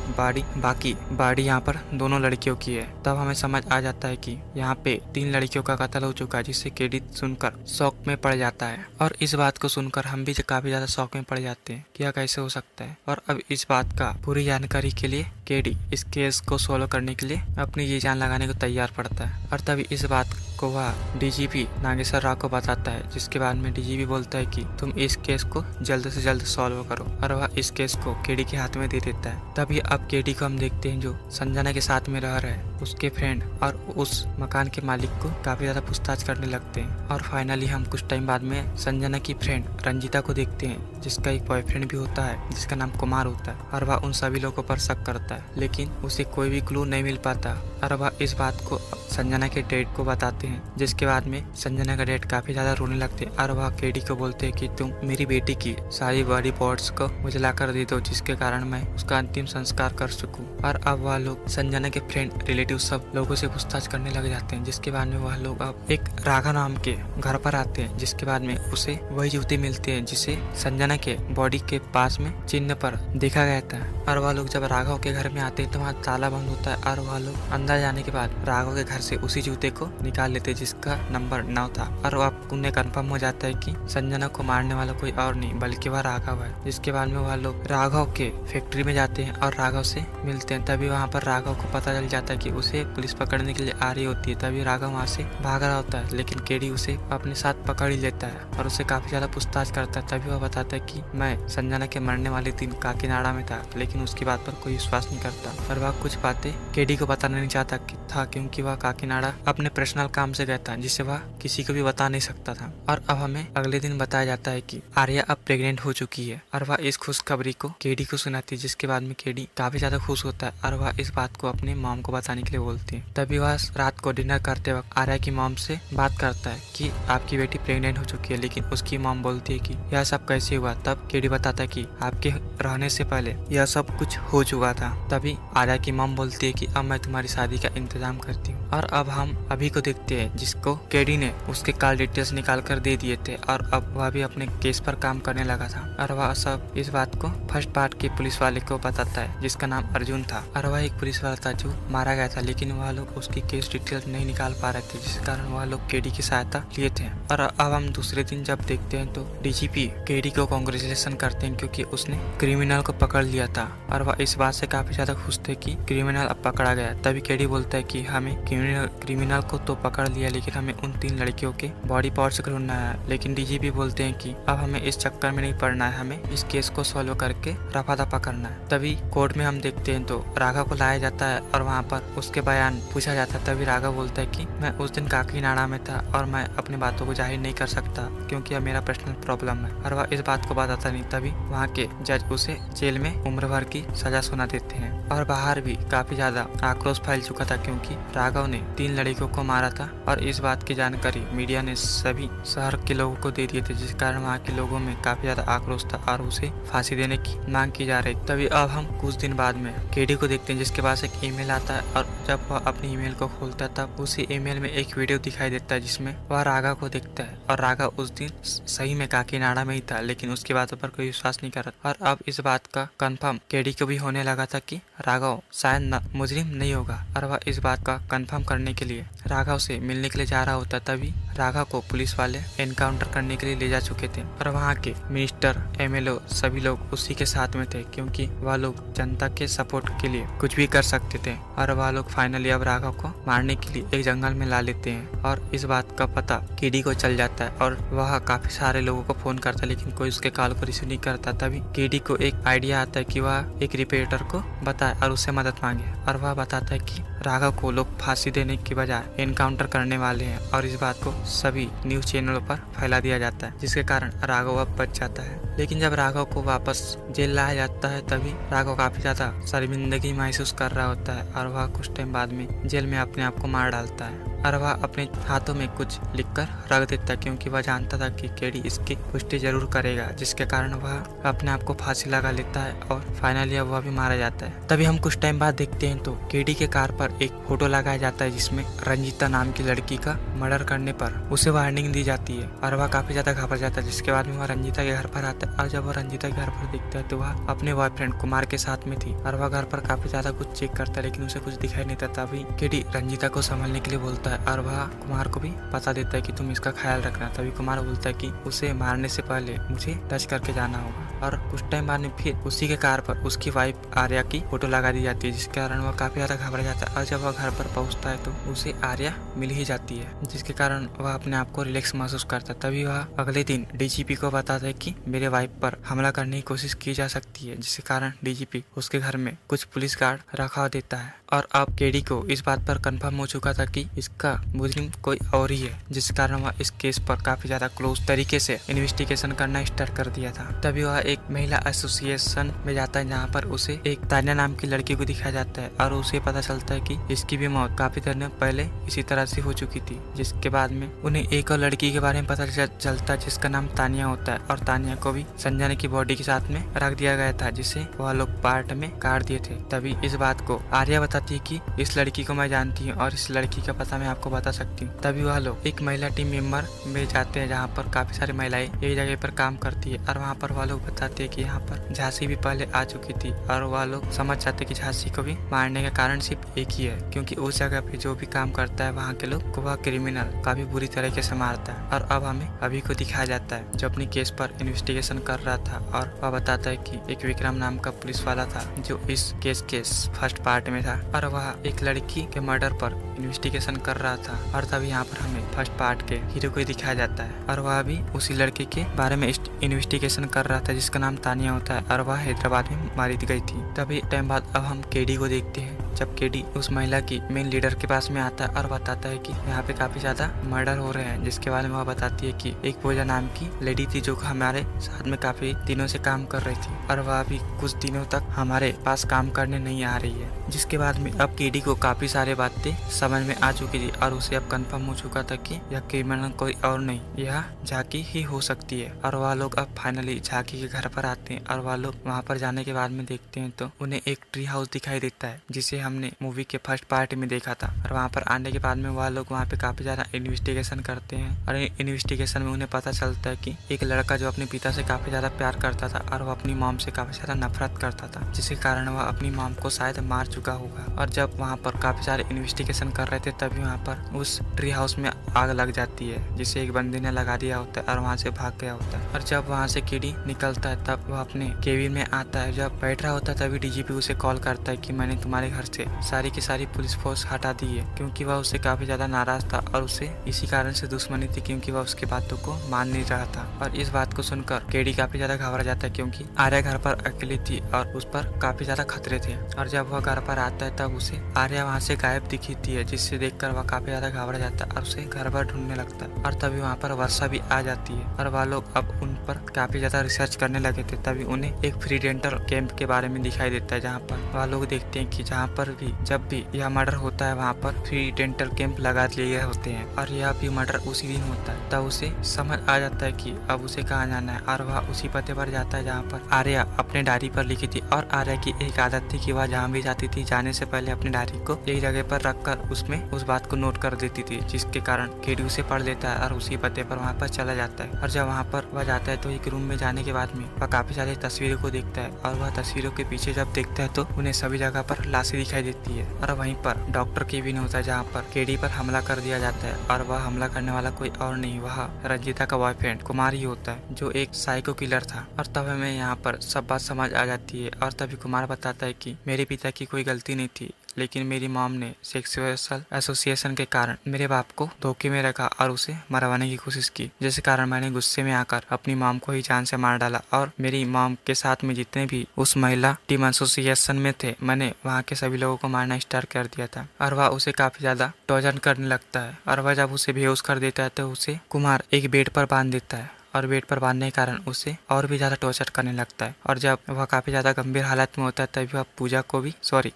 बाकी बॉडी यहाँ पर दोनों लड़कियों की है। तब हमें समझ आ जाता है कि यहाँ पे 3 लड़कियों का कत्ल हो चुका है, जिससे केडी सुनकर शौक में पड़ जाता है। और इस बात को सुनकर हम भी काफी ज्यादा शौक में पड़ जाते हैं कि यह कैसे हो सकता है। और अब इस बात का पूरी जानकारी के लिए केडी इस केस को सोल्व करने के लिए अपनी ये जान लगाने को तैयार पड़ता है। और तभी इस बात को वह डीजीपी नागेश्वर राव को बताता है, जिसके बाद में डीजीपी बोलता है कि तुम इस केस को जल्द से जल्द सॉल्व करो। और वह इस केस को केडी के हाथ में दे देता है। तभी अब केडी को हम देखते हैं जो संजना के साथ में रह रहा है, उसके फ्रेंड और उस मकान के मालिक को काफी ज्यादा पूछताछ करने लगते हैं। और फाइनली हम कुछ टाइम बाद में संजना की फ्रेंड रंजीता को देखते हैं, जिसका एक बॉयफ्रेंड भी होता है जिसका नाम कुमार होता है। और वह उन सभी लोगों पर शक करता है, लेकिन उसे कोई भी क्लू नहीं मिल पाता। और वह इस बात को संजना के डैड को बताते हैं, जिसके बाद में संजना का डैड काफी ज्यादा रोने लगते हैं। और वह केडी को बोलते हैं कि तुम मेरी बेटी की सारी बॉडी पार्ट्स को मुझे लाकर दे दो, जिसके कारण मैं उसका अंतिम संस्कार कर सकूं। और अब वह लोग संजना के फ्रेंड रिलेटिव सब लोगों से पूछताछ करने लग जाते हैं, जिसके बाद में वह लोग अब एक राघव नाम के घर पर आते हैं, जिसके बाद में उसे वही जूते मिलते हैं जिसे संजना के बॉडी के पास में चिन्ह पर देखा गया था। और वह लोग जब राघव के घर में आते हैं तो वहाँ ताला बंद होता है। और वह लोग अंदर जाने के बाद राघव के घर से उसी जूते को निकाल लेते हैं जिसका नंबर 9 था। और अब उन्हें कंफर्म हो जाता है कि संजना को मारने वाला कोई और नहीं बल्कि वह राघव है। जिसके बाद में वह लोग राघव के फैक्ट्री में जाते हैं और राघव से मिलते हैं। तभी वहाँ पर राघव को पता चल जाता है कि उसे पुलिस पकड़ने के लिए आ रही होती है। तभी राघव वहाँ से भाग रहा होता है, लेकिन केडी उसे अपने साथ पकड़ ही लेता है और उसे काफी ज्यादा पूछताछ करता है। तभी वह बताता है कि मैं संजना के मरने वाले दिन काकीनाडा में था, लेकिन उसकी बात पर कोई विश्वास नहीं करता। और वह कुछ बातें केडी को बताना नहीं चाहता था, क्योंकि वह काकीनाडा अपने पर्सनल काम से गया था, जिसे वह किसी को भी बता नहीं सकता था। और अब हमें अगले दिन बताया जाता है कि आर्या अब प्रेग्नेंट हो चुकी है। और वह इस खुशखबरी को केडी को सुनाती है, जिसके बाद में केडी काफी ज्यादा खुश होता है और वह इस बात को अपने मॉम को बताने के लिए बोलती है। तभी वह रात को डिनर करते वक्त आर्या की मॉम से बात करता है कि आपकी बेटी प्रेग्नेंट हो चुकी है, लेकिन उसकी मॉम बोलती है कि यह सब कैसे हुआ। तब केडी बताता है कि आपके रहने से पहले यह सब कुछ हो चुका था। तभी आर्या की मॉम बोलती है कि अब मैं तुम्हारी शादी का इंतजाम करती हूँ। और अब हम अभी को देखते हैं, जिसको केडी ने उसके कॉल डिटेल्स निकाल कर दे दिए थे और अब वह भी अपने केस पर काम करने लगा था। और वह सब इस बात को फर्स्ट पार्ट के पुलिस वाले को बताता है, जिसका नाम अर्जुन था। और वह एक पुलिस वाला था जो मारा गया था, लेकिन वह लोग उसकी केस डिटेल्स नहीं निकाल पा रहे थे, जिस कारण वह लोग केडी की सहायता लिए थे। और अब हम दूसरे दिन जब देखते हैं तो डीजीपी केडी को कांग्रेचुलेशन करते हैं, क्योंकि उसने क्रिमिनल को पकड़ लिया था। और वह इस बात से काफी ज्यादा खुश थे कि क्रिमिनल अब पकड़ा गया। तभी केडी बोलता है कि हमें क्रिमिनल को तो पकड़ लिया, लेकिन हमें उन 3 लड़कियों के बॉडी पार्ट्स ढूंढना है। लेकिन डीजीपी बोलते हैं कि अब हमें इस चक्कर में नहीं पड़ना है, हमें इस केस को सॉल्व करके रफा दफा करना है। तभी कोर्ट में हम देखते हैं तो राघव को लाया जाता है और वहाँ पर उसके बयान पूछा जाता है। तभी राघव बोलता है कि मैं उस दिन काकीनाडा में था और मैं अपनी बातों को जाहिर नहीं कर सकता, क्योंकि अब मेरा पर्सनल प्रॉब्लम है। और वह इस बात को बताता नहीं। तभी वहाँ के जज उसे जेल में उम्र भर की सजा सुना देते हैं। और बाहर भी काफी ज्यादा आक्रोश फैल चुका था, क्योंकि राघव ने 3 लड़कियों को मारा था। और इस बात की जानकारी मीडिया ने सभी शहर के लोगों को दे दिए थे, जिस कारण वहाँ के लोगों में काफी ज्यादा आक्रोश था और उसे फांसी देने की मांग की जा रही। तभी अब हम कुछ दिन बाद में केडी को देखते हैं, जिसके पास एक ईमेल आता है। और जब वह अपनी ईमेल को खोलता है तब उसी ईमेल में एक वीडियो दिखाई देता है, जिसमें वह राघव को देखता है। और राघव उस दिन सही में काकीनाडा में ही था, लेकिन उसकी बातों पर कोई विश्वास नहीं कर रहा। और अब इस बात का कंफर्म केडी को भी होने लगा था कि राघव शायद मुजरिम नहीं होगा। और वह इस बात का कंफर्म करने के लिए राघव से मिलने के लिए जा रहा होता। तभी राघव को पुलिस वाले एनकाउंटर करने के लिए ले जा चुके थे। और वहाँ के मिनिस्टर, एमएलए सभी लोग उसी के साथ में थे, क्योंकि वह लोग जनता के सपोर्ट के लिए कुछ भी कर सकते थे। और वह लोग फाइनली अब राघव को मारने के लिए एक जंगल में ला लेते हैं। और इस बात का पता केडी को चल जाता है और वह काफी सारे लोगों को फोन करता है, लेकिन कोई उसके कॉल को रिसीव नहीं करता। तभी केडी को एक आइडिया आता है कि वह एक रिपोर्टर को बताए और उससे मदद मांगे। और वह बताता है कि राघव को लोग फांसी देने की बजाय एनकाउंटर करने वाले हैं और इस बात को सभी न्यूज चैनलों पर फैला दिया जाता है, जिसके कारण राघव अब बच जाता है। लेकिन जब राघव को वापस जेल लाया जाता है तभी राघव काफी ज्यादा शर्मिंदगी महसूस कर रहा होता है और वह कुछ टाइम बाद में जेल में अपने आप को मार डालता है और वह अपने हाथों में कुछ लिखकर रख देता है, क्योंकि वह जानता था कि केडी इसकी पुष्टि जरूर करेगा, जिसके कारण वह अपने आप को फांसी लगा लेता है और फाइनली वह भी मारा जाता है। तभी हम कुछ टाइम बाद देखते हैं तो केडी के कार पर एक फोटो लगाया जाता है जिसमें रंजीता नाम की लड़की का मर्डर करने पर उसे वार्निंग दी जाती है और वह काफी ज्यादा घबरा जाता है, जिसके बाद में वह रंजीता के घर पर आता है और जब वह रंजीता के घर पर दिखता है तो वह अपने बॉयफ्रेंड कुमार के साथ में थी और वह घर पर काफी ज्यादा कुछ चेक करता है, लेकिन उसे कुछ दिखाई नहीं देता। तभी केडी रंजीता को संभालने के लिए बोलता है और वह कुमार को भी बता देता है कि तुम इसका ख्याल रखना। तभी कुमार बोलता है कि उसे मारने से पहले मुझे टच करके जाना होगा और कुछ टाइम बाद में फिर उसी के कार पर उसकी वाइफ आर्या की फोटो लगा दी जाती है, जिसके कारण वह काफी ज्यादा घबरा जाता है और जब वह घर पर पहुंचता है तो उसे आर्या मिल ही जाती है, जिसके कारण वह अपने आप को रिलैक्स महसूस करता है। तभी वह अगले दिन डीजीपी को बताता है कि मेरे वाइफ पर हमला करने की कोशिश की जा सकती है, जिसके कारण डीजीपी उसके घर में कुछ पुलिस गार्ड रखा देता है और अब केडी को इस बात पर कंफर्म हो चुका था कि इसका मुजरिम कोई और ही है, जिस कारण वह इस केस पर काफी ज्यादा क्लोज तरीके से इन्वेस्टिगेशन करना स्टार्ट कर दिया था। तभी वह एक महिला एसोसिएशन में जाता है जहाँ पर उसे एक तान्या नाम की लड़की को दिखाया जाता है और उसे पता चलता है कि इसकी भी मौत काफी देर पहले इसी तरह से हो चुकी थी, जिसके बाद में उन्हें एक और लड़की के बारे में पता चलता है जिसका नाम तानिया होता है और तानिया को भी संजना की बॉडी के साथ में रख दिया गया था, जिसे वह लोग पार्ट में काट दिए थे। तभी इस बात को आर्या बताती है कि इस लड़की को मैं जानती हूँ और इस लड़की का पता मैं आपको बता सकती हूँ। तभी वह लोग एक महिला टीम मेंबर में जाते हैं जहाँ पर काफी सारी महिलाएं एक जगह पर काम करती है और वहाँ पर वह लोग बताते हैं कि यहाँ पर झांसी भी पहले आ चुकी थी और वह लोग समझ जाते कि झांसी को भी मारने का कारण सिर्फ एक ही है, क्योंकि उस जगह पे जो भी काम करता है वहाँ के लोग को वह क्रिमिनल काफी बुरी तरीके से मारता है। और अब हमें अभी को दिखाया जाता है जो अपनी केस पर इन्वेस्टिगेशन कर रहा था और वह बताता है कि एक विक्रम नाम का पुलिस वाला था जो इस केस के फर्स्ट पार्ट में था और वह एक लड़की के मर्डर पर इन्वेस्टिगेशन कर रहा था। और तभी यहाँ पर हमें फर्स्ट पार्ट के हीरो को दिखाया जाता है और वह भी उसी लड़के के बारे में इन्वेस्टिगेशन कर रहा था जिसका नाम तानिया होता है और वह हैदराबाद में मारी गई थी। तभी टाइम बाद अब हम केडी को देखते हैं जब केडी उस महिला की मेन लीडर के पास में आता है और बताता है कि यहाँ पे काफी ज्यादा मर्डर हो रहे हैं, जिसके बारे में वह बताती है कि एक पूजा नाम की लेडी थी जो हमारे साथ में काफी दिनों से काम कर रही थी और वह अभी कुछ दिनों तक हमारे पास काम करने नहीं आ रही है। जिसके बाद में अब केडी को काफी सारे बातें समझ में आ चुकी थी और उसे अब कंफर्म हो चुका था कि यह क्रिमिनल कोई और नहीं, यह झांकी ही हो सकती है। और वह लोग अब फाइनली झांकी के घर पर आते हैं और वह लोग वहाँ पर जाने के बाद में देखते हैं तो उन्हें एक ट्री हाउस दिखाई देता है जिसे हमने मूवी के फर्स्ट पार्ट में देखा था। और वहाँ पर आने के बाद में वह लोग वहाँ पे काफी ज्यादा इन्वेस्टिगेशन करते हैं और इन्वेस्टिगेशन में उन्हें पता चलता है कि एक लड़का जो अपने पिता से काफी ज्यादा प्यार करता था और वह अपनी मॉम से काफी ज्यादा नफरत करता था, जिसके कारण वह अपनी मॉम को शायद मार चुका होगा। और जब वहाँ पर काफी सारे इन्वेस्टिगेशन कर रहे थे तभी वहाँ पर उस ट्री हाउस में आग लग जाती है जिसे एक बंदे ने लगा दिया होता है और वहाँ से भाग गया होता है। और जब वहाँ से केडी निकलता है तब वह अपने केबिन में आता है। जब बैठ रहा होता है तभी डीजीपी उसे कॉल करता है कि मैंने तुम्हारे घर से सारी की सारी पुलिस फोर्स हटा दी है, क्योंकि वह उससे काफी ज्यादा नाराज था और उसे इसी कारण से दुश्मनी थी क्योंकि वह उसकी बातों को मान नहीं रहा था। और इस बात को सुनकर केडी काफी ज्यादा घबरा जाता है क्योंकि आर्या घर पर अकेली थी और उस पर काफी ज्यादा खतरे थे। और जब वह घर पर आता है तब उसे आर्या वहाँ से गायब दिखती है, जिससे देखकर वह काफी ज्यादा घबरा जाता है और उसे घर पर ढूंढने लगता है। और तभी वहाँ पर वर्षा भी आ जाती है और वह लोग अब उन पर काफी ज्यादा रिसर्च करने लगे थे। तभी उन्हें एक फ्री डेंटल कैंप के बारे में दिखाई देता है जहाँ पर वह लोग देखते हैं कि जहाँ पर भी जब भी यह मर्डर होता है वहाँ पर फ्री डेंटल कैंप लगा दिए गए होते हैं और यह भी मर्डर उसी दिन होता है। तब उसे समझ आ जाता है कि अब उसे कहाँ जाना है और वह उसी पते पर जाता है जहाँ पर आर्या अपने डायरी पर लिखी थी। और आर्या की एक आदत थी कि वह जहाँ भी जाती थी जाने से पहले अपनी डायरी को एक जगह पर रखकर उसमें उस बात को नोट कर देती थी, जिसके कारण केडी उसे पढ़ लेता है और उसी पते पर वहाँ पर चला जाता है। और जब वहाँ पर वह जाता है तो एक रूम में जाने के बाद में वह काफी सारी तस्वीरों को देखता है और वह तस्वीरों के पीछे जब देखता है तो उन्हें सभी जगह पर लाशें दिखाई देती है। और वहीं पर डॉक्टर केबिन होता है जहाँ पर केडी पर हमला कर दिया जाता है और वह हमला करने वाला कोई और नहीं, वह रंजीता का बॉयफ्रेंड कुमार ही होता है जो एक साइको किलर था। और तब हमें यहाँ पर सब बात समझ आ जाती है और तभी कुमार बताता है कि मेरे पिता की कोई गलती नहीं थी, लेकिन मेरी मॉम ने सेक्सुअल एसोसिएशन के कारण मेरे बाप को धोखे में रखा और उसे मरवाने की कोशिश की, जिस कारण मैंने गुस्से में आकर अपनी मॉम को ही जान से मार डाला। और मेरी मॉम के साथ में जितने भी उस महिला टीम एसोसिएशन में थे, मैंने वहाँ के सभी लोगों को मारना स्टार्ट कर दिया था। और वह उसे काफी ज्यादा टॉर्चर करने लगता है और वह जब उसे बेहोश कर देता है तो उसे कुमार एक बेड पर बांध देता है और बेड पर बांधने के कारण उसे और भी ज्यादा टॉर्चर करने लगता है। और जब वह काफी ज्यादा गंभीर हालत में होता है तभी वह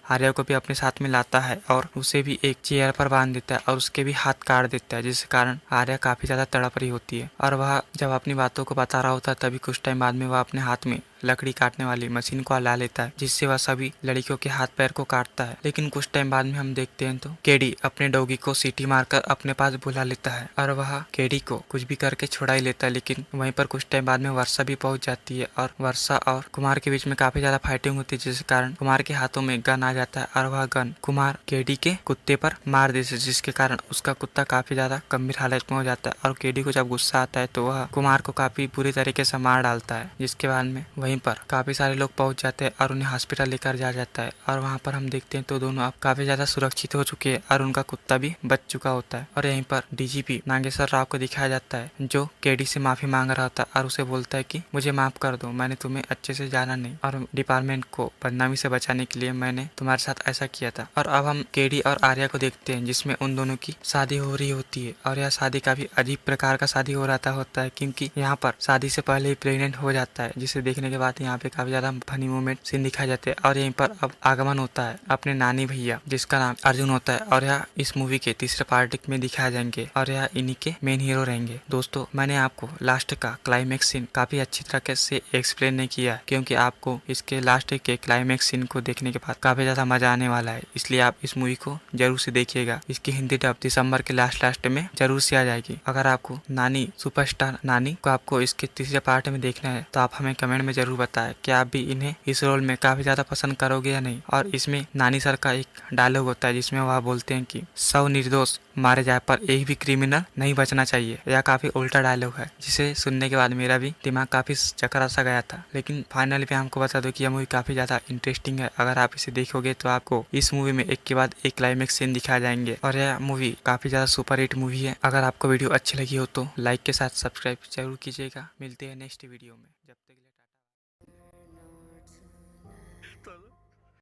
आर्या को भी अपने साथ में लाता है और उसे भी एक चेयर पर बांध देता है और उसके भी हाथ काट देता है, जिस कारण आर्या काफी ज्यादा तड़प रही होती है। और वह जब अपनी बातों को बता रहा होता है तभी कुछ टाइम बाद में वह अपने हाथ में लकड़ी काटने वाली मशीन को ला लेता है, जिससे वह सभी लड़कियों के हाथ पैर को काटता है। लेकिन कुछ टाइम बाद में हम देखते हैं तो केडी अपने डॉगी को सीटी मारकर अपने पास बुला लेता है और वह केडी को कुछ भी करके छुड़ा ही लेता है। लेकिन वहीं पर कुछ टाइम बाद में वर्षा भी पहुंच जाती है और वर्षा और कुमार के बीच में काफी ज्यादा फाइटिंग होती है, जिस कारण कुमार के हाथों में गन आ जाता है और वह गन कुमार केडी के कुत्ते पर मार देता है, जिसके कारण उसका कुत्ता काफी ज्यादा गंभीर हालत में हो जाता है। और केडी को जब गुस्सा आता है तो वह कुमार को काफी बुरी तरीके से मार डालता है, जिसके बाद में वहीं पर काफी सारे लोग पहुंच जाते हैं और उन्हें हॉस्पिटल लेकर जाता है। और वहां पर हम देखते हैं तो दोनों अब काफी ज्यादा सुरक्षित हो चुके हैं और उनका कुत्ता भी बच चुका होता है। और यहीं पर डीजीपी नागेश्वर राव को दिखाया जाता है, जो केडी से माफी मांग रहा होता है और उसे बोलता है कि मुझे माफ कर दो, मैंने तुम्हें अच्छे से जाना नहीं और डिपार्टमेंट को बदनामी से बचाने के लिए मैंने तुम्हारे साथ ऐसा किया था। और अब हम केडी और आर्या को देखते हैं, जिसमें उन दोनों की शादी हो रही होती है। और यह शादी काफी अजीब प्रकार का शादी हो रहा होता है, क्योंकि यहाँ पर शादी से पहले ही प्रेग्नेंट हो जाता है, जिसे देखने के बाद यहाँ पे काफी ज्यादा फनी मोमेंट सीन दिखाए जाते हैं। और यहीं पर अब आगमन होता है अपने नानी भैया, जिसका नाम अर्जुन होता है, और यह इस मूवी के तीसरे पार्ट में दिखाए जाएंगे और यह इन्हीं के मेन हीरो रहेंगे। दोस्तों, मैंने आपको लास्ट का क्लाइमेक्स सीन काफी अच्छी तरह से एक्सप्लेन नहीं किया, क्योंकि आपको इसके लास्ट के क्लाइमेक्स सीन को देखने के बाद काफी ज्यादा मजा आने वाला है, इसलिए आप इस मूवी को जरूर से देखिएगा। इसकी हिंदी डब दिसंबर के लास्ट में जरूर से आ जाएगी। अगर आपको नानी सुपरस्टार नानी को आपको इसके तीसरे पार्ट में देखना है तो आप हमें कमेंट में जरूर बताएं कि आप भी इन्हें इस रोल में काफी ज्यादा पसंद करोगे या नहीं। और इसमें नानी सर का एक डायलॉग होता है, जिसमें वह बोलते हैं कि 100 निर्दोष मारे जाए पर एक भी क्रिमिनल नहीं बचना चाहिए। यह काफी उल्टा डायलॉग है, जिसे सुनने के बाद मेरा भी दिमाग काफी चकरा सा गया था। लेकिन फाइनली मैं आपको बता दूं कि यह मूवी काफी ज्यादा इंटरेस्टिंग है। अगर आप इसे देखोगे तो आपको इस मूवी में एक के बाद एक क्लाइमेक्स सीन दिखाए जाएंगे और यह मूवी काफी ज्यादा सुपर हिट मूवी है। अगर आपको वीडियो अच्छी लगी हो तो लाइक के साथ सब्सक्राइब जरूर कीजिएगा। मिलते हैं नेक्स्ट वीडियो में, जब तक के लिए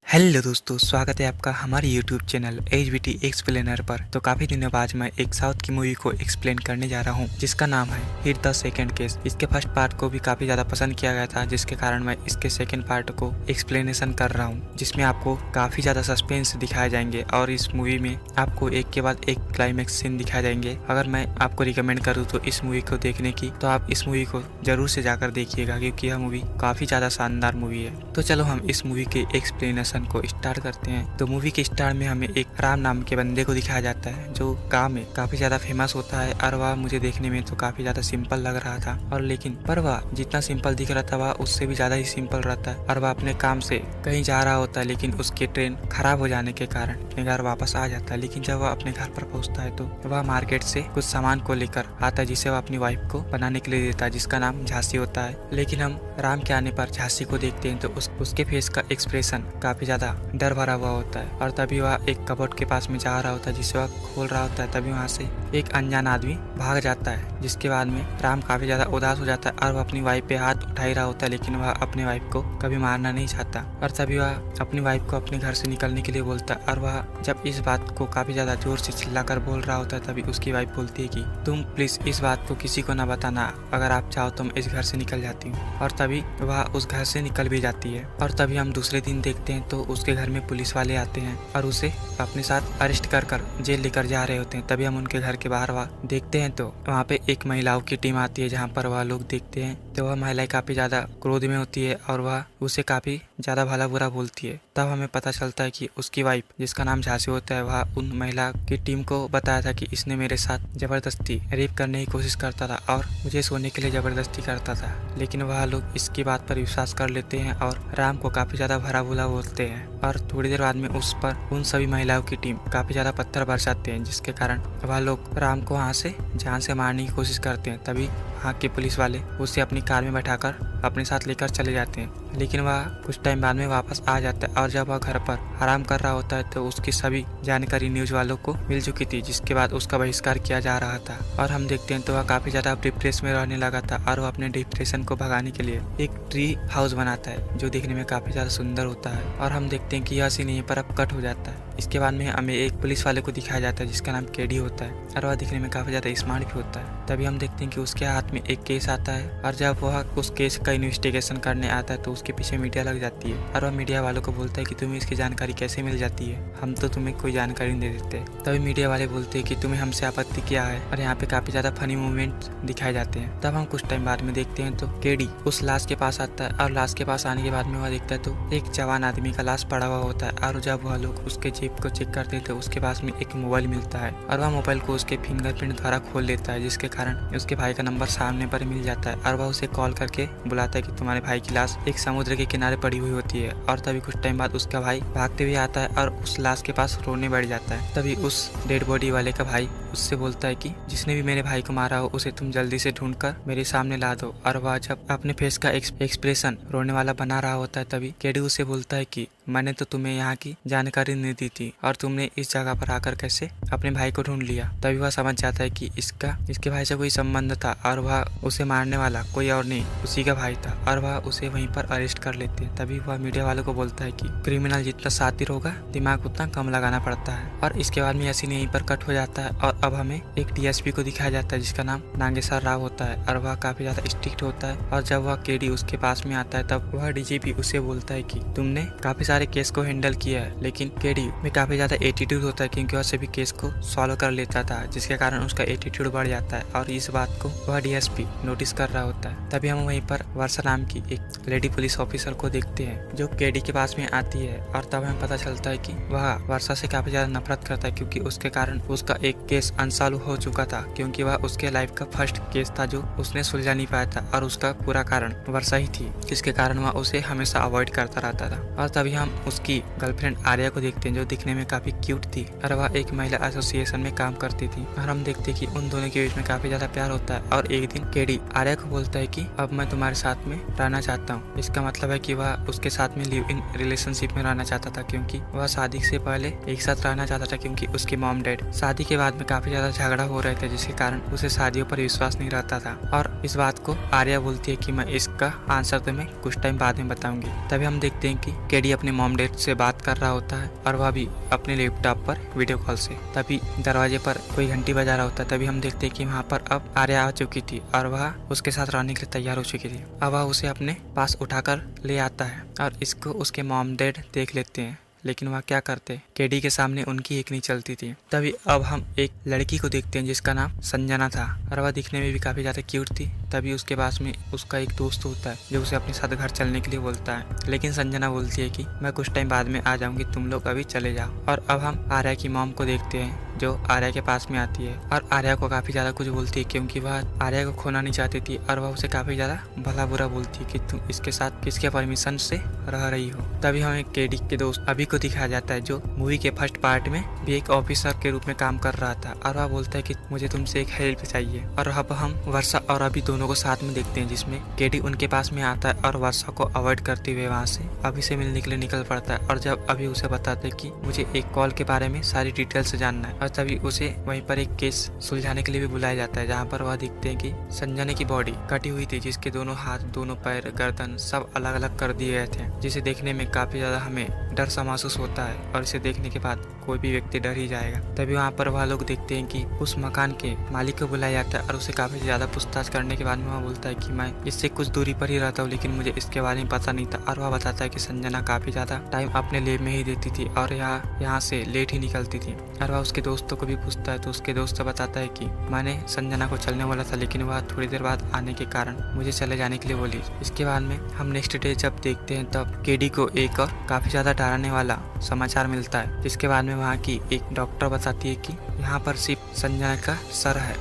हेलो दोस्तों, स्वागत है आपका हमारे YouTube चैनल HBT एक्सप्लेनर पर। तो काफी दिनों बाद मैं एक साउथ की मूवी को एक्सप्लेन करने जा रहा हूँ, जिसका नाम है हिट द सेकंड केस। इसके फर्स्ट पार्ट को भी काफी ज्यादा पसंद किया गया था, जिसके कारण मैं इसके सेकंड पार्ट को एक्सप्लेनेशन कर रहा हूँ, जिसमें आपको काफी ज्यादा सस्पेंस दिखाए जाएंगे और इस मूवी में आपको एक के बाद एक क्लाइमेक्स सीन दिखाए जाएंगे। अगर मैं आपको रिकमेंड करूँ तो इस मूवी को देखने की, तो आप इस मूवी को जरूर से जाकर देखिएगा, क्योंकि यह मूवी काफी ज्यादा शानदार मूवी है। तो चलो हम इस मूवी के एक्सप्लेनेशन को स्टार्ट करते हैं। तो मूवी के स्टार्ट में हमें एक राम नाम के बंदे को दिखाया जाता है, जो गांव में काफी ज्यादा फेमस होता है। और वह मुझे देखने में तो काफी ज्यादा सिंपल लग रहा था, और लेकिन पर वह जितना सिंपल दिख रहा था वह उससे भी ज्यादा ही सिंपल रहता है। और वह अपने काम से कहीं जा रहा होता है, लेकिन उसकी ट्रेन खराब हो जाने के कारण अपने घर वापस आ जाता है। लेकिन जब वह अपने घर पर पहुंचता है तो वह मार्केट से कुछ सामान को लेकर आता है, जिसे वह अपनी वाइफ को बनाने के लिए देता है, जिसका नाम झांसी होता है। लेकिन हम राम के आने पर झांसी को देखते हैं तो उसके फेस का एक्सप्रेशन काफी ज्यादा डर भरा हुआ होता है। और तभी वह एक कबोर्ड के पास में जा रहा होता है, जिसे वह खोल रहा होता है। तभी वहाँ से एक अनजान आदमी भाग जाता है, जिसके बाद में राम काफी ज्यादा उदास हो जाता है और वह अपनी वाइफ पे हाथ उठा ही रहा होता है, लेकिन वह अपनी वाइफ को कभी मारना नहीं चाहता। और तभी वह अपनी वाइफ को अपने घर से निकलने के लिए बोलता है। और वह जब इस बात को काफी ज्यादा जोर से चिल्लाकर बोल रहा होता है, तभी उसकी वाइफ बोलती है कि तुम प्लीज इस बात को किसी को न बताना, अगर आप चाहो तो मैं इस घर से निकल जाती हूँ। और तभी वह उस घर से निकल भी जाती है। और तभी हम दूसरे दिन देखते हैं तो उसके घर में पुलिस वाले आते हैं और उसे अपने साथ अरेस्ट कर जेल लेकर जा रहे होते हैं। तभी हम उनके घर के बाहर वह देखते हैं तो वहाँ पे एक महिलाओं की टीम आती है, जहाँ पर वह लोग देखते हैं तो वह महिलाएं काफी ज्यादा क्रोध में होती है और वह उसे काफी ज्यादा भला बुरा बोलती है। तब हमें पता चलता है कि उसकी वाइफ, जिसका नाम झांसी होता है, वह उन महिला की टीम को बताया था कि इसने मेरे साथ जबरदस्ती रेप करने की कोशिश करता था और मुझे सोने के लिए जबरदस्ती करता था। लेकिन वह लोग इसकी बात पर विश्वास कर लेते हैं और राम को काफी ज्यादा भला बुरा बोलते हैं। और थोड़ी देर बाद में उस पर उन सभी महिलाओं की टीम काफी ज्यादा पत्थर बरसाते हैं, जिसके कारण वह लोग राम को वहाँ से जान से मारने की कोशिश करते हैं। तभी वहाँ के पुलिस वाले उसे अपनी कार में बैठाकर अपने साथ लेकर चले जाते हैं। लेकिन वह कुछ टाइम बाद में वापस आ जाता है और जब वह घर पर आराम कर रहा होता है तो उसकी सभी जानकारी न्यूज वालों को मिल चुकी थी, जिसके बाद उसका बहिष्कार किया जा रहा था। और हम देखते हैं तो वह काफी ज्यादा डिप्रेस में रहने लगा था और वह अपने डिप्रेशन को भगाने के लिए एक ट्री हाउस बनाता है जो देखने में काफी ज्यादा सुंदर होता है। और हम देखते हैं कि यह सीन यहीं पर अब कट हो जाता है। इसके बाद में हमें एक पुलिस वाले को दिखाया जाता है जिसका नाम केडी होता है और वह दिखने में काफी ज्यादा स्मार्ट भी होता है। तभी हम देखते हैं कि उसके हाथ में एक केस आता है और जब वह उस केस का इन्वेस्टिगेशन करने आता है तो उसके पीछे मीडिया लग जाती है और वह मीडिया वालों को बोलता है कि तुम्हें इसकी जानकारी कैसे मिल जाती है, हम तो तुम्हें कोई जानकारी नहीं दे देते। तभी मीडिया वाले बोलते हैं कि तुम्हें हमसे आपत्ति क्या है और यहाँ पे काफी ज्यादा फनी मूवमेंट दिखाए जाते हैं। तब हम कुछ टाइम बाद में देखते हैं तो केडी उस लाश के पास आता है और लाश के पास आने के बाद में वह देखता है तो एक जवान आदमी का लाश पड़ा हुआ होता है और जब वह लोग उसके जेब को चेक करते हैं तो उसके पास में एक मोबाइल मिलता है और वह मोबाइल को उसके फिंगरप्रिंट द्वारा खोल लेता है, जिसके कारण उसके भाई का नंबर सामने पर मिल जाता है और वह उसे कॉल करके बुलाता है कि तुम्हारे भाई की लाश एक समुद्र के किनारे पड़ी हुई होती है। और तभी कुछ टाइम बाद उसका भाई भागते हुए आता है और उस लाश के पास रोने बैठ जाता है। तभी उस डेड बॉडी वाले का भाई उससे बोलता है कि जिसने भी मेरे भाई को मारा हो उसे तुम जल्दी से ढूंढकर मेरे सामने ला दो। और वह जब अपने फेस का एक्सप्रेशन रोने वाला बना रहा होता है तभी केडी उसे बोलता है कि मैंने तो तुम्हें यहाँ की जानकारी नहीं दी थी और तुमने इस जगह पर आकर कैसे अपने भाई को ढूंढ लिया। तभी वह समझ जाता है कि इसके भाई से कोई संबंध था और वह उसे मारने वाला कोई और नहीं उसी का भाई था और वह उसे वहीं पर अरेस्ट कर लेते हैं। तभी वह मीडिया वालों को बोलता है कि क्रिमिनल जितना शातिर होगा दिमाग उतना कम लगाना पड़ता है। और इसके बाद में यह सीन यहीं पर कट हो जाता है और अब हमें एक डीएसपी को दिखाया जाता है जिसका नाम नागेश्वर राव होता है और वह काफी ज्यादा स्ट्रिक्ट होता है। और जब वह केडी उसके पास में आता है तब वह डीजीपी उसे बोलता है कि तुमने काफी सारे केस को हैंडल किया है, लेकिन केडी में काफी ज्यादा एटीट्यूड होता है क्योंकि वह सभी केस को सॉल्व कर लेता था, जिसके कारण उसका एटीट्यूड बढ़ जाता है और इस बात को वह डीएसपी नोटिस कर रहा होता है। तभी हम वहीं पर वर्षा नाम की एक लेडी पुलिस ऑफिसर को देखते हैं जो केडी के पास में आती है और तब हमें पता चलता है कि वह वर्षा से काफी ज्यादा नफरत करता है क्योंकि उसके कारण उसका एक केस अनसॉल्व हो चुका था, क्योंकि वह उसके लाइफ का फर्स्ट केस था जो उसने सुलझा नहीं पाया था और उसका पूरा कारण वर्षा ही थी, जिसके कारण वह उसे हमेशा अवॉइड करता रहता था। और तभी हम उसकी गर्लफ्रेंड आर्या को देखते हैं जो दिखने में काफी क्यूट थी और वह एक महिला एसोसिएशन में काम करती थी। और हम देखते कि उन दोनों के बीच में काफी ज्यादा प्यार होता है और एक दिन केडी आर्या को बोलता है कि अब मैं तुम्हारे साथ में रहना चाहता हूँ। इसका मतलब है कि वह उसके साथ में लिव इन रिलेशनशिप में रहना चाहता था क्योंकि वह शादी से पहले एक साथ रहना चाहता था, क्योंकि उसके मॉम डैड शादी के बाद में काफी ज्यादा झगड़ा हो रहे थे जिसके कारण उसे शादियों पर विश्वास नहीं रहता था। और इस बात को आर्या बोलती है कि मैं इसका आंसर तुम्हें कुछ टाइम बाद में बताऊंगी। तभी हम देखते हैं कि केडी अपने मॉम डैड से बात कर रहा होता है और वह भी अपने लैपटॉप पर वीडियो कॉल से। तभी दरवाजे पर कोई घंटी बजा रहा होता है। तभी हम देखते हैं कि वहाँ पर अब आर्या आ चुकी थी और वह उसके साथ रहने के लिए तैयार हो चुकी थी। अब वह उसे अपने पास उठाकर ले आता है और इसको उसके मॉम डैड देख लेते हैं, लेकिन वह क्या करते, केडी के सामने उनकी एक नहीं चलती थी। तभी अब हम एक लड़की को देखते हैं जिसका नाम संजना था और वह दिखने में भी काफी ज्यादा क्यूट थी। तभी उसके पास में उसका एक दोस्त होता है जो उसे अपने साथ घर चलने के लिए बोलता है, लेकिन संजना बोलती है कि मैं कुछ टाइम बाद में आ जाऊंगी, तुम लोग अभी चले जाओ। और अब हम आर्या की मॉम को देखते हैं जो आर्या के पास में आती है और आर्या को काफी ज्यादा कुछ बोलती है क्योंकि वह आर्या को खोना नहीं चाहती थी और वह उसे काफी ज्यादा भला बुरा बोलती है कि तुम इसके साथ किसके परमिशन से रह रही हो। तभी हमें केडी के दोस्त अभी को दिखाया जाता है जो मूवी के फर्स्ट पार्ट में भी एक ऑफिसर के रूप में काम कर रहा था और वह बोलता है कि मुझे तुमसे एक हेल्प चाहिए। और अब हम वर्षा और अभी दोनों को साथ में देखते हैं जिसमें केडी उनके पास में आता है और वर्षा को अवॉइड करते हुए वहाँ से अभी से मिलने के लिए निकल पड़ता है। और जब अभी उसे बताते हैं कि मुझे एक कॉल के बारे में सारी डिटेल्स जानना है, और तभी उसे वहीं पर एक केस सुलझाने के लिए भी बुलाया जाता है जहाँ पर वह दिखते हैं कि संजना की बॉडी कटी हुई थी जिसके दोनों हाथ, दोनों पैर, गर्दन सब अलग अलग कर दिए गए थे, जिसे देखने में काफी ज्यादा हमें डर सा महसूस होता है और इसे देखने के बाद कोई भी व्यक्ति डर ही जाएगा। तभी वहाँ पर वह लोग देखते हैं कि उस मकान के मालिक को बुलाया जाता है और उसे काफी ज्यादा पूछताछ करने के बाद में वह बोलता है कि मैं इससे कुछ दूरी पर ही रहता हूँ, लेकिन मुझे इसके बारे में पता नहीं था। और वह बताता है कि संजना काफी ज्यादा टाइम अपने लैब में ही देती थी और यहाँ से लेट ही निकलती थी। और वह उसके दोस्तों को भी पूछता है तो उसके दोस्त बताता है कि मैंने संजना को चलने वाला था, लेकिन वह थोड़ी देर बाद आने के कारण मुझे चले जाने के लिए बोली। इसके बाद में हम नेक्स्ट डे जब देखते हैं तब केडी को एक और काफी ज्यादा डराने वाला समाचार मिलता है, जिसके बाद में वहाँ की एक डॉक्टर बताती है कि यहाँ पर सिर्फ संजना का सर है,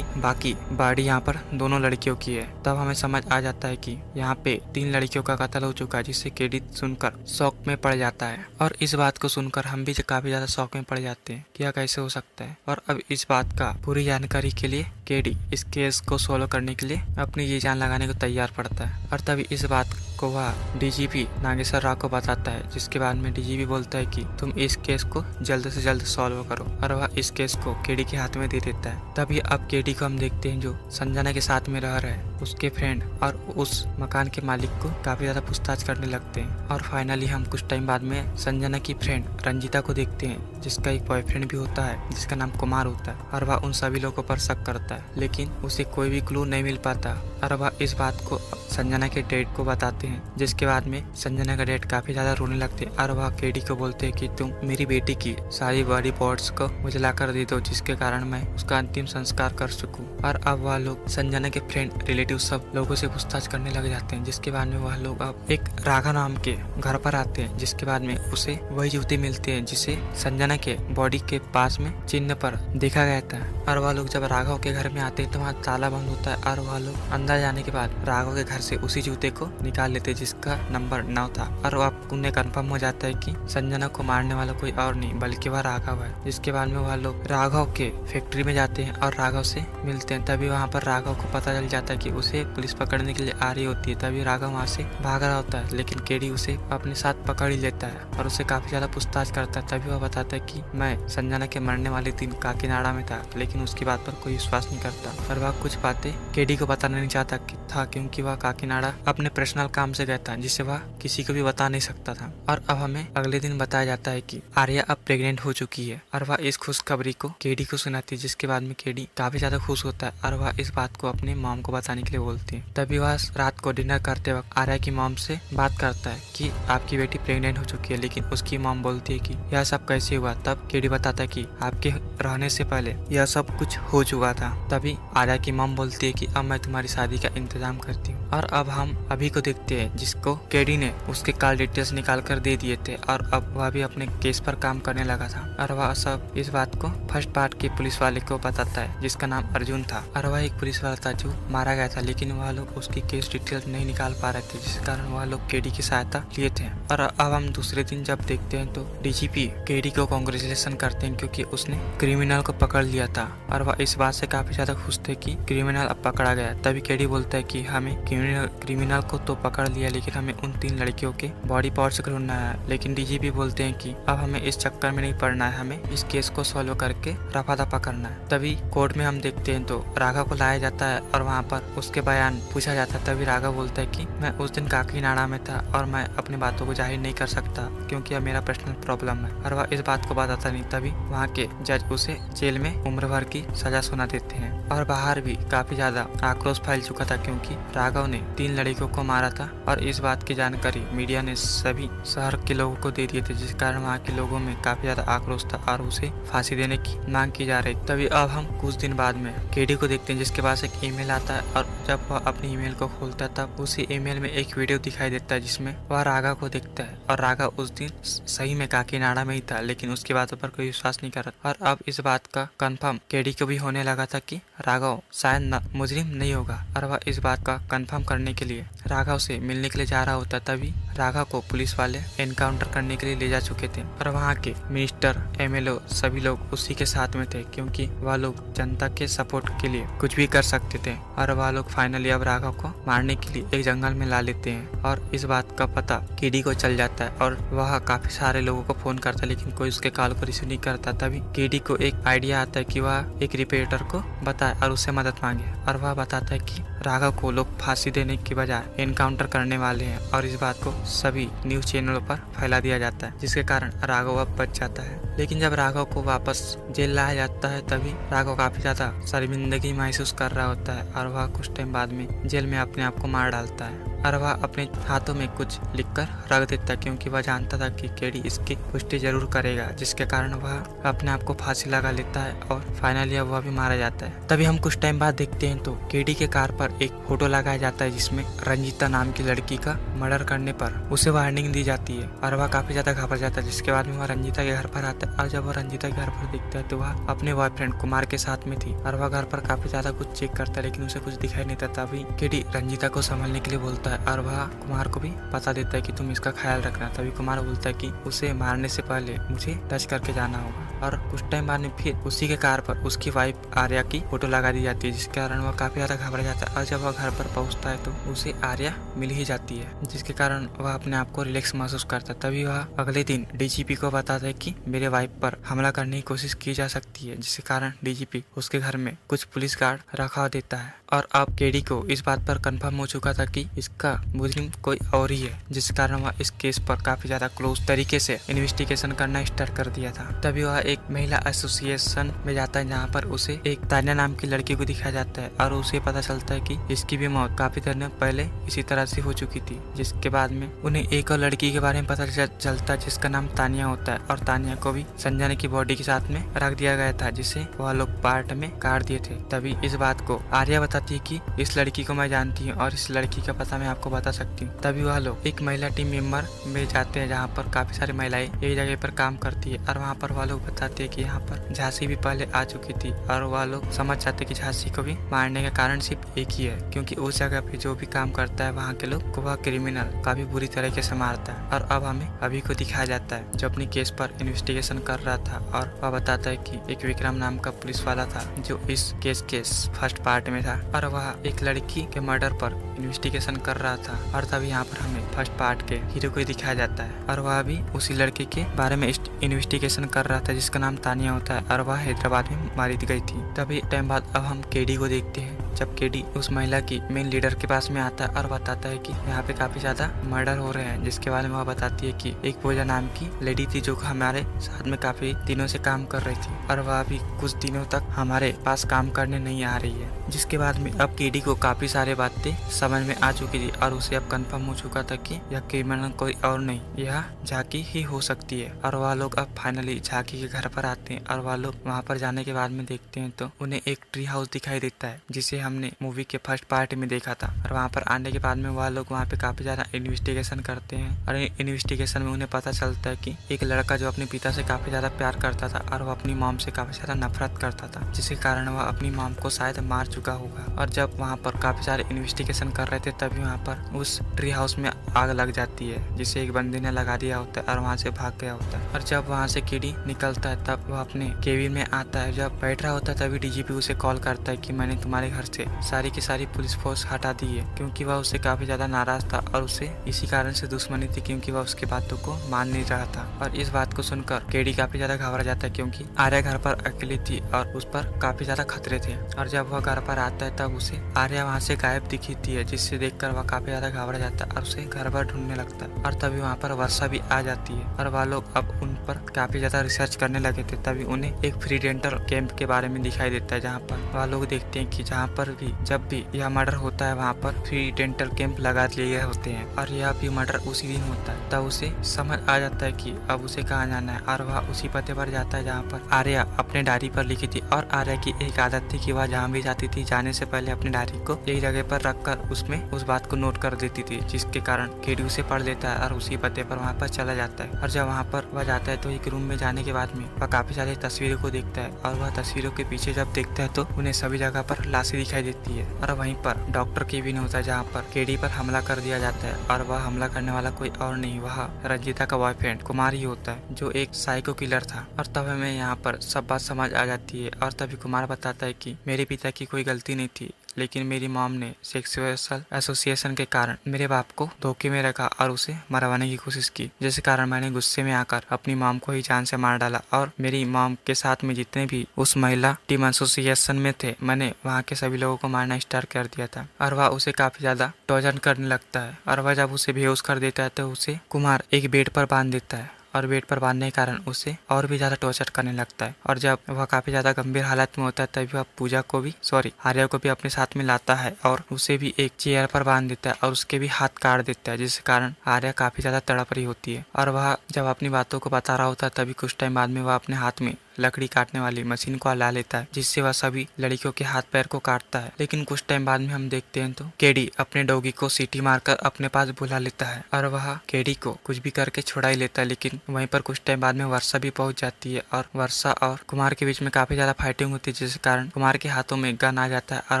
बाकी बॉडी यहाँ पर दोनों लड़कियों की है। तब हमें समझ आ जाता है कि यहाँ पे 3 लड़कियों का कत्ल हो चुका है, जिससे केडी सुनकर शौक में पड़ जाता है। और इस बात को सुनकर हम भी काफी ज्यादा शौक में पड़ जाते हैं कि यह कैसे हो सकता है। और अब इस बात का पूरी जानकारी के लिए केडी इस केस को सोल्व करने के लिए अपनी जी जान लगाने को तैयार पड़ता है। और तभी इस बात को वह डीजीपी नागेश्वर राव को बताता है, जिसके बाद में डीजीपी बोलता है कि तुम इस केस को जल्द से जल्द सॉल्व करो। और वह इस केस को केडी के हाथ में दे देता है। तभी अब केडी को हम देखते हैं जो संजना के साथ में रह रहा है, उसके फ्रेंड और उस मकान के मालिक को काफी ज्यादा पूछताछ करने लगते हैं। और फाइनली हम कुछ टाइम बाद में संजना की फ्रेंड रंजीता को देखते हैं, जिसका एक बॉयफ्रेंड भी होता है जिसका नाम कुमार होता है। और वह उन सभी लोगों पर शक करता है, लेकिन उसे कोई भी क्लू नहीं मिल पाता। और वह इस बात को संजना के डैड को बताते हैं, जिसके बाद में संजना का डैड काफी ज्यादा रोने लगते हैं। और वह केडी को बोलते हैं कि तुम मेरी बेटी की सारी बॉडी पार्ट्स को मुझे ला कर दे दो, जिसके कारण मैं उसका अंतिम संस्कार कर सकूं। और अब वह लोग संजना के फ्रेंड रिलेटिव सब लोगों से पूछताछ करने लग जाते हैं, जिसके बाद में वह लोग अब एक राघव नाम के घर पर आते हैं, जिसके बाद में उसे वही जूते मिलते हैं जिसे संजना के बॉडी के पास में चिन्ह पर देखा गया था। और वह लोग जब राघव के घर में आते हैं तो वहाँ ताला बंद होता है। और वह लोग अंदर जाने के बाद राघव के घर से उसी जूते को निकाल लेते हैं जिसका नंबर 9 था। और अब उन्हें कंफर्म हो जाता है कि संजना को मारने वाला कोई और नहीं बल्कि वह राघव है। जिसके बाद में वह लोग राघव के फैक्ट्री में जाते हैं और राघव से मिलते हैं। तभी वहाँ पर राघव को पता चल जाता है कि उसे पुलिस पकड़ने के लिए आ रही होती है। तभी राघव वहाँ से भाग रहा होता है, लेकिन केडी उसे अपने साथ पकड़ ही लेता है और उसे काफी ज्यादा पूछताछ करता है। तभी वह बताता है कि मैं संजना के मरने वाले दिन काकीनाडा में था, लेकिन उसकी बात पर कोई विश्वास नहीं करता। और वह कुछ बातें केडी को बताना नहीं चाहता था, क्योंकि वह काकीनाडा अपने पर्सनल काम से गया था, जिसे वह किसी को भी बता नहीं सकता था। और अब हमें अगले दिन बताया जाता है कि आर्या अब प्रेग्नेंट हो चुकी है। और वह इस खुशखबरी को केडी को सुनाती है, जिसके बाद में केडी काफी ज्यादा खुश होता है और वह इस बात को अपने मॉम को बताने के लिए बोलती है। तभी वह रात को डिनर करते वक्त आर्या की मॉम से बात करता है कि आपकी बेटी प्रेग्नेंट हो चुकी है, लेकिन उसकी मॉम बोलती है कि यह सब कैसे हुआ। तब केडी बताता है कि आपके रहने से पहले यह सब कुछ हो चुका था। तभी आर्या की मॉम बोलती है कि अब मैं तुम्हारी शादी का इंतजाम करती हूँ। और अब हम अभी को देखते हैं, जिसको केडी ने उसके कॉल डिटेल्स निकाल कर दे दिए थे और अब वह भी अपने केस पर काम करने लगा था। और वह सब इस बात को फर्स्ट पार्ट के पुलिस वाले को बताता है, जिसका नाम अर्जुन था। और वह एक पुलिस वाला था जो मारा गया था, लेकिन वह लोग उसकी केस डिटेल्स नहीं निकाल पा रहे थे, जिस कारण वह लोग केडी की सहायता लिए थे। और अब हम दूसरे दिन जब देखते हैं तो डीजीपी केडी को कांग्रेचुलेशन करते हैं, क्योंकि उसने क्रिमिनल को पकड़ लिया था। और वह इस बात से काफी ज्यादा खुश थे कि क्रिमिनल अब पकड़ा गया। तभी केडी बोलता है कि हमें क्रिमिनल को तो पकड़ लिया, लेकिन हमें उन 3 लड़कियों के बॉडी पार्ट्स ढूंढना है। लेकिन डीजीपी बोलते हैं कि अब हमें इस चक्कर में नहीं पड़ना है, हमें इस केस को सॉल्व करके रफा दफा करना है। तभी कोर्ट में हम देखते हैं तो राघव को लाया जाता है और वहाँ पर उसके बयान पूछा जाता है। तभी राघव बोलता है कि मैं उस दिन काकीनाडा में था और मैं अपनी बातों को जाहिर नहीं कर सकता, क्योंकि अब मेरा पर्सनल प्रॉब्लम है। और वह इस बात को बताता नहीं। तभी वहाँ के जज उसे जेल में उम्र भर की सजा सुना देते हैं। और बाहर भी काफी ज्यादा आक्रोश फैल चुका था, क्योंकि राघव ने 3 लड़कियों को मारा था। और इस बात की जानकारी मीडिया ने सभी शहर के लोगों को दे दिए थे, जिस कारण वहाँ के लोगों में काफी ज्यादा आक्रोश था और उसे फांसी देने की मांग की जा रही। तभी अब हम कुछ दिन बाद में केडी को देखते हैं, जिसके पास एक ईमेल आता है। और जब वह अपनी ईमेल को खोलता है तब उसी ईमेल में एक वीडियो दिखाई देता है, जिसमें वह राघव को देखता है। और राघव उस दिन सही में काकीनाडा में ही था, लेकिन उसकी बातों पर कोई विश्वास नहीं कर रहा। और अब इस बात का कंफर्म केडी को भी होने लगा था कि राघव शायद मुजरिम नहीं होगा। और वह इस बात का कंफर्म करने के लिए राघव से मिलने के लिए जा रहा होता। तभी राघव को पुलिस वाले एनकाउंटर करने के लिए ले जा चुके थे। और वहाँ के मिनिस्टर, एमएलए सभी लोग उसी के साथ में थे, क्योंकि वह लोग जनता के सपोर्ट के लिए कुछ भी कर सकते थे। और वह लोग फाइनली अब राघव को मारने के लिए एक जंगल में ला लेते हैं। और इस बात का पता केडी को चल जाता है और वह काफी सारे लोगों को फोन करता है, लेकिन कोई उसके कॉल को रिसीव नहीं करता। तभी केडी को एक आइडिया आता है कि वह एक रिपोर्टर को बताए और उससे मदद मांगे। और वह बताता है कि राघव को लोग फांसी देने की बजाय एनकाउंटर करने वाले हैं। और इस बात को सभी न्यूज चैनलों पर फैला दिया जाता है, जिसके कारण राघव अब बच जाता है। लेकिन जब राघव को वापस जेल लाया जाता है तभी राघव काफी ज्यादा शर्मिंदगी महसूस कर रहा होता है और वह कुछ टाइम बाद में जेल में अपने आप को मार डालता है। और वह अपने हाथों में कुछ लिखकर रख देता है, क्योंकि वह जानता था कि केडी इसकी पुष्टि जरूर करेगा, जिसके कारण वह अपने आप को फांसी लगा लेता है और फाइनली वह भी मारा जाता है। तभी हम कुछ टाइम बाद देखते हैं तो केडी के कार पर एक फोटो लगाया जाता है, जिसमें रंजीता नाम की लड़की का मर्डर करने पर उसे वार्निंग दी जाती है और वह काफी ज्यादा घबरा जाता है। जिसके बाद में वह रंजीता के घर पर आता है और जब वह रंजीता के घर पर देखता है तो वह अपने बॉयफ्रेंड कुमार के साथ में थी और वह घर पर काफी ज्यादा कुछ चेक करता है, लेकिन उसे कुछ दिखाई नहीं देता। तभी केडी रंजीता को संभालने के लिए बोलता है और वह कुमार को भी बता देता है कि तुम इसका ख्याल रखना। तभी कुमार बोलता है कि उसे मारने से पहले मुझे टच करके जाना होगा और कुछ टाइम बाद में फिर उसी के कार पर उसकी वाइफ आर्या की फोटो लगा दी जाती है, जिसके कारण वह काफी ज्यादा घबरा जाता है और जब वह घर पर पहुंचता है तो उसे आर्या मिल ही जाती है, जिसके कारण वह अपने आप को रिलैक्स महसूस करता है। तभी वह अगले दिन डीजीपी को बताता है कि मेरे वाइफ पर हमला करने की कोशिश की जा सकती है, जिसके कारण डीजीपी उसके घर में कुछ पुलिस गार्ड रखा देता है और अब केडी को इस बात पर कंफर्म हो चुका था कि इसका मुजरिम कोई और ही है, जिस कारण वह इस केस पर काफी ज्यादा क्लोज तरीके से इन्वेस्टिगेशन करना स्टार्ट कर दिया था। तभी वह एक महिला एसोसिएशन में जाता है, जहाँ पर उसे एक तान्या नाम की लड़की को दिखाया जाता है और उसे पता चलता है कि इसकी भी मौत काफी दिनों पहले इसी तरह से हो चुकी थी। जिसके बाद में उन्हें एक और लड़की के बारे में पता चलता है, जिसका नाम तानिया होता है और तानिया को भी संजना की बॉडी के साथ में रख दिया गया था, जिसे वह लोग पार्ट में काट दिए थे। तभी इस बात को आर्या बताती है कि इस लड़की को मैं जानती हूँ और इस लड़की का पता मैं आपको बता सकती हूँ। तभी वह लोग एक महिला टीम मेंबर में जाते हैं, जहाँ पर काफी सारी महिलाएं एक जगह पर काम करती है और वहाँ पर वह लोग बताते हैं कि यहाँ पर झांसी भी पहले आ चुकी थी और वह लोग समझ जाते कि झांसी को भी मारने का कारण सिर्फ एक ही है, क्योंकि उस जगह पे जो भी काम करता है वहाँ के लोग को वह क्रिमिनल काफी बुरी तरीके से मारता है। और अब हमें अभी को दिखाया जाता है जो अपने केस पर इन्वेस्टिगेशन कर रहा था और वह बताता है कि एक विक्रम नाम का पुलिस वाला था जो इस केस के फर्स्ट पार्ट में था और वह एक लड़की के मर्डर पर इन्वेस्टिगेशन कर रहा था। और तभी यहाँ पर हमें फर्स्ट पार्ट के हीरो को दिखाया जाता है और वह भी उसी लड़की के बारे में इन्वेस्टिगेशन कर रहा था, जिसका नाम तानिया होता है और वह हैदराबाद में मारी गई थी। तभी टाइम बाद अब हम केडी को देखते हैं, जब केडी उस महिला की मेन लीडर के पास में आता है और बताता है कि यहाँ पे काफी ज्यादा मर्डर हो रहे हैं, जिसके बारे में वह बताती है कि एक पूजा नाम की लेडी थी जो हमारे साथ में काफी दिनों से काम कर रही थी और वह भी कुछ दिनों तक हमारे पास काम करने नहीं आ रही है। जिसके बाद में अब केडी को काफी सारे बातें समझ में आ चुकी थी और उसे अब कंफर्म हो चुका था कि यह क्रिमिनल कोई और नहीं, यह झांकी ही हो सकती है। और वह लोग अब फाइनली झांकी के घर पर आते हैं और वह लोग वहाँ पर जाने के बाद में देखते हैं तो उन्हें एक ट्री हाउस दिखाई देता है, जिसे हमने मूवी के फर्स्ट पार्ट में देखा था। और वहाँ पर आने के बाद में वह लोग वहाँ पे काफी ज्यादा इन्वेस्टिगेशन करते हैं और इन्वेस्टिगेशन में उन्हें पता चलता है कि एक लड़का जो अपने पिता से काफी ज्यादा प्यार करता था और वह अपनी मॉम से काफी ज्यादा नफरत करता था, जिसके कारण वह अपनी मॉम को शायद मार चुका होगा। और जब वहाँ पर काफी सारे इन्वेस्टिगेशन कर रहे थे तभी वहाँ पर उस ट्री हाउस में आग लग जाती है, जिसे एक बंदे ने लगा दिया होता है और वहाँ से भाग गया होता है। और जब वहाँ से केडी निकलता है तब वह अपने केबिन में आता है। जब बैठ रहा होता है तभी डीजीपी उसे कॉल करता है कि मैंने तुम्हारे घर से सारी की सारी पुलिस फोर्स हटा दी है, क्योंकि वह उससे काफी ज्यादा नाराज था और उसे इसी कारण से दुश्मनी थी, क्योंकि वह उसकी बातों को मान नहीं रहा था। और इस बात को सुनकर केडी काफी ज्यादा घबरा जाता है, क्योंकि आर्या घर पर अकेली थी और उस पर काफी ज्यादा खतरे थे। और जब वह घर पर आता है तब उसे आर्या वहाँ से गायब दिखती है, जिससे देखकर वह काफी ज्यादा घबरा जाता है और उसे घर पर ढूंढने लगता है। और तभी वहाँ पर वर्षा भी आ जाती है और वह लोग अब उन पर काफी ज्यादा रिसर्च करने लगे थे। तभी उन्हें एक फ्री डेंटल कैंप के बारे में दिखाई देता है, जहाँ पर वह लोग देखते हैं कि जहाँ पर भी जब भी यह मर्डर होता है वहाँ पर फ्री डेंटल कैंप लगा दिए गए होते हैं और यह भी मर्डर उसी दिन होता है। तब उसे समझ आ जाता है कि अब उसे कहाँ जाना है और वह उसी पते पर जाता है जहाँ पर आर्या अपने डायरी पर लिखी थी। और आर्या की एक आदत थी कि वह जहाँ भी जाती थी जाने से पहले अपनी डायरी को एक जगह पर रखकर उसमें उस बात को नोट कर देती थी, जिसके कारण केडी उसे पढ़ लेता है और उसी पते पर वहाँ पर चला जाता है। और जब वहाँ पर वह जाता है तो एक रूम में जाने के बाद में वह काफी सारी तस्वीरों को देखता है और वह तस्वीरों के पीछे जब देखता है तो उन्हें सभी जगह पर लाशें दिखाई देती है। और वहीं पर डॉक्टर केबिन होता है, जहाँ पर केडी पर हमला कर दिया जाता है और वह हमला करने वाला कोई और नहीं, वह रंजीता का बॉयफ्रेंड कुमार ही होता है, जो एक साइको किलर था। और तब हमें यहाँ पर सब बात समझ आ जाती है। और तभी कुमार बताता है कि मेरे पिता की कोई गलती नहीं थी, लेकिन मेरी मॉम ने सेक्सुअल एसोसिएशन के कारण मेरे बाप को धोखे में रखा और उसे मरवाने की कोशिश की, जिस कारण मैंने गुस्से में आकर अपनी मॉम को ही जान से मार डाला। और मेरी मॉम के साथ में जितने भी उस महिला टीम एसोसिएशन में थे, मैंने वहाँ के सभी लोगों को मारना स्टार्ट कर दिया था। और वह उसे काफी ज्यादा टॉर्चर करने लगता है और वह जब उसे बेहोश कर देता है तो उसे कुमार एक बेड पर बांध देता है और बेड पर बांधने के कारण उसे और भी ज्यादा टॉर्चर करने लगता है। और जब वह काफी ज्यादा गंभीर हालत में होता है तभी वह पूजा को भी आर्या को भी अपने साथ में लाता है और उसे भी एक चेयर पर बांध देता है और उसके भी हाथ काट देता है, जिसके कारण आर्या काफी ज्यादा तड़प रही होती है। और वह जब अपनी बातों को बता रहा होता है तभी कुछ टाइम बाद में वह अपने हाथ में लकड़ी काटने वाली मशीन को ला लेता है, जिससे वह सभी लड़कियों के हाथ पैर को काटता है। लेकिन कुछ टाइम बाद में हम देखते हैं तो केडी अपने डॉगी को सीटी मारकर अपने पास बुला लेता है और वह केडी को कुछ भी करके छुड़ा ही लेता है। लेकिन वहीं पर कुछ टाइम बाद में वर्षा भी पहुंच जाती है और वर्षा और कुमार के बीच में काफी ज्यादा फाइटिंग होती है, जिसके कारण कुमार के हाथों में गन आ जाता है और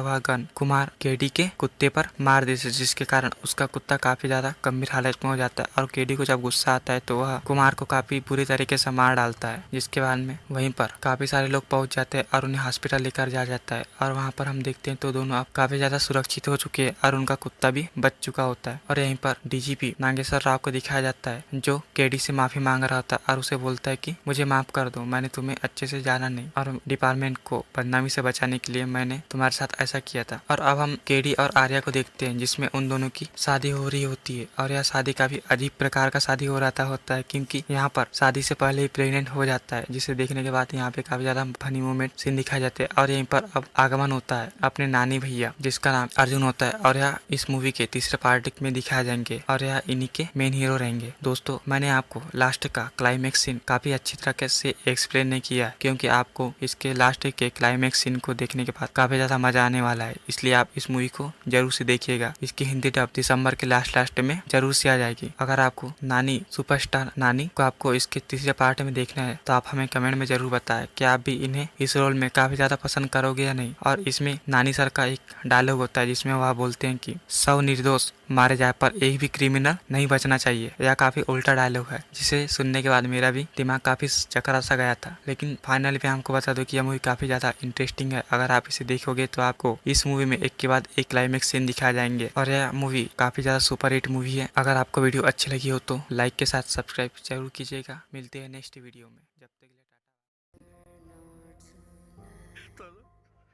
वह गन कुमार केडी के कुत्ते पर मार देता है, जिसके कारण उसका कुत्ता काफी ज्यादा गंभीर हालत में हो जाता है। और केडी को जब गुस्सा आता है तो वह कुमार को काफी बुरी तरीके से मार डालता है, जिसके बाद में वहीं पर काफी सारे लोग पहुंच जाते हैं और उन्हें हॉस्पिटल लेकर जा जाता है। और वहां पर हम देखते हैं तो दोनों अब काफी ज्यादा सुरक्षित हो चुके हैं और उनका कुत्ता भी बच चुका होता है। और यहीं पर डीजीपी नागेश्वर राव को दिखाया जाता है, जो केडी से माफी मांग रहा था और उसे बोलता है कि मुझे माफ कर दो, मैंने तुम्हें अच्छे से जाना नहीं और डिपार्टमेंट को बदनामी से बचाने के लिए मैंने तुम्हारे साथ ऐसा किया था। और अब हम केडी और आर्या को देखते हैं, जिसमें उन दोनों की शादी हो रही होती है। और यह शादी काफी अजीब प्रकार का शादी हो रहा होता है, क्योंकि यहाँ पर शादी से पहले ही प्रेग्नेंट हो जाता है, जिसे देखने के बाद यहाँ पे काफी ज्यादा फनी मोमेंट सीन दिखाए जाते हैं। और यहीं पर अब आगमन होता है अपने नानी भैया, जिसका नाम अर्जुन होता है, और यह इस मूवी के तीसरे पार्ट में दिखाए जाएंगे और यह इन्हीं के मेन हीरो रहेंगे। दोस्तों, मैंने आपको लास्ट का क्लाइमेक्स सीन काफी अच्छी तरह से एक्सप्लेन नहीं किया, क्योंकि आपको इसके लास्ट के क्लाइमेक्स सीन को देखने के बाद काफी ज्यादा मजा आने वाला है, इसलिए आप इस मूवी को जरूर से देखिएगा। इसकी हिंदी डब दिसंबर के लास्ट में जरूर से आ जाएगी। अगर आपको नानी सुपरस्टार नानी को आपको इसके तीसरे पार्ट में देखना है तो आप हमें कमेंट में जरूर बताएं कि आप भी इन्हें इस रोल में काफी ज्यादा पसंद करोगे या नहीं। और इसमें नानी सर का एक डायलॉग होता है, जिसमें वह बोलते हैं कि 100 निर्दोष मारे जाए पर एक भी क्रिमिनल नहीं बचना चाहिए। यह काफी उल्टा डायलॉग है, जिसे सुनने के बाद मेरा भी दिमाग काफी चकरा सा गया था। लेकिन फाइनली मैं आपको बता दूं कि यह मूवी काफी ज्यादा इंटरेस्टिंग है। अगर आप इसे देखोगे तो आपको इस मूवी में एक के बाद एक क्लाइमेक्स सीन दिखाए जाएंगे और यह मूवी काफी ज्यादा सुपर हिट मूवी है। अगर आपको वीडियो अच्छी लगी हो तो लाइक के साथ सब्सक्राइब जरूर कीजिएगा। मिलते हैं नेक्स्ट वीडियो में, जब तक के लिए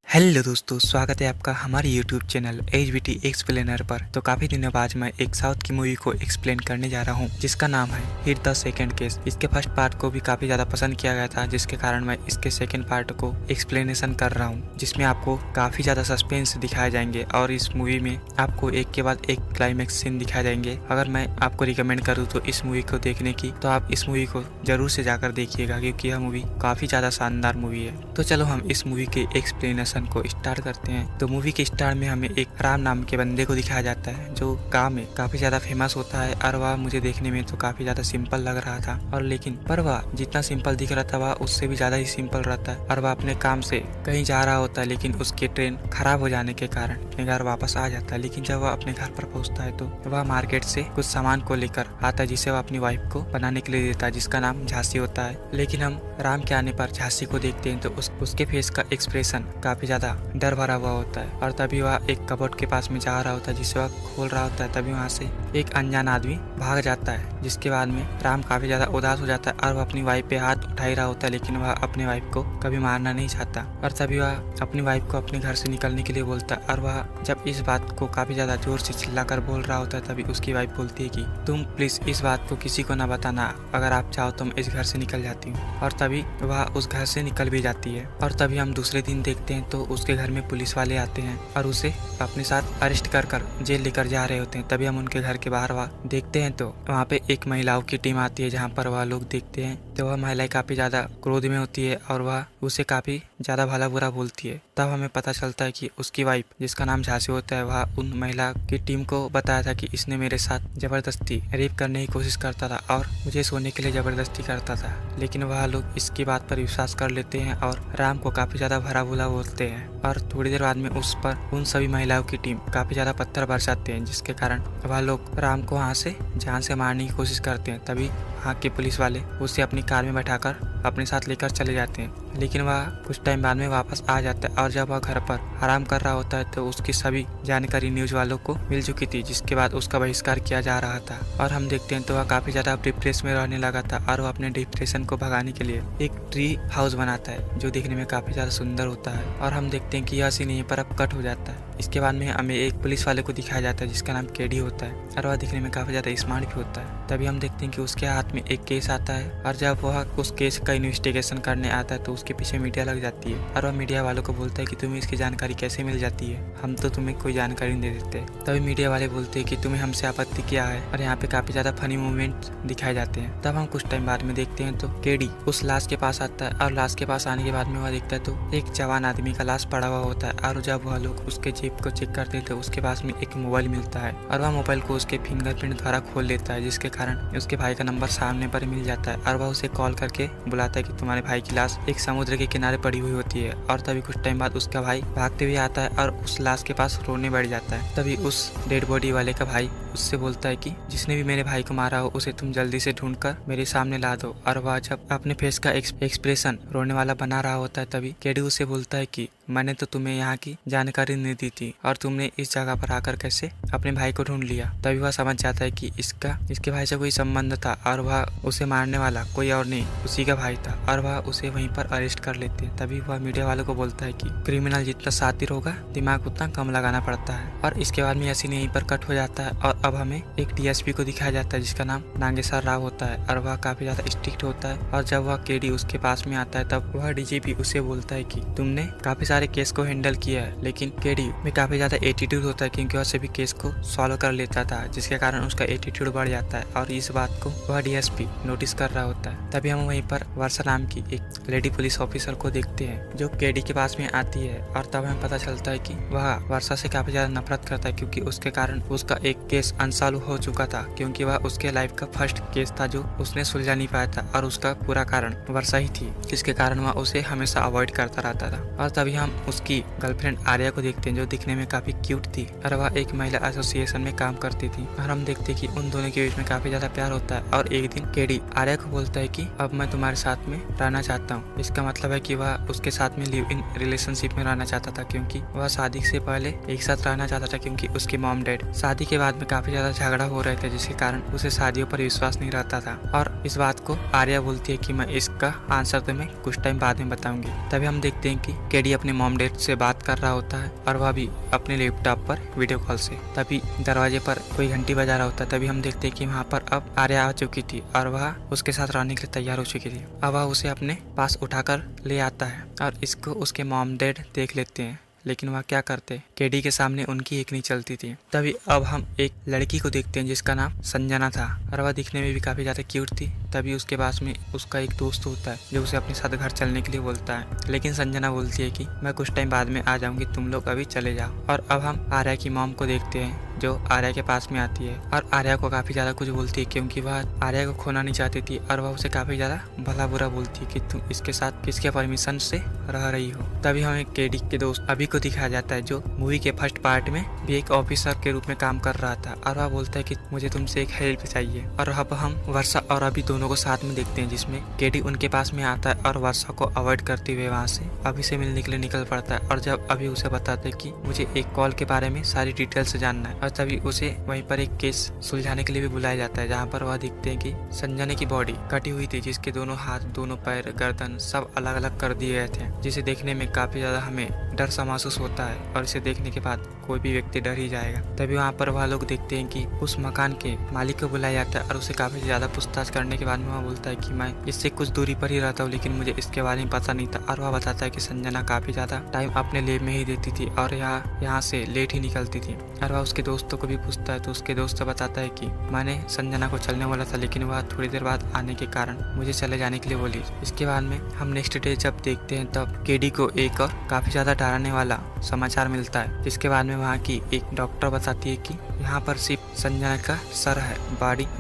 हेलो दोस्तों, स्वागत है आपका हमारे YouTube चैनल HBT एक्सप्लेनर पर। तो काफी दिनों बाद मैं एक साउथ की मूवी को एक्सप्लेन करने जा रहा हूँ, जिसका नाम है हिट द सेकंड केस। इसके फर्स्ट पार्ट को भी काफी ज्यादा पसंद किया गया था, जिसके कारण मैं इसके सेकंड पार्ट को एक्सप्लेनेशन कर रहा हूँ, जिसमें आपको काफी ज्यादा सस्पेंस दिखाए जाएंगे और इस मूवी में आपको एक के बाद एक क्लाइमेक्स सीन दिखाए जाएंगे। अगर मैं आपको रिकमेंड करूँ तो इस मूवी को देखने की, तो आप इस मूवी को जरूर से जाकर देखिएगा, क्योंकि यह मूवी काफी ज्यादा शानदार मूवी है। तो चलो हम इस मूवी के एक्सप्लेनेशन को स्टार्ट करते हैं। तो मूवी के स्टार्ट में हमें एक राम नाम के बंदे को दिखाया जाता है, जो गांव में काफी ज्यादा फेमस होता है। और वह मुझे देखने में तो काफी ज्यादा सिंपल लग रहा था, और लेकिन पर वह जितना सिंपल दिख रहा था वह उससे भी ज्यादा ही सिंपल रहता है। और वह अपने काम से कहीं जा रहा होता है, लेकिन उसकी ट्रेन खराब हो जाने के कारण अपने घर वापस आ जाता है। लेकिन जब वह अपने घर पर पहुंचता है तो वह मार्केट से कुछ सामान को लेकर आता है, जिसे वह अपनी वाइफ को बनाने के लिए देता है, जिसका नाम झांसी होता है। लेकिन हम राम के आने पर झांसी को देखते हैं तो उसके फेस का एक्सप्रेशन काफी ज्यादा डर भरा हुआ होता है। और तभी वह एक कबोर्ड के पास में जा रहा होता है, जिसे वह खोल रहा होता है। तभी वहाँ से एक अनजान आदमी भाग जाता है, जिसके बाद में राम काफी ज्यादा उदास हो जाता है और वह अपनी वाइफ पे हाथ उठा ही रहा होता है, लेकिन वह अपनी वाइफ को कभी मारना नहीं चाहता। और तभी वह अपनी वाइफ को अपने घर से निकलने के लिए बोलता है। और वह जब इस बात को काफी ज्यादा जोर से चिल्लाकर बोल रहा होता है, तभी उसकी वाइफ बोलती है कि तुम प्लीज इस बात को किसी को न बताना, अगर आप चाहो तो मैं इस घर से निकल जाती हूँ। और तभी वह उस घर से निकल भी जाती है। और तभी हम दूसरे दिन देखते हैं तो उसके घर में पुलिस वाले आते हैं और उसे अपने साथ अरेस्ट कर जेल लेकर जा रहे होते हैं। तभी हम उनके घर के बाहर देखते हैं तो वहाँ पे एक महिलाओं की टीम आती है, जहाँ पर वह लोग देखते हैं तो वह महिला काफी ज्यादा क्रोध में होती है और वह उसे काफी ज्यादा भला बुरा बोलती है। तब हमें पता चलता है कि उसकी वाइफ, जिसका नाम झांसी होता है, वह उन महिला की टीम को बताया था कि इसने मेरे साथ जबरदस्ती रेप करने की कोशिश करता था और मुझे सोने के लिए जबरदस्ती करता था। लेकिन वह लोग इसकी बात पर विश्वास कर लेते हैं और राम को काफी ज्यादा भला बुरा बोलते हैं। और थोड़ी देर बाद में उस पर उन सभी महिलाओं की टीम काफी ज्यादा पत्थर बरसाते हैं, जिसके कारण वह लोग राम को वहाँ से जान से मारने की कोशिश करते हैं। तभी वहाँ के पुलिस वाले उसे अपनी कार में बैठाकर अपने साथ लेकर चले जाते हैं। लेकिन वह कुछ टाइम बाद में वापस आ जाता है और जब वह घर पर आराम कर रहा होता है तो उसकी सभी जानकारी न्यूज वालों को मिल चुकी थी, जिसके बाद उसका बहिष्कार किया जा रहा था। और हम देखते हैं तो वह काफी ज्यादा डिप्रेस में रहने लगा था और वह अपने डिप्रेशन को भगाने के लिए एक ट्री हाउस बनाता है जो देखने में काफी ज्यादा सुंदर होता है। और हम देखते हैं कि यह सीन यहीं पर अब कट हो जाता है। इसके बाद में हमें एक पुलिस वाले को दिखाया जाता है जिसका नाम केडी होता है और वह दिखने में काफी ज्यादा स्मार्ट भी होता है। तभी हम देखते हैं कि उसके हाथ में एक केस आता है और जब वह उस केस का इन्वेस्टिगेशन करने आता है तो उसके पीछे मीडिया लग जाती है और वह मीडिया वालों को बोलता है कि तुम्हें इसकी जानकारी कैसे मिल जाती है, हम तो तुम्हें कोई जानकारी नहीं दे देते। तभी मीडिया वाले बोलते हैं कि तुम्हें हमसे आपत्ति क्या है और यहाँ पे काफी ज्यादा फनी मूवमेंट दिखाए जाते हैं। तब हम कुछ टाइम बाद में देखते हैं तो केडी उस लाश के पास आता है और लाश के पास आने के बाद में वह देखता है तो एक जवान आदमी का लाश पड़ा हुआ होता है और जब वह लोग उसके जेब को चेक करते हैं तो उसके पास में एक मोबाइल मिलता है और वह मोबाइल को उसके फिंगरप्रिंट द्वारा खोल लेता है, जिसके कारण उसके भाई का नंबर सामने पर मिल जाता है और वह उसे कॉल करके बुलाता है कि तुम्हारे भाई की लाश एक समुद्र के किनारे पड़ी हुई होती है। और तभी कुछ टाइम बाद उसका भाई भागते हुए आता है और उस लाश के पास रोने बैठ जाता है। तभी उस डेड बॉडी वाले का भाई उससे बोलता है कि जिसने भी मेरे भाई को मारा हो उसे तुम जल्दी से ढूंढकर मेरे सामने ला दो। और वह जब अपने फेस का एक्सप्रेशन रोने वाला बना रहा होता है तभी केडी उसे बोलता है कि मैंने तो तुम्हें यहाँ की जानकारी नहीं दी थी और तुमने इस जगह पर आकर कैसे अपने भाई को ढूंढ लिया। तभी वह समझ जाता है कि इसके भाई से कोई संबंध था और वह उसे मारने वाला कोई और नहीं उसी का भाई था और वह उसे वहीं पर अरेस्ट कर लेते हैं। तभी वह मीडिया वालों को बोलता है कि क्रिमिनल जितना शातिर होगा दिमाग उतना कम लगाना पड़ता है। और इसके बाद में यह सीन यहीं पर कट हो जाता है और अब हमें एक डीएसपी को दिखाया जाता है जिसका नाम नागेश्वर राव होता है और वह काफी ज्यादा स्ट्रिक्ट होता है। और जब वह केडी उसके पास में आता है तब वह डीजीपी उसे बोलता है कि तुमने काफी सारे केस को हैंडल किया है, लेकिन केडी में काफी ज्यादा एटीट्यूड होता है क्योंकि वह सभी केस को सॉल्व कर लेता था, जिसके कारण उसका एटीट्यूड बढ़ जाता है और इस बात को वह डीएसपी नोटिस कर रहा होता है। तभी हम वहीं पर वर्षा नाम की एक लेडी पुलिस ऑफिसर को देखते हैं जो केडी के पास में आती है और तब हमें पता चलता है कि वह वर्षा से काफी ज्यादा नफरत करता है क्योंकि उसके कारण उसका एक केस अनसॉल्व हो चुका था, क्योंकि वह उसके लाइफ का फर्स्ट केस था जो उसने सुलझा नहीं पाया था और उसका पूरा कारण वर्षा ही थी, जिसके कारण वह उसे हमेशा अवॉइड करता रहता था। और तभी हम उसकी गर्लफ्रेंड आर्या को देखते हैं जो दिखने में काफी क्यूट थी और वह एक महिला एसोसिएशन में काम करती थी। और हम देखते हैं कि उन दोनों के बीच में काफी ज्यादा प्यार होता है और एक दिन केडी आर्या को बोलता है कि अब मैं तुम्हारे साथ में रहना चाहता हूँ। इसका मतलब है कि वह उसके साथ में लिव इन रिलेशनशिप में रहना चाहता था क्योंकि वह शादी से पहले एक साथ रहना चाहता था, क्योंकि उसके मॉम डैड शादी के बाद में काफी ज्यादा झगड़ा हो रहे थे, जिसके कारण उसे शादियों पर विश्वास नहीं रहता था। और इस बात को आर्या बोलती है कि मैं इसका आंसर तुम्हें कुछ टाइम बाद में बताऊंगी। तभी हम देखते हैं कि केडी अपने मॉम डैड से बात कर रहा होता है और वह भी अपने लैपटॉप पर वीडियो कॉल से। तभी दरवाजे पर कोई घंटी बजा रहा होता है। तभी हम देखते हैं कि वहाँ पर अब आर्या आ चुकी थी और वह उसके साथ रहने के लिए तैयार हो चुकी थी। अब वह उसे अपने पास उठाकर ले आता है और इसको उसके मॉम डैड देख लेते हैं, लेकिन वह क्या करते केडी के सामने उनकी एक नहीं चलती थी। तभी अब हम एक लड़की को देखते हैं जिसका नाम संजना था और वह दिखने में भी काफी ज्यादा क्यूट थी। तभी उसके पास में उसका एक दोस्त होता है जो उसे अपने साथ घर चलने के लिए बोलता है, लेकिन संजना बोलती है कि मैं कुछ टाइम बाद में आ जाऊंगी, तुम लोग अभी चले जाओ। और अब हम आर्या की मॉम को देखते हैं जो आर्या के पास में आती है और आर्या को काफी ज्यादा कुछ बोलती है क्योंकि वह आर्या को खोना नहीं चाहती थी और वह उसे काफी ज्यादा भला बुरा बोलती है कि तुम इसके साथ किसके परमिशन से रह रही हो। तभी हमें केडी के दोस्त अभी को दिखाया जाता है जो मूवी के फर्स्ट पार्ट में भी एक ऑफिसर के रूप में काम कर रहा था और वह बोलता है कि मुझे तुमसे एक हेल्प चाहिए। और अब हम वर्षा और अभी दोनों को साथ में देखते हैं जिसमें केडी उनके पास में आता है और वर्षा को अवॉइड करते हुए वहाँ से अभी से मिलने के लिए निकल पड़ता है। और जब अभी उसे बताते हैं कि मुझे एक कॉल के बारे में सारी डिटेल्स जानना है, और तभी उसे वहीं पर एक केस सुलझाने के लिए भी बुलाया जाता है जहाँ पर वह दिखते हैं कि संजना की बॉडी कटी हुई थी, जिसके दोनों हाथ, दोनों पैर, गर्दन सब अलग अलग कर दिए गए थे, जिसे देखने में काफी ज्यादा हमें डर सा महसूस होता है और इसे देखने के बाद कोई भी व्यक्ति डर ही जाएगा। तभी वहाँ पर वह लोग देखते हैं कि उस मकान के मालिक को बुलाया जाता है और उसे काफी ज्यादा पूछताछ करने के बाद में वह बोलता है कि मैं इससे कुछ दूरी पर ही रहता हूँ, लेकिन मुझे इसके बारे में पता नहीं था। और वह बताता है कि संजना काफी ज्यादा टाइम अपने लैब में ही देती थी और यहाँ से लेट ही निकलती थी। और वह उसके दोस्तों को भी पूछता है तो उसके दोस्त बताता है कि मैंने संजना को चलने वाला था, लेकिन वह थोड़ी देर बाद आने के कारण मुझे चले जाने के लिए बोली। इसके बाद में हम नेक्स्ट डे जब देखते हैं तब केडी को एक और काफी ज्यादा डराने वाला समाचार मिलता है, जिसके बाद में वहाँ की एक डॉक्टर बताती है कि यहाँ पर सिर्फ संजना का सर है,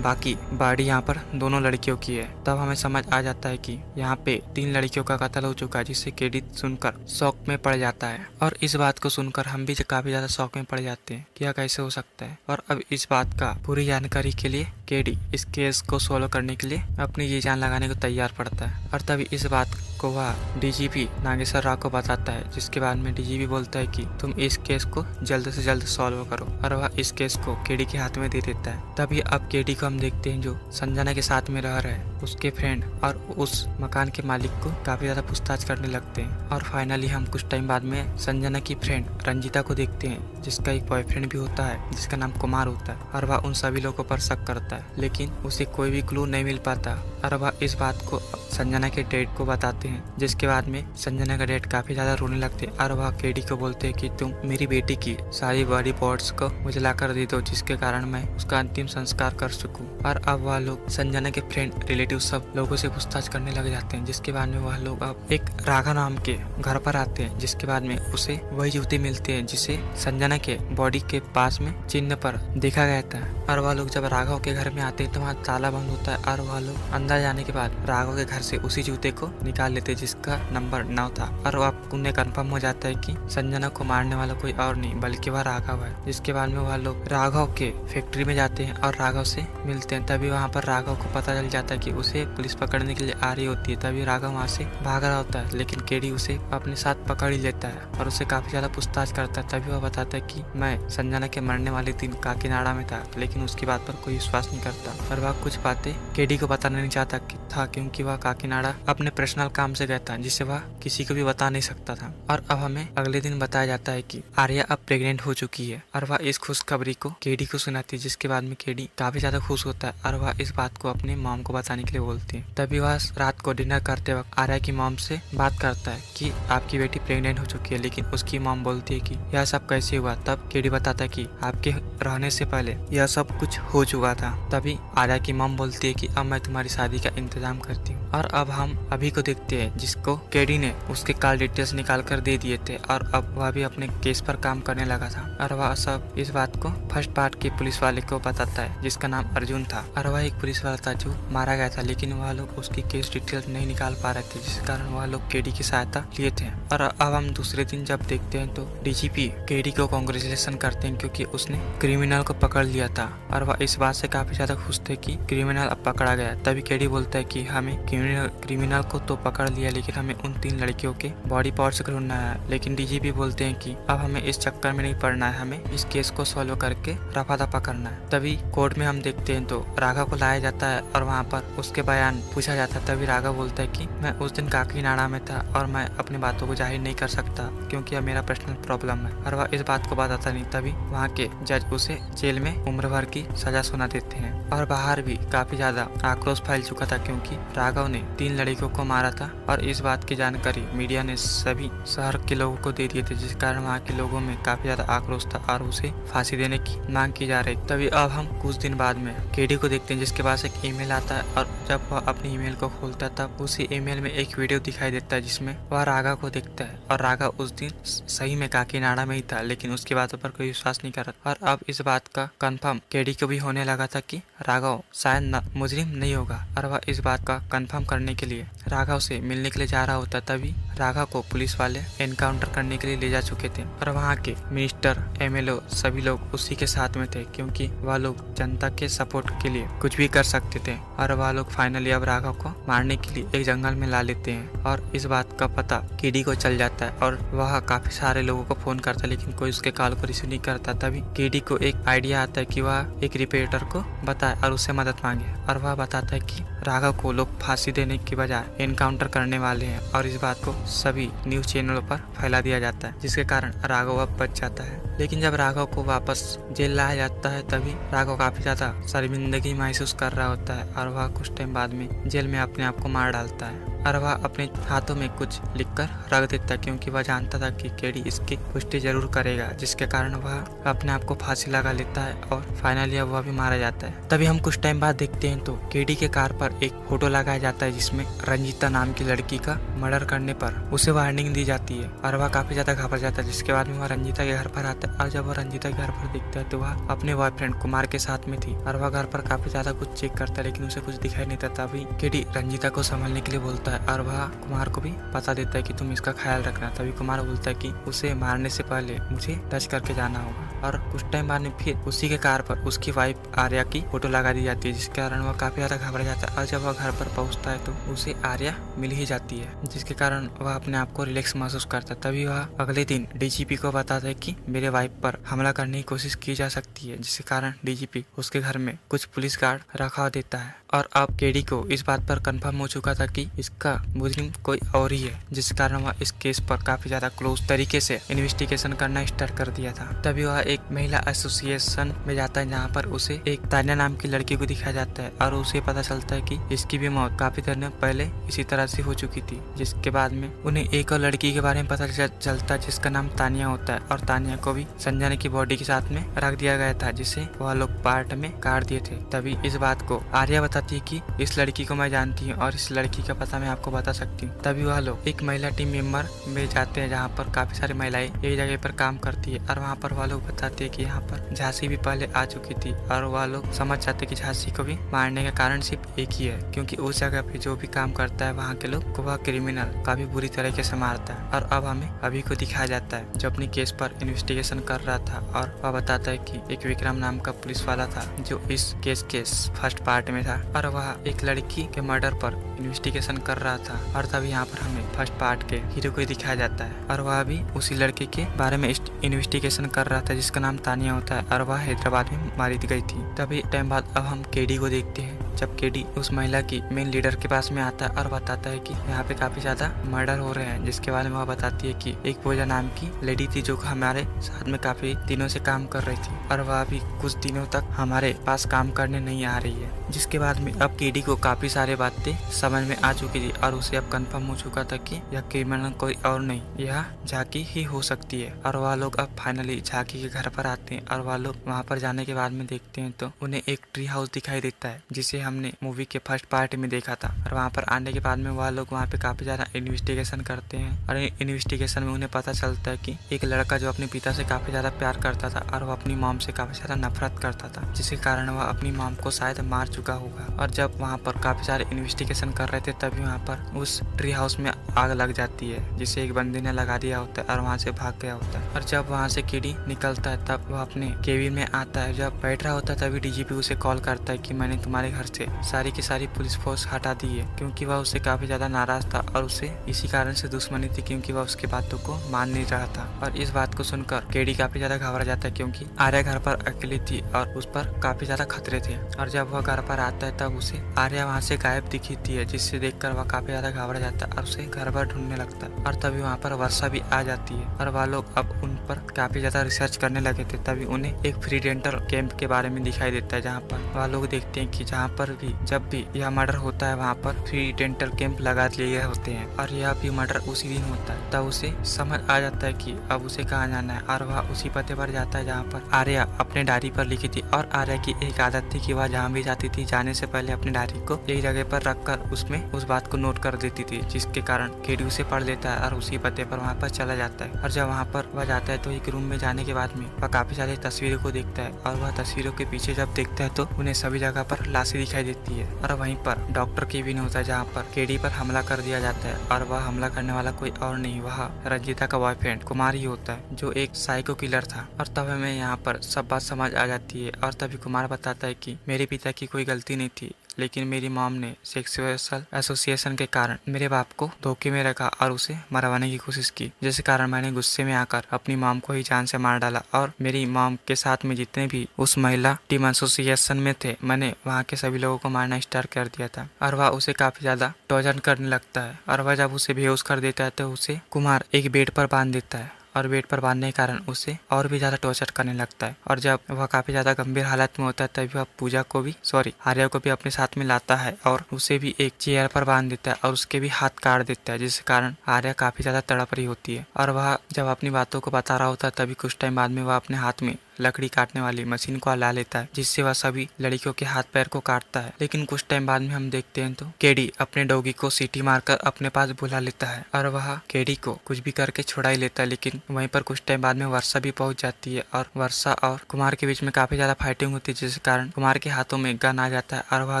बाकी बॉडी यहाँ पर दोनों लड़कियों की है। तब हमें समझ आ जाता है कि यहाँ पे 3 लड़कियों का कत्ल हो चुका है, जिससे केडी सुनकर शौक में पड़ जाता है। और इस बात को सुनकर हम भी काफी ज्यादा शौक में पड़ जाते हैं कि यह कैसे हो सकता है। और अब इस बात का पूरी जानकारी के लिए केडी इस केस को सोल्व करने के लिए अपनी जी जान लगाने को तैयार पड़ता है। और तभी इस बात को वह डीजीपी नागेश्वर राव को बताता है, जिसके बाद में डीजीपी बोलता है कि तुम इस केस को जल्द से जल्द सॉल्व करो। और वह इस केस को केडी के हाथ में दे देता है। तभी अब केडी को हम देखते हैं जो संजना के साथ में रह रहे हैं, उसके फ्रेंड और उस मकान के मालिक को काफी ज्यादा पूछताछ करने लगते हैं। और फाइनली हम कुछ टाइम बाद में संजना की फ्रेंड रंजीता को देखते हैं, जिसका एक बॉयफ्रेंड भी होता है जिसका नाम कुमार होता है। और वह उन सभी लोगों पर शक करता है, लेकिन उसे कोई भी क्लू नहीं मिल पाता। और वह इस बात को संजना के डैड को बताते हैं, जिसके बाद में संजना का डैड काफी ज्यादा रोने लगते हैं। और वह केडी को बोलते हैं कि तुम मेरी बेटी की सारी बॉडी पार्ट्स को मुझे लाकर दे दो, जिसके कारण मैं उसका अंतिम संस्कार कर सकूं। और अब वह लोग संजना के फ्रेंड रिलेटिव सब लोगों से पूछताछ करने लग जाते हैं, जिसके बाद में वह लोग अब एक राघव नाम के घर पर आते हैं, जिसके बाद में उसे वही जूते मिलते हैं जिसे संजना के बॉडी के पास में चिन्ह पर देखा गया था। और वह लोग जब राघव के घर में आते हैं तो वहाँ ताला बंद होता है। और वह लोग अंदर जाने के बाद राघव के घर से उसी जूते को निकाल लेते जिसका नंबर 9 था। और वह उन्हें कंफर्म हो जाता है कि संजना को मारने वाला कोई और नहीं बल्कि वह राघव है। जिसके बाद में वह लोग राघव के फैक्ट्री में जाते हैं और राघव से मिलते हैं। तभी वहाँ पर राघव को पता चल जाता है कि उसे पुलिस पकड़ने के लिए आ रही होती है। तभी राघव वहाँ से भाग रहा होता है, लेकिन केडी उसे अपने साथ पकड़ ही लेता है और उसे काफी ज्यादा पूछताछ करता है। तभी वह बताता है कि मैं संजना के मरने वाले दिन काकीनाडा में था, लेकिन उसकी बात पर कोई विश्वास नहीं करता। और वह कुछ बातें केडी को बताना नहीं चाहता था, क्योंकि वह काकीनाडा अपने पर्सनल काम से गया था, जिसे वह किसी को भी बता नहीं सकता था। और अब हमें अगले दिन बताया जाता है कि आर्या अब प्रेग्नेंट हो चुकी है। और वह इस खुशखबरी को केडी को सुनाती है, जिसके बाद में केडी काफी ज्यादा खुश होता है और वह इस बात को अपने मॉम को बताने के लिए बोलती है। तभी वह रात को डिनर करते वक्त आर्या की मॉम से बात करता है कि आपकी बेटी प्रेग्नेंट हो चुकी है, लेकिन उसकी मॉम बोलती है कि यह सब कैसे हुआ। तब केडी बताता है कि आपके रहने से पहले यह सब कुछ हो चुका था। तभी आर्या की मॉम बोलती है कि अब मैं तुम्हारी शादी का इंतजाम करती हूँ। और अब हम अभी को देखते हैं, जिसको केडी ने उसके कॉल डिटेल्स निकाल कर दे दिए थे और अब वह भी अपने केस पर काम करने लगा था। और वह सब इस बात को फर्स्ट पार्ट के पुलिस वाले को बताता है, जिसका नाम अर्जुन था। और वह एक पुलिस वाला था जो मारा गया था, लेकिन वह लोग उसकी केस डिटेल्स नहीं निकाल पा रहे थे, जिस कारण वह लोग केडी की सहायता लिए थे। और अब हम दूसरे दिन जब देखते हैं तो डीजीपी केडी को कांग्रेचुलेशन करते हैं, क्योंकि उसने क्रिमिनल को पकड़ लिया था। और वह इस बात से काफी ज्यादा खुश थे कि क्रिमिनल अब पकड़ा गया। तभी केडी बोलता है कि हमें क्रिमिनल को तो पकड़ लिया, लेकिन हमें उन 3 लड़कियों के बॉडी पार्ट्स ढूंढना है। लेकिन डीजीपी बोलते हैं कि अब हमें इस चक्कर में नहीं पड़ना है, हमें इस केस को सॉल्व करके रफा दफा करना है। तभी कोर्ट में हम देखते हैं तो राघव को लाया जाता है और वहाँ पर उसके बयान पूछा जाता है। तभी राघव बोलता है कि मैं उस दिन काकीनाडा में था और मैं अपनी बातों को जाहिर नहीं कर सकता, क्योंकि यह मेरा पर्सनल प्रॉब्लम है। और वह इस बात को बताता नहीं। तभी वहाँ के जज उसे जेल में उम्र भर की सजा सुना देते हैं। और बाहर भी काफी ज्यादा आक्रोश फैल चुका था, क्योंकि राघव ने 3 लड़कियों को मारा था। और इस बात की जानकारी मीडिया ने सभी शहर के लोगों को दे दिए थे, जिस कारण वहाँ के लोगों में काफी ज्यादा आक्रोश था और उसे फांसी देने की मांग की जा रही। तभी अब हम कुछ दिन बाद में केडी को देखते हैं, जिसके पास एक ईमेल आता है। और जब वह अपनी ईमेल को खोलता है तब उसी ईमेल में एक वीडियो दिखाई देता है, जिसमें वह राघव को देखता है। और राघव उस दिन सही में काकीनाडा में ही था, लेकिन उसकी बातों पर कोई विश्वास नहीं कर रहा। और अब इस बात का कंफर्म केडी को भी होने लगा था कि राघव शायद मुजरिम नहीं होगा। और वह इस बात का कंफर्म करने के लिए राघव से मिलने के लिए जा रहा होता। तभी राघव को पुलिस वाले एनकाउंटर करने के लिए ले जा चुके थे। और वहाँ के मिनिस्टर, एमएलए सभी लोग उसी के साथ में थे, क्योंकि वह लोग जनता के सपोर्ट के लिए कुछ भी कर सकते थे। और वह लोग फाइनली अब राघव को मारने के लिए एक जंगल में ला लेते हैं। और इस बात का पता केडी को चल जाता है और वह काफी सारे लोगों को फोन करता है, लेकिन कोई उसके कॉल को रिसीव नहीं करता। तभी केडी को एक आइडिया आता है कि वह एक रिपोर्टर को बताए और उससे मदद मांगे। और वह बताता है कि राघव को लोग फांसी देने की बजाय एनकाउंटर करने वाले हैं। और इस बात को सभी न्यूज चैनलों पर फैला दिया जाता है, जिसके कारण राघव अब बच जाता है। लेकिन जब राघव को वापस जेल लाया जाता है तभी राघव काफी ज्यादा शर्मिंदगी महसूस कर रहा होता है और वह कुछ टाइम बाद में जेल में अपने आप को मार डालता है। और वह अपने हाथों में कुछ लिखकर रख देता है, क्योंकि वह जानता था कि केडी इसकी पुष्टि जरूर करेगा, जिसके कारण वह अपने आप को फांसी लगा लेता है और फाइनली वह भी मारा जाता है। तभी हम कुछ टाइम बाद देखते हैं तो केडी के कार पर एक फोटो लगाया जाता है, जिसमें रंजीता नाम की लड़की का मर्डर करने पर उसे वार्निंग दी जाती है और वह काफी ज्यादा घबरा जाता है। जिसके बाद में वह रंजीता के घर पर आता है और जब वह रंजीता के घर पर दिखता है तो वह अपने बॉयफ्रेंड कुमार के साथ में थी और वह घर पर काफी ज्यादा कुछ चेक करता है, लेकिन उसे कुछ दिखाई नहीं देता। तभी केडी रंजीता को संभालने के लिए बोलता है और वह कुमार को भी बता देता है कि तुम इसका ख्याल रखना। तभी कुमार बोलता है कि उसे मारने से पहले मुझे टच करके जाना होगा और कुछ टाइम बाद में फिर उसी के कार पर उसकी वाइफ आर्या की फोटो लगा दी जाती है, जिसके कारण वह काफी ज्यादा घबरा जाता है और जब वह घर पर पहुंचता है तो उसे आर्या मिल ही जाती है, जिसके कारण वह अपने आप को रिलैक्स महसूस करता है। तभी वह अगले दिन डीजीपी को बताता है कि मेरे वाइफ पर हमला करने की कोशिश की जा सकती है, जिसके कारण डीजीपी उसके घर में कुछ पुलिस गार्ड रखा देता है और अब केडी को इस बात पर कंफर्म हो चुका था कि इसका मुजरिम कोई और ही है, जिस कारण वह इस केस पर काफी ज्यादा क्लोज तरीके से इन्वेस्टिगेशन करना स्टार्ट कर दिया था। तभी वह एक महिला एसोसिएशन में जाता है, जहाँ पर उसे एक तान्या नाम की लड़की को दिखाया जाता है और उसे पता चलता है कि इसकी भी मौत काफी देर पहले इसी तरह से हो चुकी थी। जिसके बाद में उन्हें एक और लड़की के बारे में पता चलता है, जिसका नाम तानिया होता है और तानिया को भी संजना की बॉडी के साथ में रख दिया गया था, जिसे वह लोग पार्ट में काट दिए थे। तभी इस बात को आर्या बताती है कि इस लड़की को मैं जानती हूँ और इस लड़की का पता मैं आपको बता सकती हूँ। तभी वह लोग एक महिला टीम मेंबर में जाते हैं, जहाँ पर काफी सारी महिलाएं एक जगह पर काम करती है और वहाँ पर वह लोग बताते हैं कि यहाँ पर झांसी भी पहले आ चुकी थी और वह लोग समझ जाते कि झांसी को भी मारने का कारण सिर्फ एक ही है, क्योंकि उस जगह पे जो भी काम करता है वहाँ के लोग को वह क्रिमिनल काफी बुरी तरीके से मारता है। और अब हमें अभी को दिखाया जाता है जो अपनी केस पर इन्वेस्टिगेशन कर रहा था और वह बताता है कि एक विक्रम नाम का पुलिस वाला था जो इस केस के फर्स्ट पार्ट में था और वह एक लड़की के मर्डर पर इन्वेस्टिगेशन कर रहा था। और तभी यहाँ पर हमें फर्स्ट पार्ट के हीरो को दिखाया जाता है और वह भी उसी लड़के के बारे में इन्वेस्टिगेशन कर रहा था, जिसका नाम तानिया होता है और वह हैदराबाद में मारी गई थी। तभी टाइम बाद अब हम केडी को देखते हैं, जब केडी उस महिला की मेन लीडर के पास में आता है और बताता है कि यहाँ पे काफी ज्यादा मर्डर हो रहे हैं, जिसके बारे में वह बताती है कि एक पूजा नाम की लेडी थी जो हमारे साथ में काफी दिनों से काम कर रही थी और वह भी कुछ दिनों तक हमारे पास काम करने नहीं आ रही है। जिसके बाद में अब केडी को काफी सारे बातें समझ में आ चुकी थी और उसे अब कंफर्म हो चुका था कि यह क्रिमिनल कोई और नहीं, यह झांकी ही हो सकती है। और वह लोग अब फाइनली झांकी के घर पर आते हैं और वह लोग वहाँ पर जाने के बाद में देखते हैं तो उन्हें एक ट्री हाउस दिखाई देता है, जिसे हमने मूवी के फर्स्ट पार्ट में देखा था। और वहाँ पर आने के बाद में वह लोग वहाँ पे काफी ज्यादा इन्वेस्टिगेशन करते हैं और इन्वेस्टिगेशन में उन्हें पता चलता है कि एक लड़का जो अपने पिता से काफी ज्यादा प्यार करता था और वह अपनी मॉम से काफी ज्यादा नफरत करता था, जिसके कारण वह अपनी मॉम को शायद मार चुका होगा। और जब वहाँ पर काफी सारे इन्वेस्टिगेशन कर रहे थे तभी वहाँ पर उस ट्री हाउस में आग लग जाती है, जिसे एक बंदे ने लगा दिया होता है और वहाँ से भाग गया होता है। और जब वहाँ से केडी निकलता है तब वह अपने केबिन में आता है। जब बैठ रहा होता है तभी डीजीपी उसे कॉल करता है कि मैंने तुम्हारे घर से सारी की सारी पुलिस फोर्स हटा दी है, क्योंकि वह उससे काफी ज्यादा नाराज था और उसे इसी कारण से दुश्मनी थी, क्योंकि वह उसकी बातों को मान नहीं रहा था। और इस बात को सुनकर केडी काफी ज्यादा घबरा जाता है, क्योंकि आर्या घर पर अकेली थी और उस पर काफी ज्यादा खतरे थे। और जब वह घर पर आता है तब उसे आर्या वहाँ से गायब दिखती है, जिससे देखकर वह काफी ज्यादा घबरा जाता है और उसे घर पर ढूंढने लगता है। और तभी वहाँ पर वर्षा भी आ जाती है और वह लोग अब उन पर काफी ज्यादा रिसर्च करने लगे थे। तभी उन्हें एक फ्री डेंटल कैंप के बारे में दिखाई देता है, जहाँ पर वह लोग देखते हैं कि जहाँ पर भी जब भी यह मर्डर होता है वहाँ पर फ्री डेंटल कैंप लगा दिए गए होते हैं और यह भी मर्डर उसी दिन होता है। तब उसे समझ आ जाता है कि अब उसे कहाँ जाना है और वह उसी पते पर जाता है जहाँ पर आर्या अपने डायरी पर लिखी थी। और आर्या की एक आदत थी कि वह जहाँ भी जाती थी जाने से पहले अपनी डायरी को एक जगह पर रखकर उसमें उस बात को नोट कर देती थी, जिसके कारण केडी उसे पढ़ लेता है और उसी पते पर वहाँ पर चला जाता है। और जब वहाँ पर वह जाता है तो एक रूम में जाने के बाद में वह काफी सारी तस्वीरों को देखता है और वह तस्वीरों के पीछे जब देखता है तो उन्हें सभी जगह पर लाशें दिखाई देती है। और वहीं पर डॉक्टर केबिन होता है, जहाँ पर केडी पर हमला कर दिया जाता है और वह हमला करने वाला कोई और नहीं, वह रंजीता का बॉयफ्रेंड कुमार ही होता है, जो एक साइको किलर था। और तब हमें यहाँ पर सब बात समझ आ जाती है और तभी कुमार बताता है कि मेरे पिता की कोई गलती नहीं थी, लेकिन मेरी मॉम ने सेक्सुअल एसोसिएशन के कारण मेरे बाप को धोखे में रखा और उसे मरवाने की कोशिश की, जिस कारण मैंने गुस्से में आकर अपनी मॉम को ही जान से मार डाला। और मेरी मॉम के साथ में जितने भी उस महिला टीम एसोसिएशन में थे, मैंने वहाँ के सभी लोगों को मारना स्टार्ट कर दिया था। और वह उसे काफी ज्यादा टॉर्चर करने लगता है और वह जब उसे बेहोश कर देता है तो उसे कुमार एक बेड पर बांध देता है और बेड पर बांधने के कारण उसे और भी ज्यादा टॉर्चर करने लगता है। और जब वह काफी ज्यादा गंभीर हालत में होता है तभी वह पूजा को भी आर्या को भी अपने साथ में लाता है और उसे भी एक चेयर पर बांध देता है और उसके भी हाथ काट देता है, जिसके कारण आर्या काफी ज्यादा तड़प रही होती है। और वह जब अपनी बातों को बता रहा होता है तभी कुछ टाइम बाद में वह अपने हाथ में लकड़ी काटने वाली मशीन को ला लेता है, जिससे वह सभी लड़कियों के हाथ पैर को काटता है। लेकिन कुछ टाइम बाद में हम देखते हैं तो केडी अपने डॉगी को सीटी मारकर अपने पास बुला लेता है और वह केडी को कुछ भी करके छुड़ा ही लेता है। लेकिन वहीं पर कुछ टाइम बाद में वर्षा भी पहुंच जाती है और वर्षा और कुमार के बीच में काफी ज्यादा फाइटिंग होती है, जिसके कारण कुमार के हाथों में गन आ जाता है और वह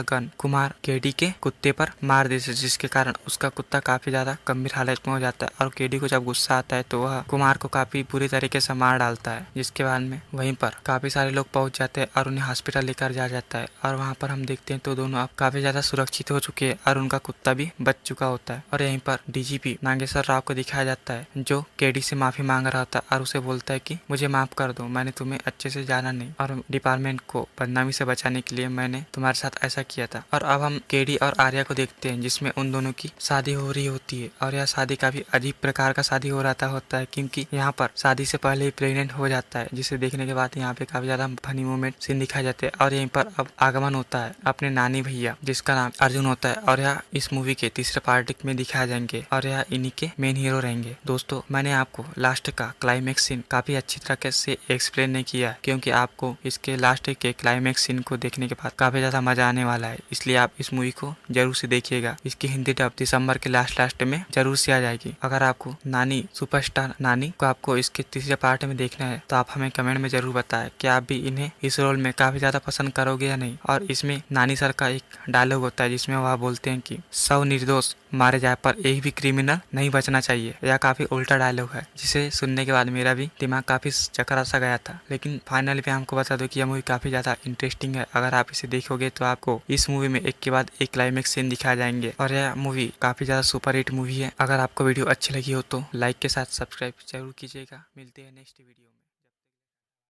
गन कुमार केडी के कुत्ते पर मार देता है, जिसके कारण उसका कुत्ता काफी ज्यादा गंभीर हालत में हो जाता है। और केडी को जब गुस्सा आता है तो वह कुमार को काफी बुरी तरीके से मार डालता है, जिसके बाद में वहीं पर काफी सारे लोग पहुंच जाते हैं और उन्हें हॉस्पिटल लेकर जाया जाता है। और वहां पर हम देखते हैं तो दोनों अब काफी ज्यादा सुरक्षित हो चुके हैं और उनका कुत्ता भी बच चुका होता है। और यहीं पर डीजीपी नागेश्वर राव को दिखाया जाता है जो केडी से माफी मांग रहा था और उसे बोलता है कि मुझे माफ कर दो, मैंने तुम्हें अच्छे से जाना नहीं और डिपार्टमेंट को बदनामी से बचाने के लिए मैंने तुम्हारे साथ ऐसा किया था। और अब हम केडी और आर्या को देखते हैं जिसमें उन दोनों की शादी हो रही होती है और यह शादी काफी अजीब प्रकार का शादी हो रहा होता है, क्योंकि यहाँ पर शादी से पहले ही प्रेग्नेंट हो जाता है, जिसे देखने के बाद यहाँ पे काफी ज्यादा फनी मोमेंट सीन दिखाए जाते हैं। और यहीं पर अब आगमन होता है अपने नानी भैया जिसका नाम अर्जुन होता है और यह इस मूवी के तीसरे पार्ट में दिखाए जाएंगे और यह इन्हीं के मेन हीरो रहेंगे। दोस्तों, मैंने आपको लास्ट का क्लाइमेक्स सीन काफी अच्छी तरीके से एक्सप्लेन नहीं किया क्योंकि आपको इसके लास्ट के क्लाइमेक्स सीन को देखने के बाद काफी ज्यादा मजा आने वाला है, इसलिए आप इस मूवी को जरूर से देखिएगा। इसकी हिंदी डब दिसंबर के लास्ट में जरूर से आ जाएगी। अगर आपको नानी सुपरस्टार नानी को आपको इसके तीसरे पार्ट में देखना है तो आप हमें कमेंट में जरूर बताएं कि आप भी इन्हें इस रोल में काफी ज्यादा पसंद करोगे या नहीं। और इसमें नानी सर का एक डायलॉग होता है जिसमें वह बोलते हैं कि 100 निर्दोष मारे जाए पर एक भी क्रिमिनल नहीं बचना चाहिए। यह काफी उल्टा डायलॉग है जिसे सुनने के बाद मेरा भी दिमाग काफी चकरा सा गया था। लेकिन फाइनली मैं आपको बता दूं कि यह मूवी काफी ज्यादा इंटरेस्टिंग है। अगर आप इसे देखोगे तो आपको इस मूवी में एक के बाद एक क्लाइमेक्स सीन दिखाए जाएंगे और यह मूवी काफी ज्यादा सुपर हिट मूवी है। अगर आपको वीडियो अच्छी लगी हो तो लाइक के साथ सब्सक्राइब जरूर कीजिएगा। मिलते हैं नेक्स्ट वीडियो में।